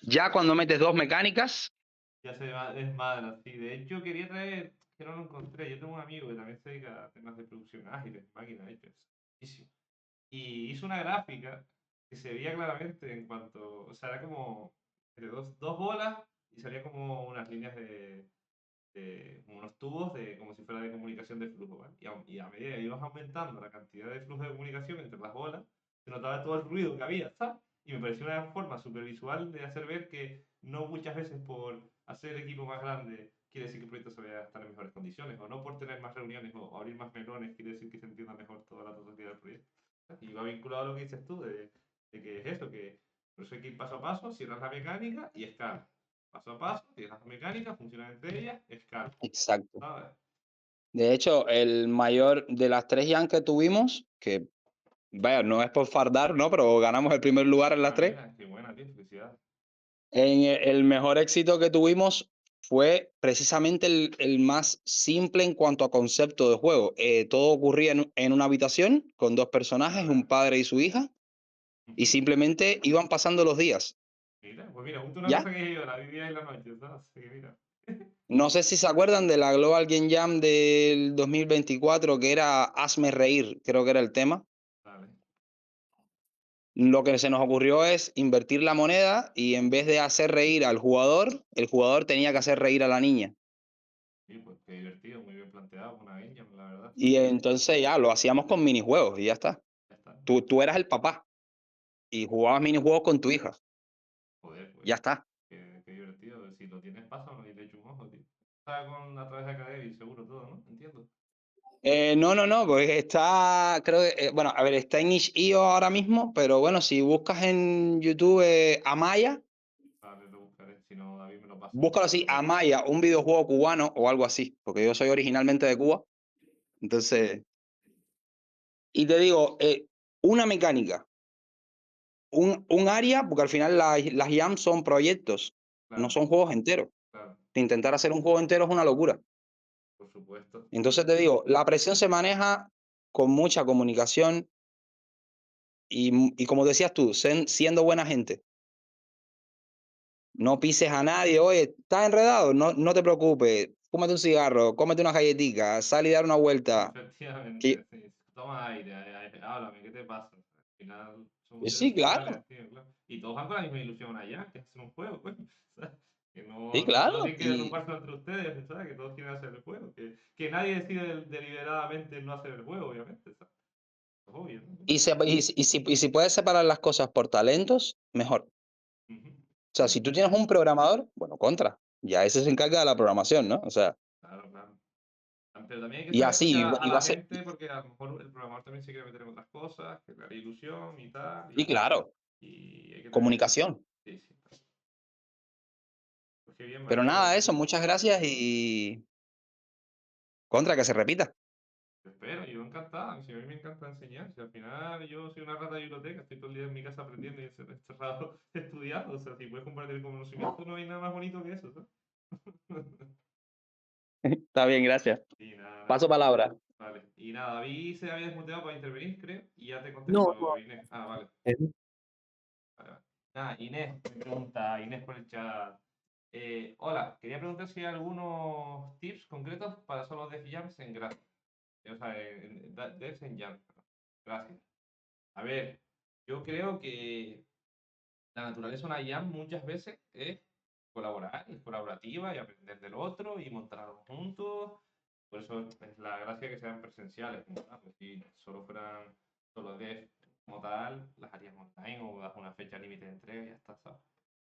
Ya cuando metes dos mecánicas, ya se desmadra, sí. De hecho, quería traer, que no lo encontré. Yo tengo un amigo que también se dedica a temas de producción ágil, de máquinas, de hecho, es buenísimo. Y hizo una gráfica que se veía claramente en cuanto, o sea, era como de dos bolas y salía como unas líneas como unos tubos de, como si fuera de comunicación de flujo, ¿vale? Y a medida que ibas aumentando la cantidad de flujo de comunicación entre las bolas, se notaba todo el ruido que había, ¿sabes? Y me pareció una forma súper visual de hacer ver que no muchas veces por hacer el equipo más grande quiere decir que el proyecto se vaya a estar en mejores condiciones, o no por tener más reuniones o abrir más melones quiere decir que se entienda mejor toda la totalidad del proyecto. Y va vinculado a lo que dices tú, de que es eso, que por eso hay que ir paso a paso, cierras la mecánica y escala. Paso a paso, tienes las mecánicas, funcionan entre ellas, escala, exacto. ¿sabes? De hecho, el mayor de las tres Jan que tuvimos, que vaya, no es por fardar, ¿no? Pero ganamos el primer lugar en las Ah, tres. mira, qué buena, tío, felicidades. El mejor éxito que tuvimos fue precisamente el más simple en cuanto a concepto de juego. Todo ocurría en una habitación con dos personajes, un padre y su hija, y Ujú. simplemente iban pasando los días. Mira, pues mira, justo una ¿Ya? cosa que yo, la día y la noche, ¿sabes? Así que mira, No sé si se acuerdan de la Global Game Jam del 2024, que era Hazme reír, creo que era el tema. vale. Lo que se nos ocurrió es invertir la moneda y en vez de hacer reír al jugador, el jugador tenía que hacer reír a la niña. Sí, pues qué divertido, muy bien planteado, una guiña, la verdad. Y entonces ya lo hacíamos con minijuegos y ya está. Ya está. Tú eras el papá y jugabas minijuegos con tu hija. Joder, pues, Ya está. qué divertido. Si lo tienes, pásalo y le echo un ojo, tío. Está a través de Academy, seguro todo, ¿no? Entiendo. No, pues está, creo que, bueno, a ver, está en itch.io ahora mismo, pero bueno, si buscas en YouTube Amaya, Vale, lo buscaré. Si no, David me lo pasa. búscalo así, Amaya, un videojuego cubano o algo así, porque yo soy originalmente de Cuba. Entonces, y te digo, una mecánica, un área, porque al final las IAM son proyectos, no Claro, son juegos enteros. claro, Intentar hacer un juego entero es una locura. por supuesto. Entonces te digo, la presión se maneja con mucha comunicación y como decías tú, siendo buena gente. No pises a nadie, oye, estás enredado, no te preocupes, fúmate un cigarro, cómete una galletita, sal y dar una vuelta. Efectivamente, Que- sí. Toma aire, háblame, ¿qué te pasa? Al final somos seres sí, sociales, claro, tío, claro. Y todos van con la misma ilusión allá, que es hacer un juego, coño. ¿Sabes? Que sí, no claro. tienen que derrumbarse entre ustedes, ¿sabes? Que todos quieren hacer el juego. Que nadie decide deliberadamente no hacer el juego, obviamente, ¿sabes? Es obvio, ¿no? Y si puedes separar las cosas por talentos, mejor. Ujú. O sea, si tú tienes un programador, bueno, contra. Ya ese se encarga de la programación, ¿no? O sea, Claro, claro. Pero también hay que y saber así, escuchar a y va la a ser, gente porque a lo mejor el programador también se quiere meter en otras cosas, que la ilusión y tal, y claro, y hay que tener... comunicación. Sí, sí. Pues qué bien, Pero macho. nada, eso, muchas gracias y contra que se repita. espero, yo encantado. Si a mí me encanta enseñar. Si al final yo soy una rata de biblioteca, estoy todo el día en mi casa aprendiendo y encerrado estudiando. O sea, si puedes compartir el conocimiento, no hay nada más bonito que eso, ¿sabes? Está bien, gracias. Y nada, Paso palabra. vale. Y nada, David se había desmuteado para intervenir, creo, y ya te No, contesto, Inés. Ah, vale. Eh, Vale, vale. Nada, Inés, me pregunta, Inés por el chat. Hola, quería preguntar si hay algunos tips concretos para solo Def Jams en Gracias. O sea, Devs en Jams. Gracias. A ver, yo creo que la naturaleza de una jam muchas veces es colaborar, es colaborativa y aprender del otro y montar algo juntos. Por eso es la gracia que sean presenciales. Como tal, pues si solo fueran solo dev como tal, las harías online o das una fecha límite de entrega y ya está, ¿sabes?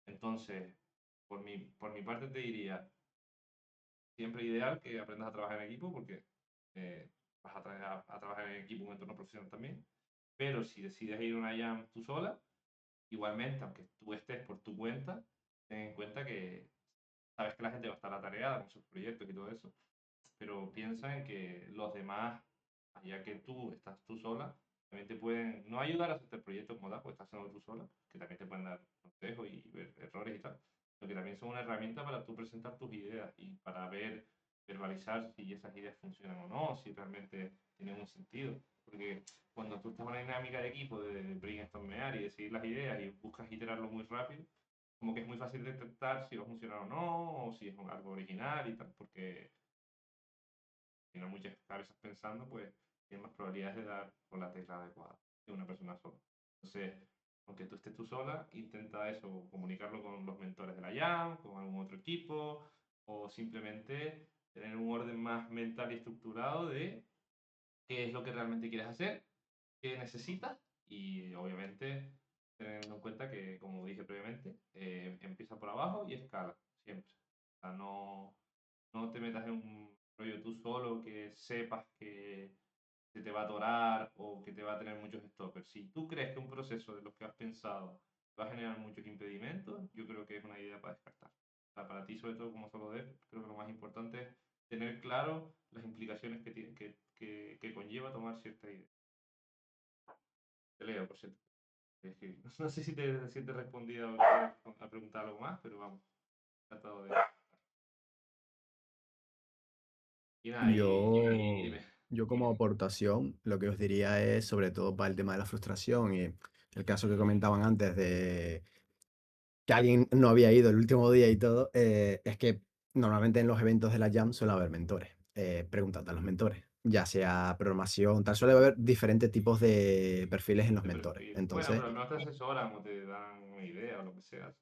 Entonces, por mi parte te diría, siempre ideal que aprendas a trabajar en equipo porque vas a trabajar en equipo en un entorno profesional también. Pero si decides ir a una jam tú sola, igualmente, aunque tú estés por tu cuenta, ten en cuenta que sabes que la gente va a estar atareada con sus proyectos y todo eso, pero piensa en que los demás, ya que tú estás tú sola, también te pueden no ayudar a hacer el proyecto como tal, porque estás haciendo tú sola, que también te pueden dar consejos y ver errores y tal, pero que también son una herramienta para tú presentar tus ideas y para ver, verbalizar si esas ideas funcionan o no, si realmente tienen un sentido. Porque cuando tú estás en una dinámica de equipo, de brainstormear y decidir las ideas y buscas iterarlo muy rápido, como que es muy fácil detectar si va a funcionar o no, o si es algo original y tal, porque tiene muchas cabezas pensando, pues tiene más probabilidades de dar con la tecla adecuada que una persona sola. Entonces, aunque tú estés tú sola, intenta eso, comunicarlo con los mentores de la jam, con algún otro equipo, o simplemente tener un orden más mental y estructurado de qué es lo que realmente quieres hacer, qué necesitas y obviamente teniendo en cuenta que, como dije previamente, empieza por abajo y escala siempre. O sea, no te metas en un rollo tú solo que sepas que se te va a atorar o que te va a tener muchos stoppers. Si tú crees que un proceso de los que has pensado va a generar muchos impedimentos, yo creo que es una idea para descartar. O sea, para ti, sobre todo como solo dev, creo que lo más importante es tener claro las implicaciones que conlleva tomar cierta idea. Te leo, por cierto. Es que, no sé si te he respondido a preguntar algo más, pero vamos, tratado de... Y nada, Yo, dime. yo como aportación, lo que os diría es sobre todo para el tema de la frustración y el caso que comentaban antes de que alguien no había ido el último día y todo, es que normalmente en los eventos de la Jam suele haber mentores. Preguntad a los mentores, ya sea programación, tal, suele haber diferentes tipos de perfiles en los De mentores. perfil. Bueno, Entonces, pero al menos te asesoran o te dan una idea o lo que sea.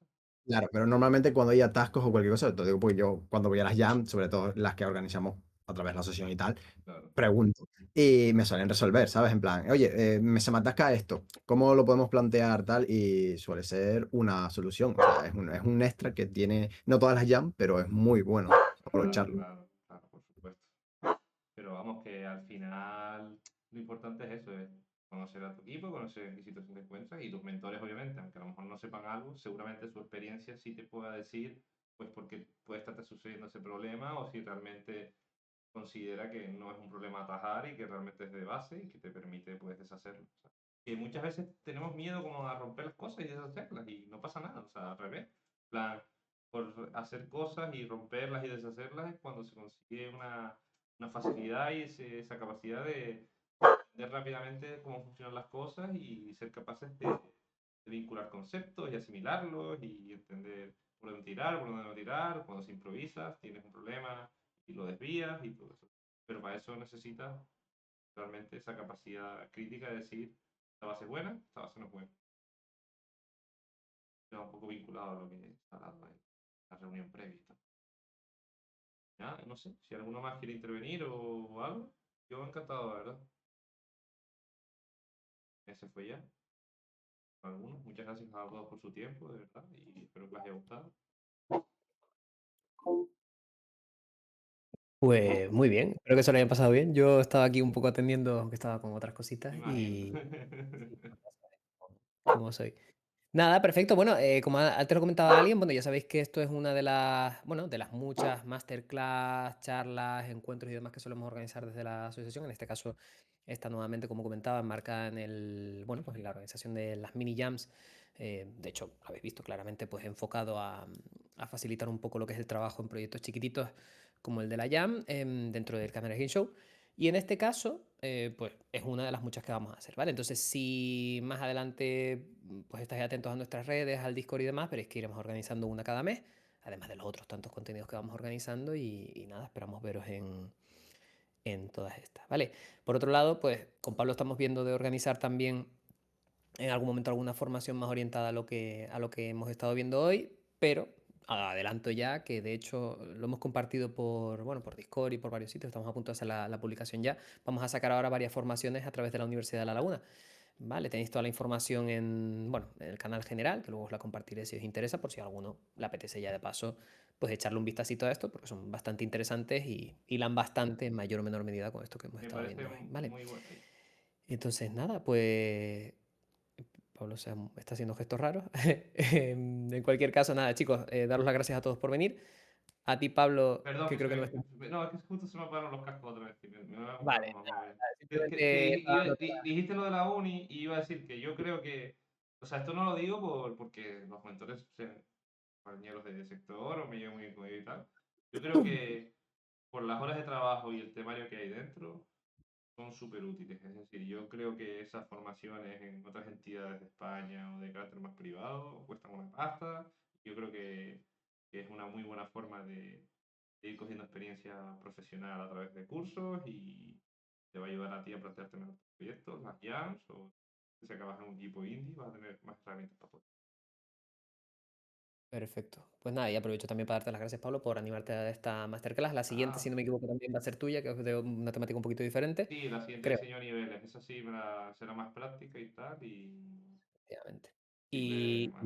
claro, pero normalmente cuando hay atascos o cualquier cosa, te digo porque yo cuando voy a las Jam, sobre todo las que organizamos a través de la asociación y tal, Claro. pregunto y me suelen resolver, ¿sabes? En plan, oye, se me atasca esto, ¿cómo lo podemos plantear tal? Y suele ser una solución, o sea, es un extra que tiene, no todas las jam, pero es muy bueno aprovecharlo. Claro, claro, por supuesto. Pero vamos, que al final lo importante es eso, es conocer a tu equipo, conocer en qué situación te encuentras y tus mentores, obviamente, aunque a lo mejor no sepan algo, seguramente su experiencia sí te pueda decir, pues, por qué puede estarte sucediendo ese problema o si realmente considera que no es un problema a atajar y que realmente es de base y que te permite, pues, deshacerlo. O sea, que muchas veces tenemos miedo como a romper las cosas y deshacerlas y no pasa nada, o sea, al revés. En plan, por hacer cosas y romperlas y deshacerlas es cuando se consigue una facilidad y esa capacidad de entender rápidamente cómo funcionan las cosas y ser capaces de vincular conceptos y asimilarlos y entender por dónde tirar, por dónde no tirar, cuando se improvisa, tienes un problema y lo desvías y todo eso. Pero para eso necesitas realmente esa capacidad crítica de decir, esta base es buena, esta base no es buena. Está un poco vinculado a lo que está hablando en la reunión previa. Y tal. Ya, no sé, si alguno más quiere intervenir o algo, yo encantado, la verdad. Ese fue ya. Algunos. Muchas gracias a todos por su tiempo, de verdad, y espero que les haya gustado. Pues muy bien, espero que se lo hayan pasado bien. Yo estaba aquí un poco atendiendo, que estaba con otras cositas Me y imagino. sí, como soy. Nada, perfecto. Bueno, como antes lo comentaba alguien, bueno, ya sabéis que esto es una bueno, de las muchas masterclass, charlas, encuentros y demás que solemos organizar desde la asociación. En este caso, está nuevamente, como comentaba, enmarcada bueno, pues en la organización de las mini jams. De hecho, lo habéis visto claramente, pues enfocado a facilitar un poco lo que es el trabajo en proyectos chiquititos como el de la jam dentro del Camera Game Show. Y en este caso, pues es una de las muchas que vamos a hacer, ¿vale? Entonces, si más adelante, pues estáis atentos a nuestras redes, al Discord y demás, veréis que iremos organizando una cada mes, además de los otros tantos contenidos que vamos organizando y nada, esperamos veros en todas estas, ¿vale? Por otro lado, pues con Pablo estamos viendo de organizar también en algún momento alguna formación más orientada a lo que hemos estado viendo hoy, pero adelanto ya que de hecho lo hemos compartido bueno, por Discord y por varios sitios, estamos a punto de hacer la publicación ya. Vamos a sacar ahora varias formaciones a través de la Universidad de La Laguna. Vale, tenéis toda la información bueno, en el canal general, que luego os la compartiré si os interesa, por si a alguno le apetece ya de paso, pues echarle un vistacito a esto, porque son bastante interesantes y hilan bastante en mayor o menor medida con esto que hemos Me estado parece viendo hoy. Vale, muy buena idea. entonces nada, pues Pablo está haciendo gestos raros. En cualquier caso, nada, chicos, daros las gracias a todos por venir. A ti, Pablo, Perdón, que que creo que no me estás... no, es que justo se me apagaron los cascos otra vez. Me voy a comprar Vale, unos nuevos. simplemente estaba dándote Dijiste lo de la uni y iba a decir que yo creo que, o sea, esto no lo digo porque los mentores sean compañeros de sector o me llevo muy bien con ellos y tal. Yo creo que por las horas de trabajo y el temario que hay dentro, son súper útiles. Es decir, yo creo que esas formaciones en otras entidades de España o de carácter más privado cuestan una pasta. Yo creo que es una muy buena forma de ir cogiendo experiencia profesional a través de cursos y te va a ayudar a ti a plantearte mejor tus proyectos, las jams o si acabas en un equipo indie, vas a tener más herramientas para poder. Perfecto. Pues nada, y aprovecho también para darte las gracias, Pablo, por animarte a esta masterclass. La siguiente, si Ah, no me equivoco, también va a ser tuya, que es de una temática un poquito diferente. sí, la siguiente Creo, diseño a niveles. Esa sí será más práctica y tal. Y efectivamente. simple, Y... más,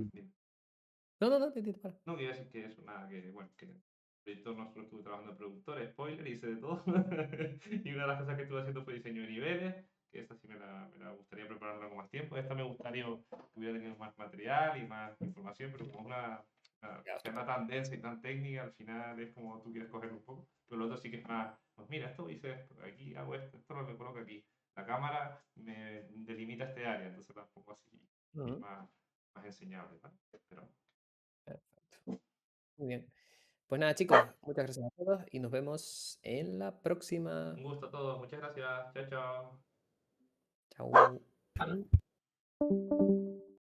No, no, no, para. no, quiero decir que eso, nada, que bueno, que el proyecto no solo estuve trabajando de productor, spoiler, hice de todo. Y una de las cosas que estuve haciendo fue diseño de niveles, que esta sí me la gustaría prepararla con más tiempo. Esta me gustaría que hubiera tenido más material y más información, pero como es una Ya, tema estupendo. tan densa y tan técnica, al final es como tú quieres cogerlo un poco. Pero lo otro sí que es más, pues mira, esto hice esto, aquí hago esto, esto lo coloco aquí. La cámara me delimita este área, entonces la pongo así, y es Ujú. más enseñable, ¿vale? Pero Perfecto. Muy bien. Pues nada, chicos, muchas gracias a todos y nos vemos en la próxima. un gusto a todos, muchas gracias. Chao, chao. Chao.